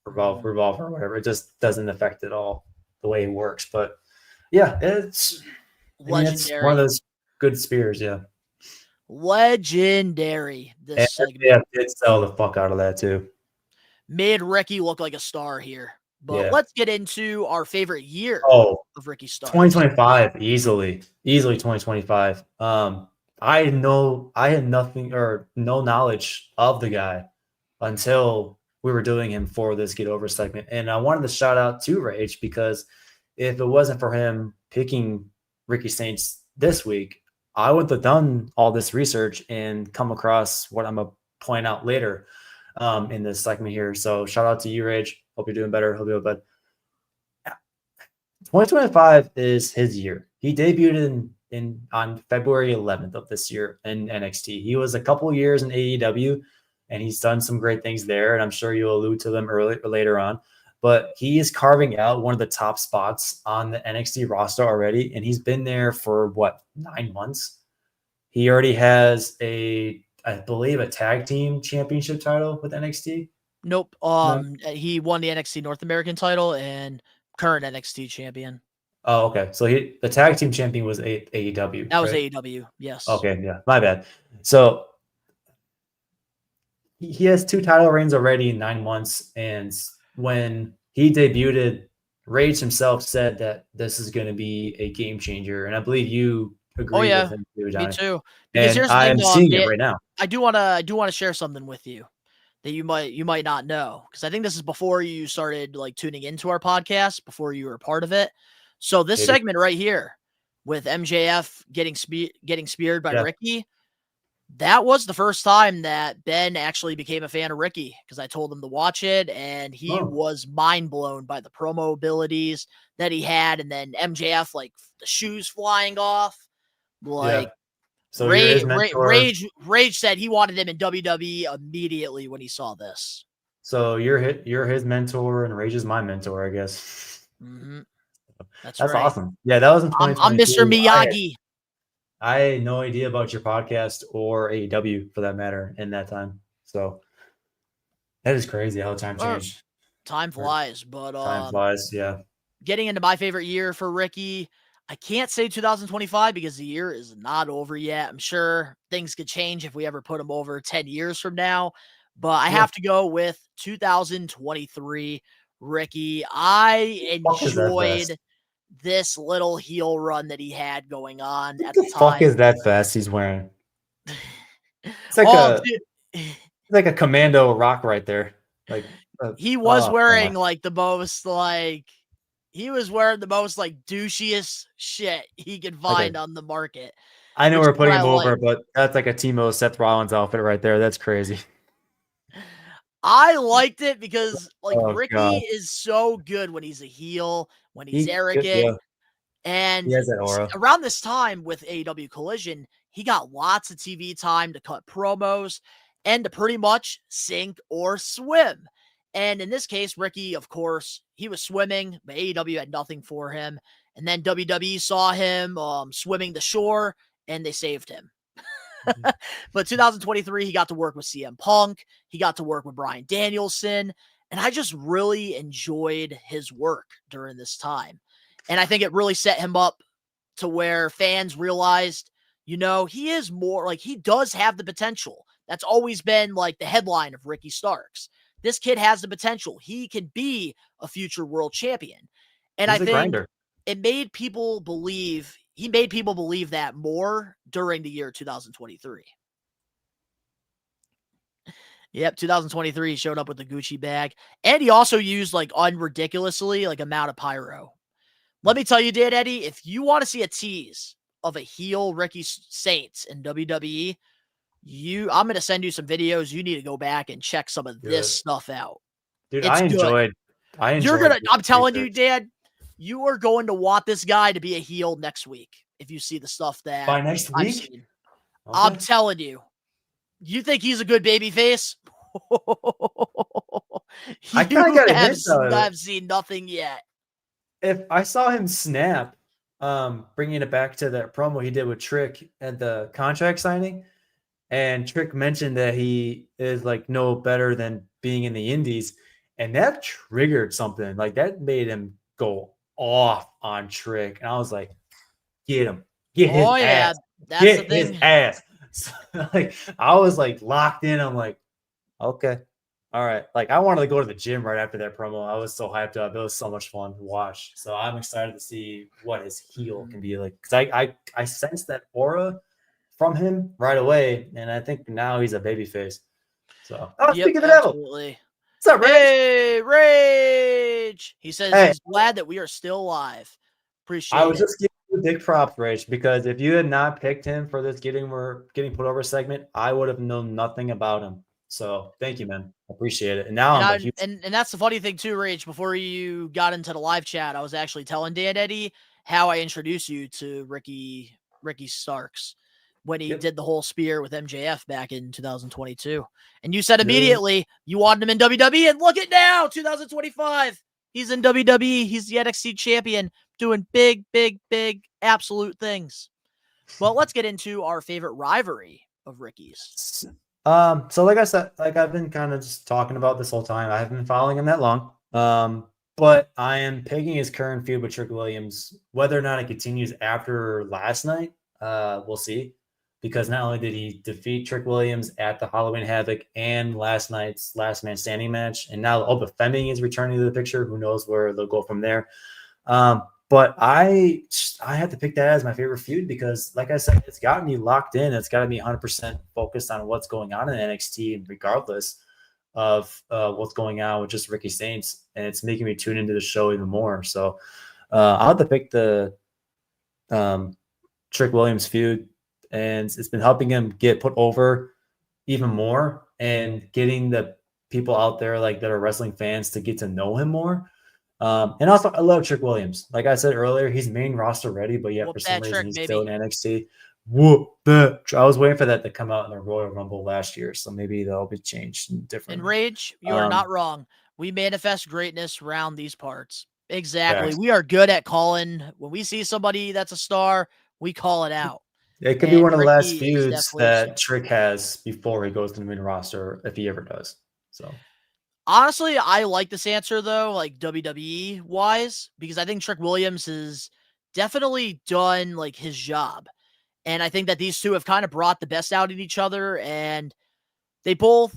revolver or whatever. It just doesn't affect it all the way it works. But yeah, it's one of Legendary. those good spears. Yeah. Legendary, this And segment. yeah, did sell the fuck out of that too. Made Ricky look like a star here. But Yeah. let's get into our favorite year Oh, of Ricky Starks. 2025, easily 2025. I had nothing or no knowledge of the guy until we were doing him for this Get Over segment. And I wanted to shout out to Rage because if it wasn't for him picking Ricky Saints this week, I would have done all this research and come across what I'm going to point out later in this segment here. So shout out to you, Rage. Hope you're doing better. Hope you're good. 2025 is his year. He debuted on February 11th of this year in NXT. He was a couple years in AEW, and he's done some great things there. And I'm sure you'll allude to them later on. But he is carving out one of the top spots on the NXT roster already, and he's been there for 9 months. He already has I believe, a tag team championship title with NXT. Nope. He won the NXT North American title and current NXT champion. Oh, okay. So the tag team champion was AEW. That was right? AEW. Yes. Okay. Yeah. My bad. So he has 2 title reigns already in 9 months. And when he debuted, Rage himself said that this is going to be a game changer. And I believe you agree with him too, Johnny. Me too. Because And here's the I thing, am seeing it right now. I do want to share something with you that you might not know, because I think this is before you started like tuning into our podcast, before you were a part of it. So this segment right here with MJF getting speared by Ricky, that was the first time that Ben actually became a fan of Ricky, because I told him to watch it and he was mind blown by the promo abilities that he had. And then MJF, like the shoes flying off, like So Rage said he wanted him in WWE immediately when he saw this. So you're his mentor and Rage is my mentor, I guess. Mm-hmm. That's right. Awesome. Yeah, that was in 2022. I'm Mr. Miyagi. I had no idea about your podcast or AEW for that matter in that time. So that is crazy how time changed. Time flies, but time flies. Yeah. Getting into my favorite year for Ricky, I can't say 2025 because the year is not over yet. I'm sure things could change if we ever put him over 10 years from now, but I have to go with 2023 Ricky. I enjoyed this little heel run that he had going on at the time. Fuck is that vest he's wearing? It's like a commando rock right there. Like he was wearing like the most like douchiest shit he could find on the market. I know we're putting him over, but that's like a Timo Seth Rollins outfit right there. That's crazy. I liked it because Ricky is so good when he's a heel, when he's arrogant. And He has that aura. around this time with AEW Collision, he got lots of TV time to cut promos and to pretty much sink or swim. And in this case, Ricky, of course, he was swimming, but AEW had nothing for him. And then WWE saw him swimming the shore, and they saved him. But 2023, he got to work with CM Punk. He got to work with Bryan Danielson. And I just really enjoyed his work during this time. And I think it really set him up to where fans realized, you know, he is more like, he does have the potential. That's always been like the headline of Ricky Starks. This kid has the potential. He can be a future world champion. And He's I think grinder. it made people believe, he made people believe that more during the year 2023. Yep, 2023, he showed up with the Gucci bag. And he also used like unridiculously like amount of pyro. Let me tell you, Dan Eddy, if you want to see a tease of a heel Ricky Saints in WWE, I'm going to send you some videos. You need to go back and check some of this stuff out. Dude, It's I good. enjoyed I'm telling you, Dan, you are going to want this guy to be a heel next week if you see the stuff that by next I've week. seen. Okay. I'm telling you. You think he's a good baby face? I kind of got a hint out of it. I've seen nothing yet. If I saw him snap, bringing it back to that promo he did with Trick at the contract signing, and Trick mentioned that he is like no better than being in the Indies, and that triggered something. Like that made him go off on Trick, and I was like, "Get him! Get his ass! That's Get the his thing. ass!" So, like I was like locked in. I'm like, okay. All right. Like I wanted to go to the gym right after that promo. I was so hyped up. It was so much fun to watch. So I'm excited to see what his heel can be like. Because I sensed that aura from him right away. And I think now he's a babyface. So speaking of the devil. Absolutely. What's up, Rage? Hey, Rage. He says he's glad that we are still alive. Appreciate it. I was just giving you big props, Rage, because if you had not picked him for this getting put over segment, I would have known nothing about him. So thank you, man. Appreciate it. And now and that's the funny thing too, Rage. Before you got into the live chat, I was actually telling Dan Eddy how I introduced you to Ricky Starks when he did the whole spear with MJF back in 2022. And you said immediately you wanted him in WWE, and look at now, 2025. He's in WWE. He's the NXT champion, doing big, big, big, absolute things. Well, let's get into our favorite rivalry of Ricky's. So like I said, like I've been kind of just talking about this whole time. I haven't been following him that long. But I am picking his current feud with Trick Williams. Whether or not it continues after last night, we'll see. Because not only did he defeat Trick Williams at the Halloween Havoc and last night's Last Man Standing match, and now Oba Femi is returning to the picture. Who knows where they'll go from there? But I had to pick that as my favorite feud because, like I said, it's got me locked in. It's got me 100% focused on what's going on in NXT, regardless of what's going on with just Ricky Saints, and it's making me tune into the show even more. So I'll have to pick the Trick Williams feud, and it's been helping him get put over even more and getting the people out there like that are wrestling fans to get to know him more. And also, I love Trick Williams. Like I said earlier, he's main roster ready, but yet for some reason he's still in NXT. Whoop that! I was waiting for that to come out in the Royal Rumble last year, so maybe that'll be changed different. And Rage, you are not wrong. We manifest greatness around these parts. Exactly. Yes. We are good at calling. When we see somebody that's a star, we call it out. It could be one of the last feuds that Trick has before he goes to the main roster, if he ever does. So. Honestly, I like this answer, though, like WWE-wise, because I think Trick Williams has definitely done, like, his job. And I think that these two have kind of brought the best out in each other, and they both,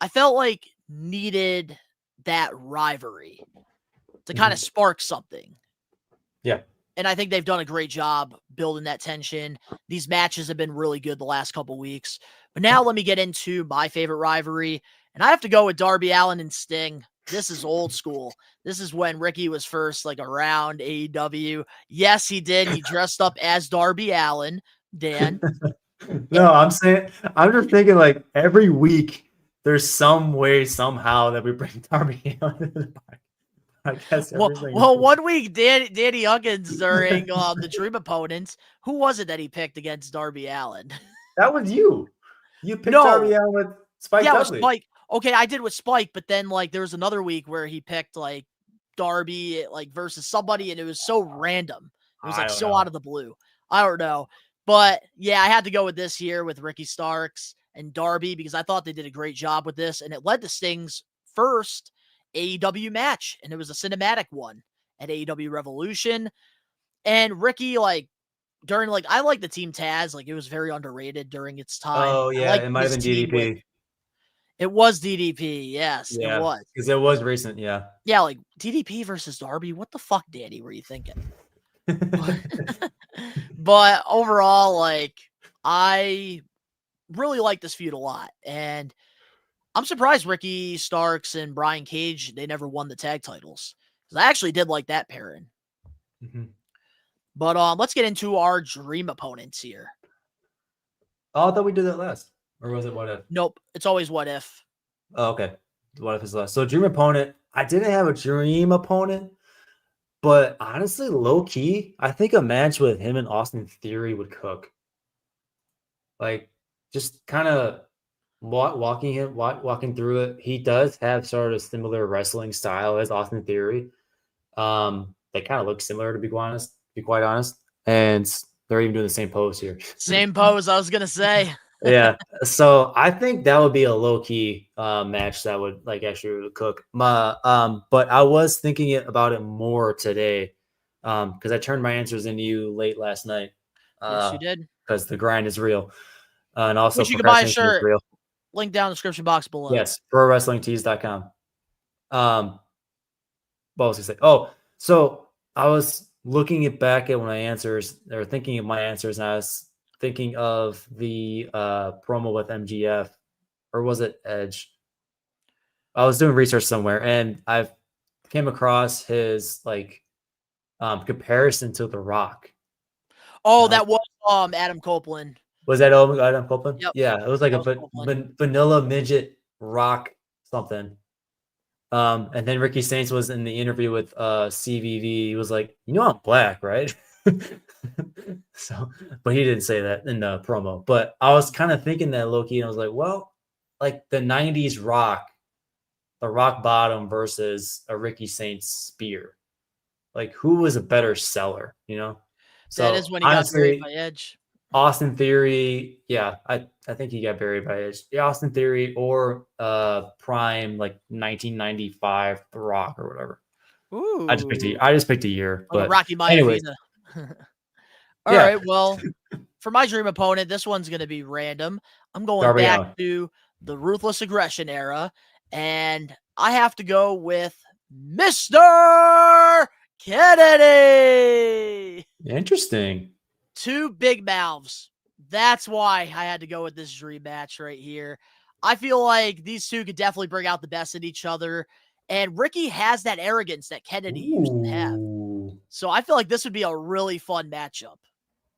I felt like, needed that rivalry to kind of spark something. Yeah. And I think they've done a great job building that tension. These matches have been really good the last couple weeks. But now let me get into my favorite rivalry. And I have to go with Darby Allin and Sting. This is old school. This is when Ricky was first like around AEW. Yes, he did. He dressed up as Darby Allin, Dan. No, I'm just thinking like every week there's some way, somehow that we bring Darby Allin to the park. I guess Well, everything. well, 1 week, Danny Huggins during the Dream Opponents. Who was it that he picked against Darby Allin? That was you. You picked No. Darby Allin with Spike Yeah, with Dudley. Spike. Okay, I did with Spike, but then like there was another week where he picked like Darby like versus somebody, and it was so random. It was I like don't so know. out of the blue. I don't know. But yeah, I had to go with this here with Ricky Starks and Darby because I thought they did a great job with this, and it led to Sting's first AEW match, and it was a cinematic one at AEW Revolution. And Ricky, like, during, like, I like the Team Taz, like, it was very underrated during its time. Oh I yeah, like it might have been DDP. it was DDP, yes, it Yeah, was. because it was recent. Yeah. Yeah, like, DDP versus Darby, what the fuck, Danny, were you thinking? But overall, like, I really like this feud a lot, and I'm surprised Ricky Starks and Brian Cage, they never won the tag titles. Because I actually did like that pairing. Mm-hmm. But let's get into our dream opponents here. Oh, I thought we did that last. Or was it what if? Nope. It's always what if. Oh, okay. What if is last? So dream opponent. I didn't have a dream opponent, but honestly, low key, I think a match with him and Austin Theory would cook. Like, just kind of walking through it. He does have sort of similar wrestling style as Austin Theory. They kind of look similar to be quite honest. And they're even doing the same pose here. Same pose, I was gonna say. Yeah. So I think that would be a low key match that would like actually cook. But I was thinking about it more today. Because I turned my answers into you late last night. Yes, you did. Because the grind is real. And also Which you can buy a procrastination is shirt. real. Link down in the description box below. Yes, prowrestlingtees.com. What was I say? Oh, so I was looking back at my answers, or thinking of my answers, and I was thinking of the promo with MGF, or was it Edge? I was doing research somewhere, and I came across his like comparison to The Rock. Oh, that was Adam Copeland. Was that Adam Copeland? Yep. Yeah, it was like a vanilla midget Rock something. And then Ricky Saints was in the interview with CVV. He was like, I'm black, right? So, but he didn't say that in the promo. But I was kind of thinking that low-key, and I was like, well, like the 90s Rock, the rock bottom versus a Ricky Saints spear. Like, who was a better seller, So that is when he got buried by Edge. Austin Theory, yeah, I think he got buried by Edge. Yeah, Austin Theory or Prime, like 1995, The Rock or whatever. Ooh. I just picked a year. But Rocky anyway. All right, well, for my dream opponent, this one's going to be random. I'm going Darby back Allin. to the Ruthless Aggression era, and I have to go with Mr. Kennedy. Interesting. Two big mouths. That's why I had to go with this dream match right here. I feel like these two could definitely bring out the best in each other. And Ricky has that arrogance that Kennedy used to have. So I feel like this would be a really fun matchup.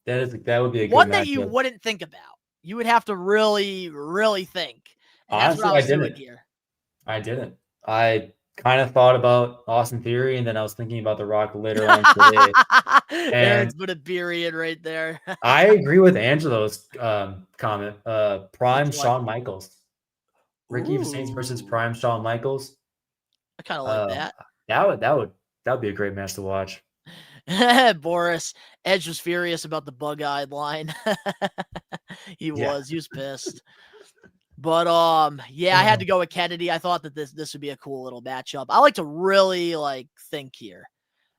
That would be a good one matchup. that you wouldn't think about. You would have to really, really think. And Honestly, that's what I was doing here. I didn't. I kind of thought about Austin Theory, and then I was thinking about The Rock later on today. Aaron's put a period right there. I agree with Angelo's comment. Prime Shawn Michaels. Ricky Saints versus Prime Shawn Michaels. I kind of like that. That would be a great match to watch. Boris, Edge was furious about the bug-eyed line. He was pissed. But yeah, I had to go with Kennedy. I thought that this would be a cool little matchup. I like to really think here.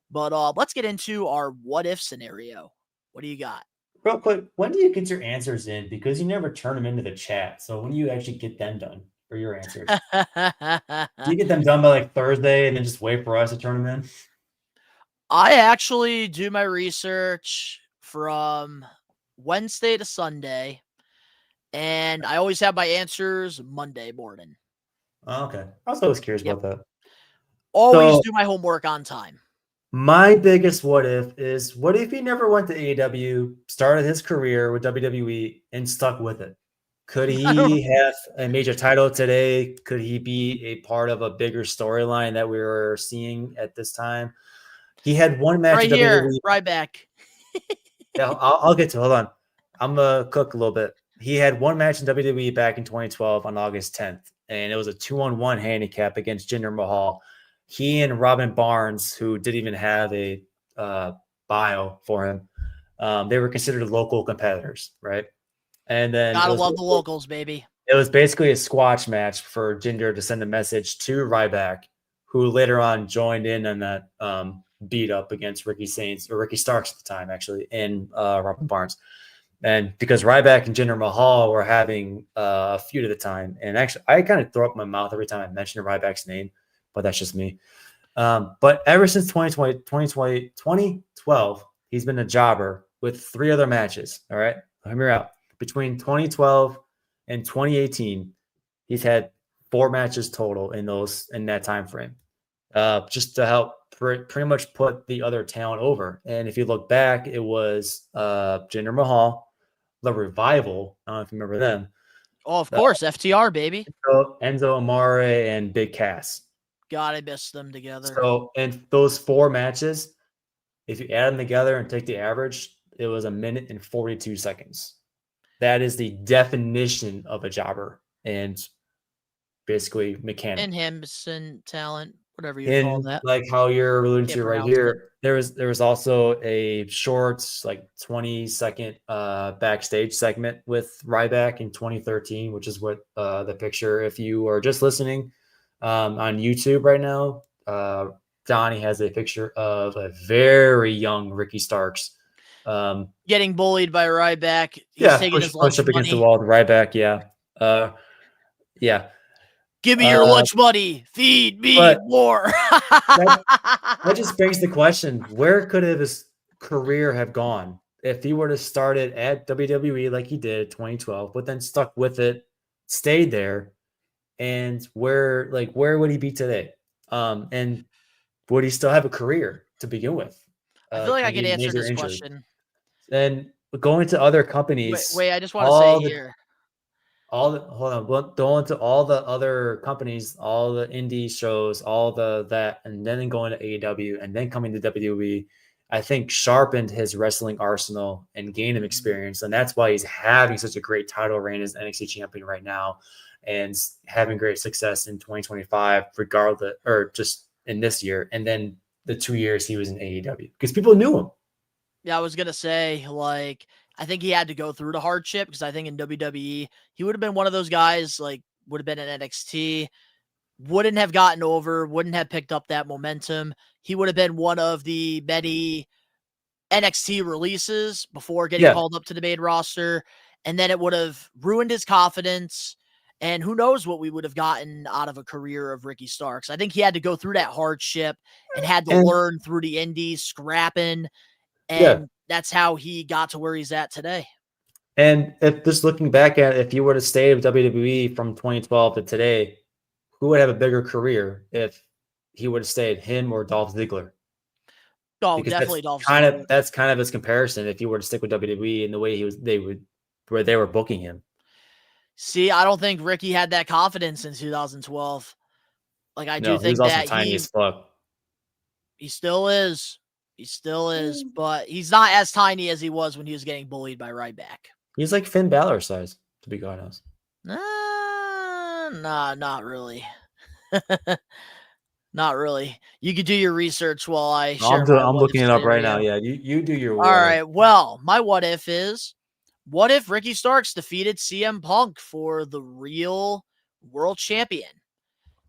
But let's get into our what if scenario. What do you got? Real quick, when do you get your answers in? Because you never turn them into the chat. So when do you actually get them done for your answers? Do you get them done by like Thursday and then just wait for us to turn them in? I actually do my research from Wednesday to Sunday, and I always have my answers Monday morning. Oh, okay. I was always curious about that. Always do my homework on time. My biggest what if is, what if he never went to AEW, started his career with WWE, and stuck with it? Could he have a major title today? Could he be a part of a bigger storyline that we were seeing at this time? He had one match right in here, WWE. right back. Yeah, I'll get to it. Hold on. I'm going to cook a little bit. He had one match in WWE back in 2012 on August 10th, and it was a 2-on-1 handicap against Jinder Mahal. He and Robin Barnes, who didn't even have a bio for him, they were considered local competitors, right? And then Gotta love the locals, baby. it was basically a squash match for Jinder to send a message to Ryback, who later on joined in on that beat up against Ricky Starks at the time, actually, and Robin Barnes. And because Ryback and Jinder Mahal were having a feud at the time, and actually, I kind of throw up my mouth every time I mention Ryback's name, but that's just me. But ever since 2012, he's been a jobber with 3 other matches. All right, hear me out. Between 2012 and 2018, he's had 4 matches total in that time frame, just to help pretty much put the other talent over. And if you look back, it was Jinder Mahal, The Revival. I don't know if you remember them. Oh, of course, FTR, baby. Enzo Amore and Big Cass. God, I missed them together. So in those 4 matches, if you add them together and take the average, it was 1 minute and 42 seconds. That is the definition of a jobber and basically mechanic. Enhancement talent, whatever you call that. Like how you're alluding to right here, there was also a short, like 20-second backstage segment with Ryback in 2013, which is what the picture. If you are just listening on YouTube right now, Donnie has a picture of a very young Ricky Starks. Getting bullied by Ryback. He's taking his lunch push up money. against the wall with Ryback. Yeah. Yeah. Give me your lunch money. Feed me more. that just brings the question: where could his career have gone if he were to start it at WWE like he did in 2012, but then stuck with it, stayed there, and where would he be today? And would he still have a career to begin with? I feel like I can answer this question. And going to other companies. Wait, I just want to say here. Going to all the other companies, all the indie shows, and then going to AEW and then coming to WWE, I think sharpened his wrestling arsenal and gained him experience. And that's why he's having such a great title reign as NXT champion right now and having great success in 2025, regardless, or just in this year. And then the 2 years he was in AEW because people knew him. Yeah, I was going to say, I think he had to go through the hardship because I think in WWE, he would have been one of those guys, would have been in NXT, wouldn't have gotten over, wouldn't have picked up that momentum. He would have been one of the many NXT releases before getting called up to the main roster. And then it would have ruined his confidence. And who knows what we would have gotten out of a career of Ricky Starks. I think he had to go through that hardship and had to learn through the indies, scrapping. And that's how he got to where he's at today. And if just looking back at it, if you were to stay with WWE from 2012 to today, who would have a bigger career if he would have stayed, him or Dolph Ziggler? Oh, because definitely Dolph Ziggler. That's kind of his comparison if you were to stick with WWE and the way they were booking him. See, I don't think Ricky had that confidence in 2012. I do think he was also that tiny as fuck. He still is. He still is, but he's not as tiny as he was when he was getting bullied by Ryback. He's like Finn Balor size, to be honest. Nah, not really. Not really. You could do your research while I share. I'm looking it up right now. Yeah, you do your. All right. Well, my what if is, what if Ricky Starks defeated CM Punk for the real world champion?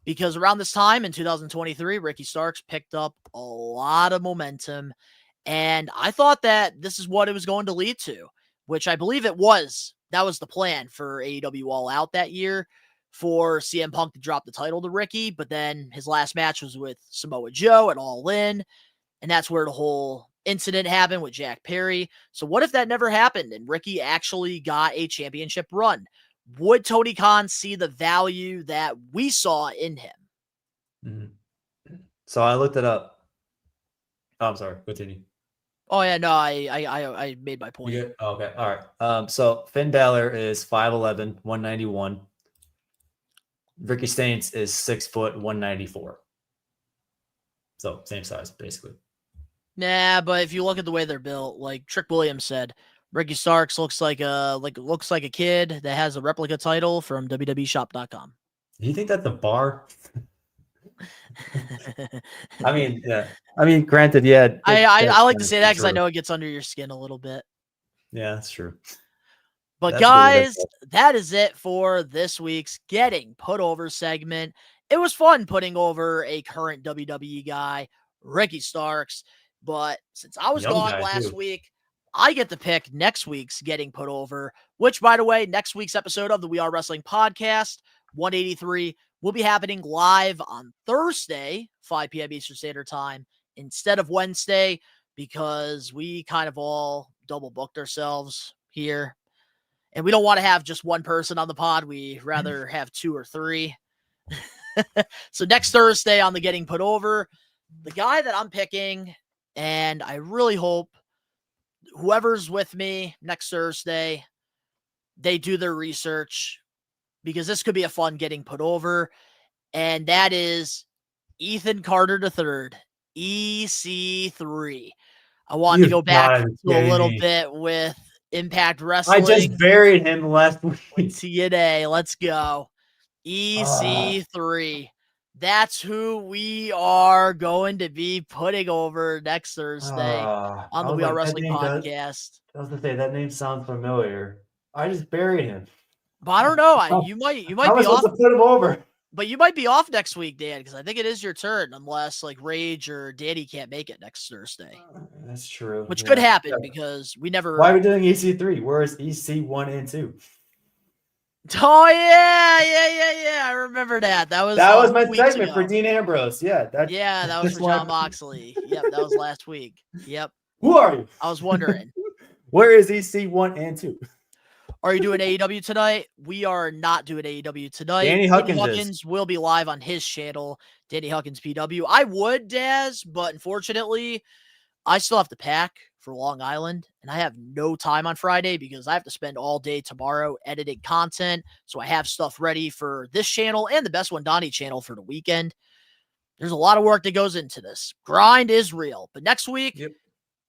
Because around this time in 2023, Ricky Starks picked up a lot of momentum. And I thought that this is what it was going to lead to, which I believe it was. That was the plan for AEW All Out that year, for CM Punk to drop the title to Ricky. But then his last match was with Samoa Joe at All In. And that's where the whole incident happened with Jack Perry. So what if that never happened and Ricky actually got a championship run? Would Tony Khan see the value that we saw in him? Mm-hmm. So I looked it up. Oh, I'm sorry. Continue. Oh yeah, no, I made my point. Okay, all right. So Finn Balor is 5'11", 191. Ricky Stanks is 6 foot 194. So same size, basically. Nah, but if you look at the way they're built, like Trick Williams said, Ricky Starks looks like a kid that has a replica title from WWEshop.com. Do you think that's a bar? I mean, yeah. I mean, granted, yeah. I like to say that because I know it gets under your skin a little bit. Yeah, that's true. But That's guys, weird. that is it for this week's Getting Put Over segment. It was fun putting over a current WWE guy, Ricky Starks. But since I was gone last week, I get to pick next week's Getting Put Over, which, by the way, next week's episode of the We Are Wrestling podcast, 183, will be happening live on Thursday, 5 p.m. Eastern Standard Time, instead of Wednesday, because we kind of all double booked ourselves here. And we don't want to have just one person on the pod. We rather have 2 or 3. So next Thursday on the Getting Put Over, the guy that I'm picking, and I really hope whoever's with me next Thursday, they do their research, because this could be a fun Getting Put Over. And that is Ethan Carter III, EC3. I wanted to go back a little bit with Impact Wrestling. I just buried him last week. TNA, let's go. EC3. That's who we are going to be putting over next Thursday on the We Are Wrestling podcast. I was going to say, that name sounds familiar. I just buried him. But I don't know. You might be off to put him over. But you might be off next week, Dan, because I think it is your turn, unless like Rage or Danny can't make it next Thursday. That's true. Which could happen because we never. Why are we doing EC3? Where is EC1 and 2? Oh yeah. I remember that. That was my segment for Dean Ambrose. Yeah, that was for John Moxley. Yep, that was last week. Yep. Who are you? I was wondering. Where is EC1 and 2? Are you doing AEW tonight? We are not doing AEW tonight. Danny Huckins will be live on his channel, Danny Huckins PW. I would, Daz, but unfortunately, I still have to pack for Long Island, and I have no time on Friday because I have to spend all day tomorrow editing content, so I have stuff ready for this channel and the Best One Donnie channel for the weekend. There's a lot of work that goes into this. Grind is real. But next week,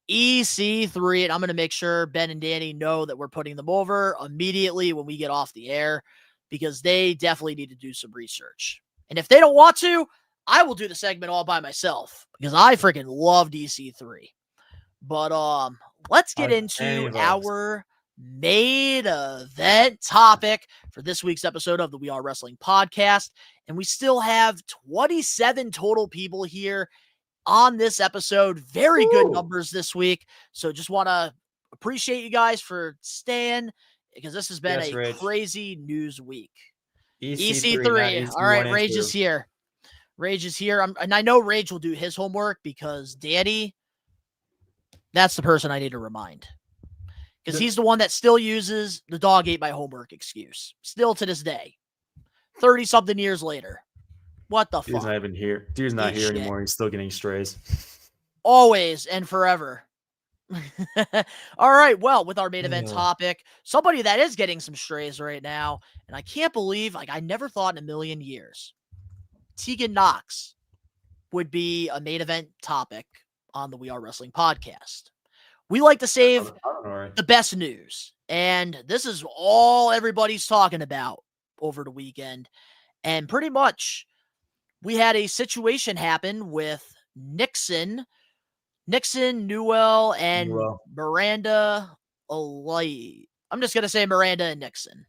EC3, and I'm going to make sure Ben and Danny know that we're putting them over immediately when we get off the air, because they definitely need to do some research. And if they don't want to, I will do the segment all by myself, because I freaking love EC3. But let's get into our main event topic for this week's episode of the We Are Wrestling podcast. And we still have 27 total people here on this episode. Very good numbers this week. So just want to appreciate you guys for staying, because this has been a crazy news week. EC3. All right, Rage is here. Rage is here. And I know Rage will do his homework, because Danny, that's the person I need to remind. Because he's the one that still uses the dog ate my homework excuse. Still to this day. 30-something years later. What the fuck? Dude's not even here. Dude's not here anymore. He's still getting strays. Always and forever. All right. Well, with our main event topic, somebody that is getting some strays right now, and I can't believe, I never thought in a million years Tegan Knox would be a main event topic on the We Are Wrestling podcast. We like to save the best news, and this is all everybody's talking about over the weekend. And pretty much, we had a situation happen with Nixon, Newell, and Miranda Alay. I'm just going to say Miranda and Nixon.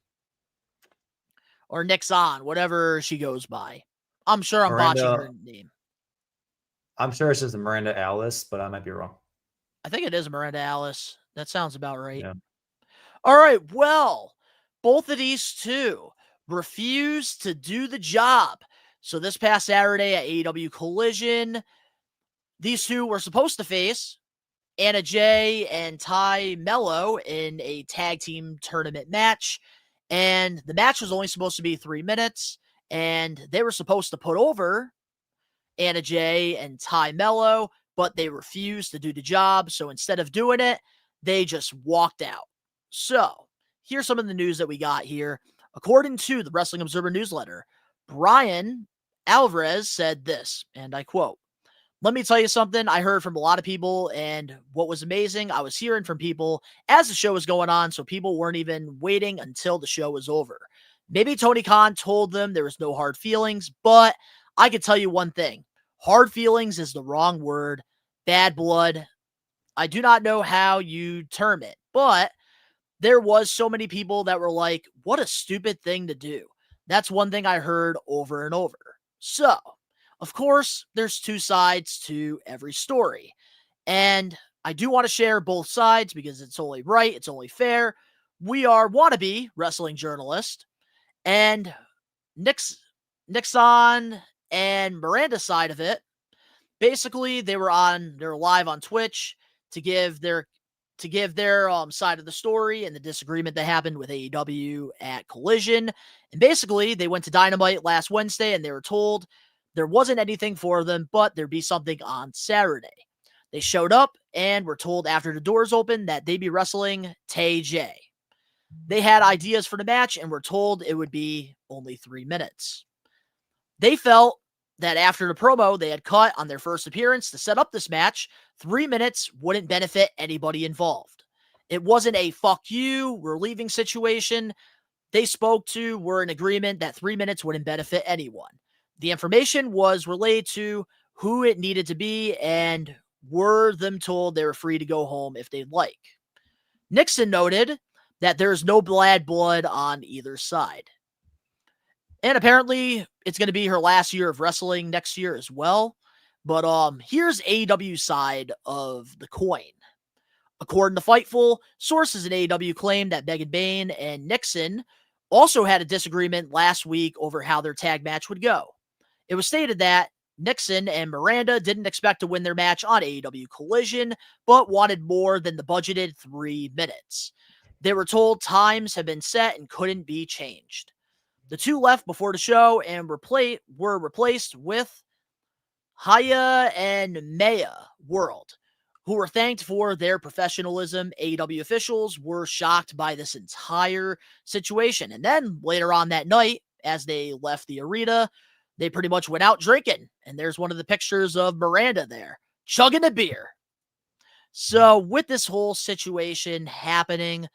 Or Nixon, whatever she goes by. I'm sure I'm botching her name. I'm sure it's just Miranda Alice, but I might be wrong. I think it is Miranda Alice. That sounds about right. Yeah. All right. Well, both of these two refused to do the job. So this past Saturday at AEW Collision, these two were supposed to face Anna Jay and Ty Mello in a tag team tournament match. And the match was only supposed to be 3 minutes. And they were supposed to put over Anna Jay and Ty Mello, but they refused to do the job. So instead of doing it, they just walked out. So here's some of the news that we got here. According to the Wrestling Observer newsletter, Brian Alvarez said this, and I quote, "Let me tell you something I heard from a lot of people, and what was amazing, I was hearing from people as the show was going on, so people weren't even waiting until the show was over. Maybe Tony Khan told them there was no hard feelings, but I can tell you one thing. Hard feelings is the wrong word. Bad blood. I do not know how you term it, but there was so many people that were like, what a stupid thing to do. That's one thing I heard over and over. So, of course, there's two sides to every story. And I do want to share both sides because it's only right, it's only fair. We are wannabe wrestling journalists. And Nixon and Miranda's side of it, basically they were live on Twitch to give their side of the story and the disagreement that happened with AEW at Collision. And basically, they went to Dynamite last Wednesday and they were told there wasn't anything for them, but there'd be something on Saturday. They showed up and were told after the doors opened that they'd be wrestling TJ. They had ideas for the match and were told it would be only 3 minutes. They felt that after the promo they had cut on their first appearance to set up this match, 3 minutes wouldn't benefit anybody involved. It wasn't a fuck you, we're leaving situation. They were in agreement that 3 minutes wouldn't benefit anyone. The information was relayed to who it needed to be and were them told they were free to go home if they'd like. Nixon noted that there's no bad blood on either side. And apparently, it's going to be her last year of wrestling next year as well. But here's AEW's side of the coin. According to Fightful, sources in AEW claim that Megan Bayne and Nixon also had a disagreement last week over how their tag match would go. It was stated that Nixon and Miranda didn't expect to win their match on AEW Collision, but wanted more than the budgeted 3 minutes. They were told times had been set and couldn't be changed. The two left before the show and were replaced with Haya and Maya World, who were thanked for their professionalism. AEW officials were shocked by this entire situation. And then later on that night, as they left the arena, they pretty much went out drinking. And there's one of the pictures of Miranda there, chugging a beer. So with this whole situation happening,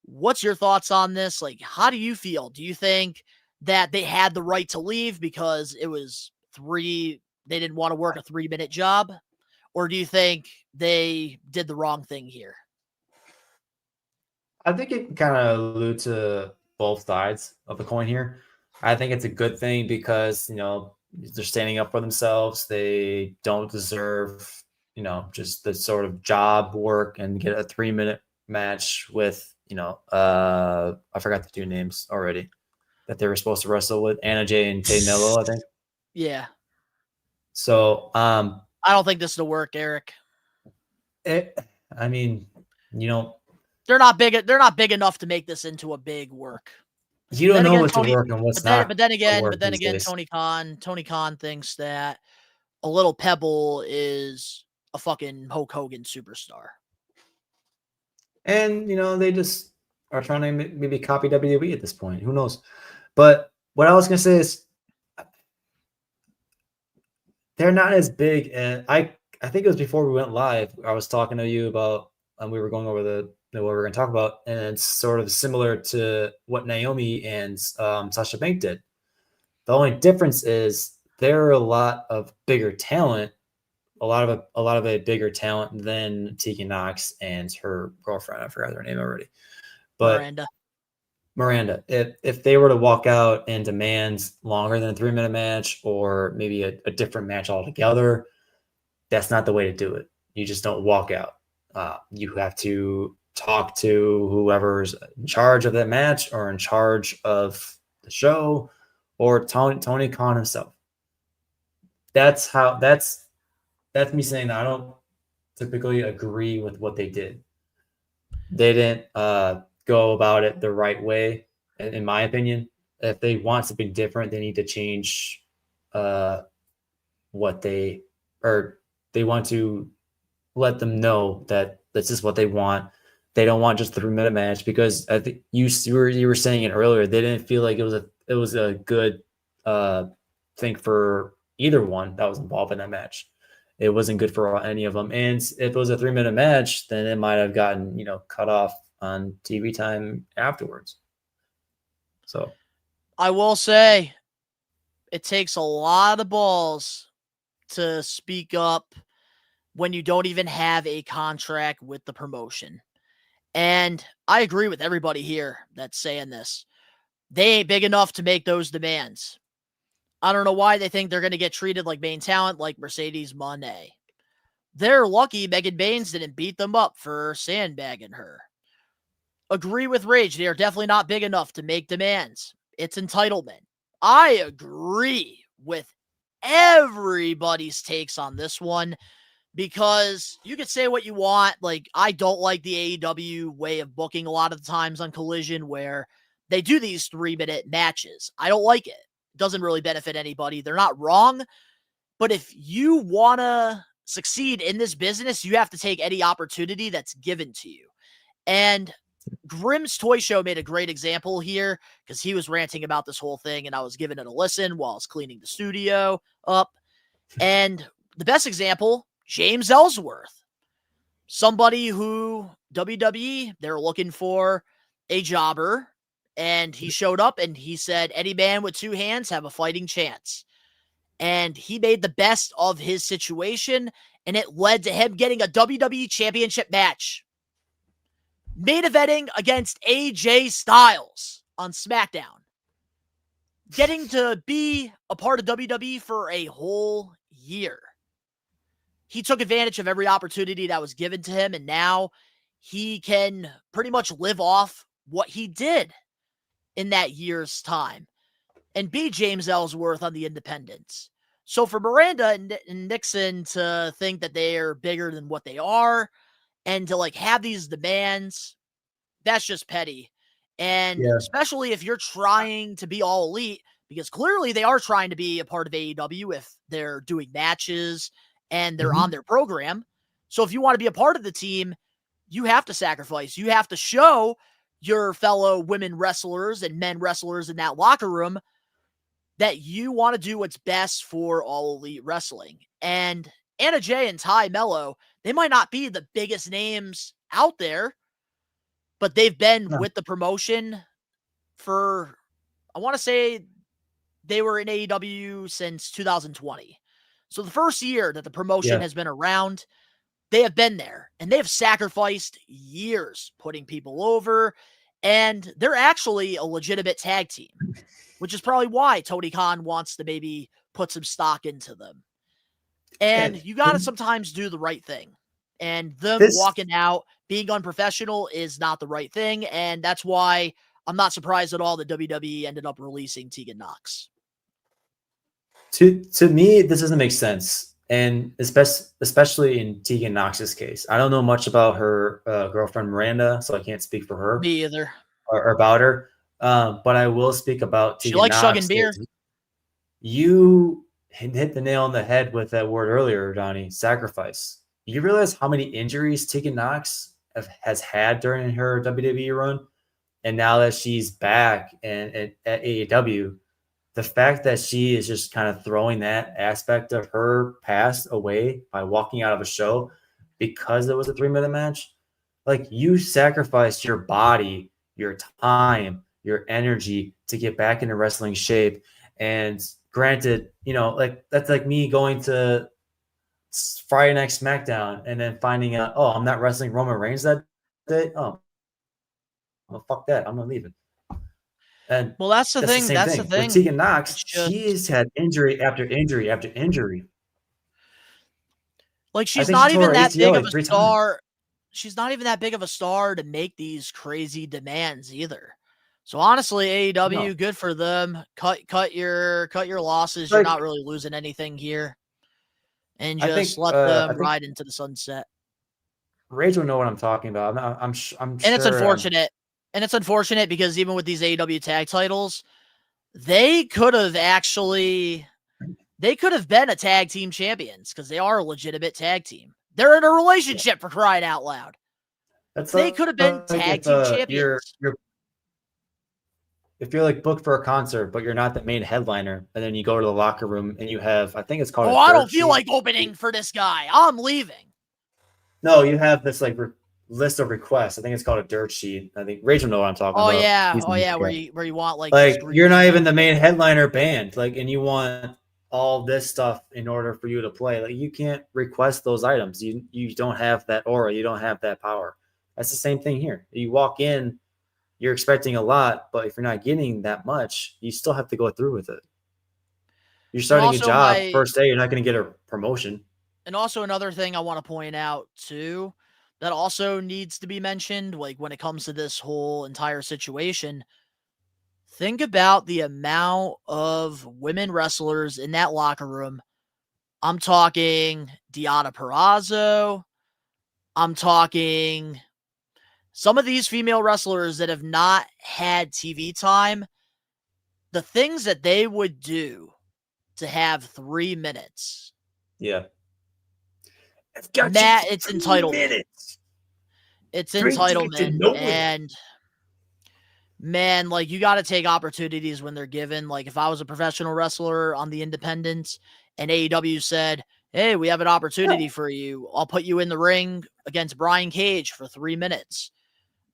what's your thoughts on this? Like, how do you feel? Do you think that they had the right to leave because it was they didn't want to work a 3 minute job? Or do you think they did the wrong thing here? I think it kind of alludes to both sides of the coin here. I think it's a good thing because, they're standing up for themselves. They don't deserve, just the sort of job work and get a 3 minute match with, I forgot the two names already that they were supposed to wrestle with, Anna Jay and Tay Mello, I think. Yeah. So, I don't think this will work, Eric. they're not big enough to make this into a big work. You don't know what's work and what's not. But then again, Tony Khan thinks that a little pebble is a fucking Hulk Hogan superstar. And they just are trying to maybe copy WWE at this point. Who knows? But what I was gonna say is they're not as big. And I think it was before we went live. I was talking to you about, we were going over what we were going to talk about, and it's sort of similar to what Naomi and Sasha Banks did. The only difference is they're a lot of bigger talent, a lot of a bigger talent than Tegan Knox and her girlfriend. I forgot her name already, but Miranda. If they were to walk out and demand longer than a 3 minute match or maybe a different match altogether, that's not the way to do it. You just don't walk out. You have to talk to whoever's in charge of that match or in charge of the show or Tony Khan himself. That's me saying that I don't typically agree with what they did. They didn't go about it the right way, in my opinion. If they want something different, they need to change what they want to let them know that this is what they want. They don't want just a 3-minute match, because I think you were saying it earlier. They didn't feel like it was a good thing for either one that was involved in that match. It wasn't good for any of them. And if it was a 3-minute match, then it might have gotten, cut off on TV time afterwards. So I will say it takes a lot of balls to speak up when you don't even have a contract with the promotion. And I agree with everybody here that's saying this. They ain't big enough to make those demands. I don't know why they think they're going to get treated like main talent like Mercedes Moné. They're lucky Megan Baines didn't beat them up for sandbagging her. Agree with Rage. They are definitely not big enough to make demands. It's entitlement. I agree with everybody's takes on this one, because you could say what you want. Like, I don't like the AEW way of booking a lot of the times on Collision, where they do these 3-minute matches. I don't like it. It doesn't really benefit anybody. They're not wrong. But if you want to succeed in this business, you have to take any opportunity that's given to you. And Grimm's Toy Show made a great example here, because he was ranting about this whole thing, and I was giving it a listen while I was cleaning the studio up. And the best example, James Ellsworth, somebody who WWE, they're looking for a jobber, and he showed up and he said, any man with 2 hands have a fighting chance. And he made the best of his situation, and it led to him getting a WWE Championship match. Main eventing against AJ Styles on SmackDown. Getting to be a part of WWE for a whole year. He took advantage of every opportunity that was given to him, and now he can pretty much live off what he did in that year's time and be James Ellsworth on the independents. So for Miranda and Nixon to think that they are bigger than what they are and to have these demands, that's just petty. And especially if you're trying to be all elite, because clearly they are trying to be a part of AEW if they're doing matches and they're on their program. So if you want to be a part of the team, you have to sacrifice. You have to show your fellow women wrestlers and men wrestlers in that locker room that you want to do what's best for All Elite Wrestling. And Anna Jay and Ty Mello, they might not be the biggest names out there, but they've been with the promotion for, I want to say they were in AEW since 2020. So the first year that the promotion has been around, they have been there, and they have sacrificed years putting people over, and they're actually a legitimate tag team, which is probably why Tony Khan wants to maybe put some stock into them. And you got to sometimes do the right thing. And them walking out, being unprofessional is not the right thing, and that's why I'm not surprised at all that WWE ended up releasing Tegan Nox. To me, this doesn't make sense, and especially in Tegan Nox's case. I don't know much about her girlfriend Miranda, so I can't speak for her. Me either. Or about her, but I will speak about Tegan Nox. She likes chugging beer. You hit the nail on the head with that word earlier, Donnie. Sacrifice. You realize how many injuries Tegan Nox has had during her WWE run, and now that she's back and at AEW. The fact that she is just kind of throwing that aspect of her past away by walking out of a show because it was a 3-minute match, like, you sacrificed your body, your time, your energy to get back into wrestling shape. And granted, that's like me going to Friday Night SmackDown and then finding out, oh, I'm not wrestling Roman Reigns that day. Oh, well, fuck that. I'm not leaving. And well, that's the thing. That's the thing. With Tegan Nox, she's had injury after injury after injury. Like, she's not even that big of a star. She's not even that big of a star to make these crazy demands either. So honestly, AEW, good for them. Cut your losses. You're not really losing anything here, and just let them ride into the sunset. Rage will know what I'm talking about. I'm sure. And it's unfortunate. And it's unfortunate because even with these AEW tag titles, they could have been a tag team champions because they are a legitimate tag team. They're in a relationship for crying out loud. They could have been like tag if, team champions. If you're like booked for a concert, but you're not the main headliner, and then you go to the locker room and you have, I think it's called. Oh, I don't feel like opening for this guy. I'm leaving. No, you have this like list of requests. I think it's called a dirt sheet. I think Rachel know what I'm talking about. Where you want like you're not even the main headliner band, like, and you want all this stuff in order for you to play. Like, you can't request those items. You don't have that aura. You don't have that power. That's the same thing here. You walk in, you're expecting a lot, but if you're not getting that much, you still have to go through with it. You're starting a job first day. You're not going to get a promotion. And also another thing I want to point out too, that also needs to be mentioned, like when it comes to this whole entire situation, think about the amount of women wrestlers in that locker room. I'm talking Deonna Purrazzo. I'm talking some of these female wrestlers that have not had TV time. The things that they would do to have 3 minutes. Yeah. Matt, it's entitlement. It's entitlement. And man, like, you got to take opportunities when they're given. Like, if I was a professional wrestler on the independents and AEW said, hey, we have an opportunity for you, I'll put you in the ring against Brian Cage for 3 minutes.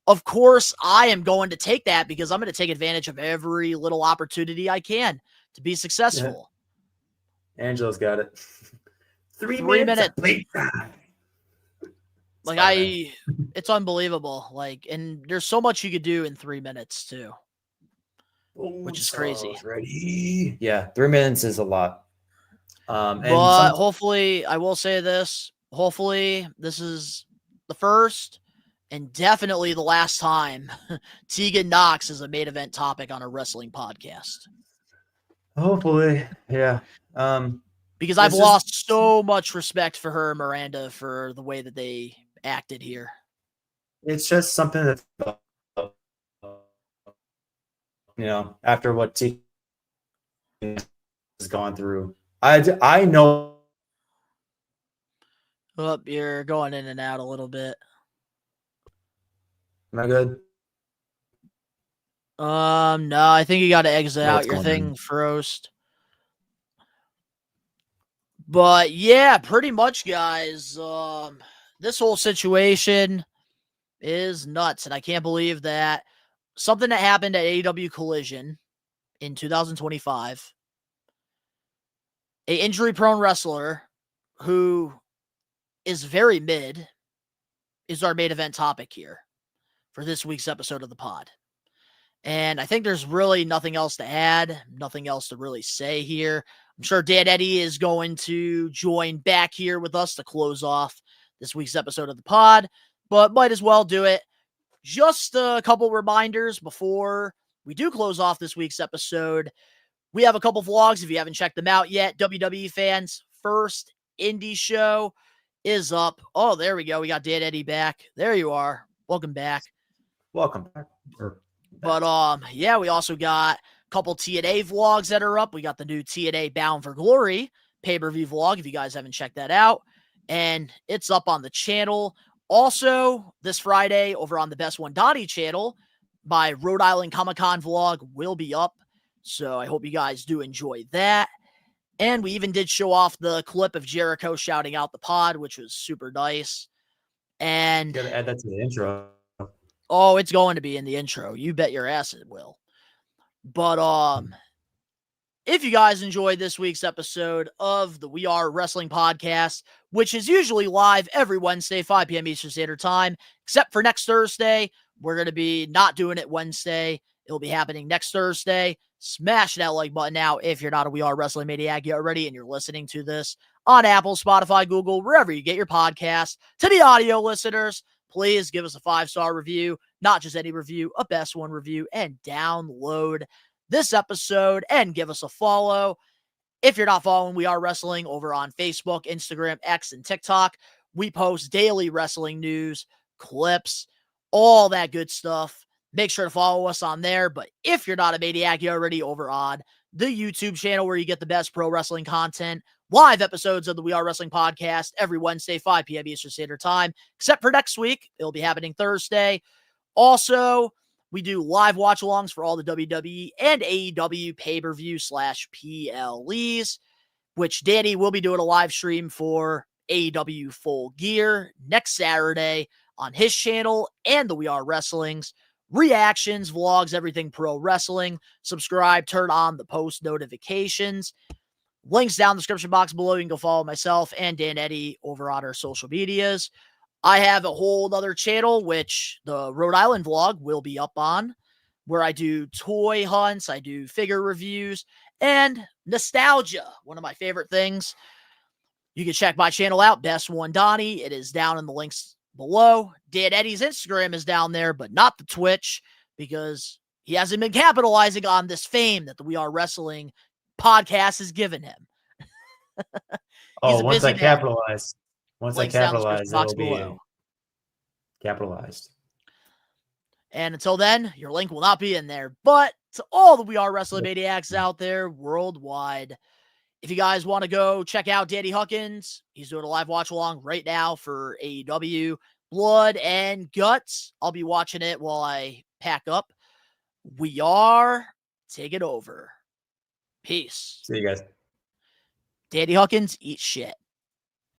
Of course, I am going to take that because I'm going to take advantage of every little opportunity I can to be successful. Yeah. Angela's got it. 3 minutes. It's unbelievable. Like, and there's so much you could do in 3 minutes too, which is crazy. Ready? Yeah, 3 minutes is a lot. But hopefully, I will say this. Hopefully, this is the first and definitely the last time Tegan Knox is a main event topic on a wrestling podcast. Hopefully, yeah. Because I've lost so much respect for her and Miranda for the way that they acted here. It's just something that, after what Tegan has gone through, I know. Oh, you're going in and out a little bit. Am I good? No, I think you got to exit out. Your thing froze. But yeah, pretty much, guys. This whole situation is nuts, and I can't believe that something that happened at AEW Collision in 2025, a injury-prone wrestler who is very mid, is our main event topic here for this week's episode of the pod. And I think there's really nothing else to add, nothing else to really say here. I'm sure Dan Eddy is going to join back here with us to close off this week's episode of the pod, but might as well do it. Just a couple reminders before we do close off this week's episode. We have a couple vlogs if you haven't checked them out yet. WWE fans, first indie show is up. Oh, there we go. We got Dan Eddy back. There you are. Welcome back. Welcome back. But yeah, we also got a couple TNA vlogs that are up. We got the new TNA Bound for Glory pay-per-view vlog if you guys haven't checked that out. And it's up on the channel. Also, this Friday over on the Best One Donnie channel, my Rhode Island Comic-Con vlog will be up. So I hope you guys do enjoy that. And we even did show off the clip of Jericho shouting out the pod, which was super nice. And you gotta add that to the intro. Oh, it's going to be in the intro. You bet your ass it will. But if you guys enjoyed this week's episode of the We Are Wrestling podcast, which is usually live every Wednesday, 5 p.m. Eastern Standard Time, except for next Thursday, we're going to be not doing it Wednesday. It'll be happening next Thursday. Smash that like button now if you're not a We Are Wrestling Maniac yet already and you're listening to this on Apple, Spotify, Google, wherever you get your podcast. To the audio listeners, please give us a 5-star review, not just any review, a Best One review, and download this episode and give us a follow. If you're not following We Are Wrestling over on Facebook, Instagram, X, and TikTok, we post daily wrestling news, clips, all that good stuff. Make sure to follow us on there. But if you're not a maniac, you're already over on the YouTube channel where you get the best pro wrestling content live episodes of the We Are Wrestling podcast every Wednesday, 5 p.m. Eastern Standard Time, except for next week. It'll be happening Thursday. Also, we do live watch-alongs for all the WWE and AEW pay-per-view /PLEs, which Danny will be doing a live stream for AEW Full Gear next Saturday on his channel and the We Are Wrestling's reactions, vlogs, everything pro wrestling. Subscribe, turn on the post notifications. Links down in the description box below. You can go follow myself and Dan Eddy over on our social medias. I have a whole other channel, which the Rhode Island vlog will be up on, where I do toy hunts, I do figure reviews, and nostalgia, one of my favorite things. You can check my channel out, Best One Donnie. It is down in the links below. Dan Eddy's Instagram is down there, but not the Twitch, because he hasn't been capitalizing on this fame that the We Are Wrestling podcast has given him. Once I capitalize, it'll be capitalized. And until then, your link will not be in there. But to all the We Are Wrestling maniacs out there worldwide, if you guys want to go check out Danny Huckins, he's doing a live watch along right now for AEW Blood and Guts. I'll be watching it while I pack up. We are taking over. Peace. See you guys. Danny Huckins, eat shit.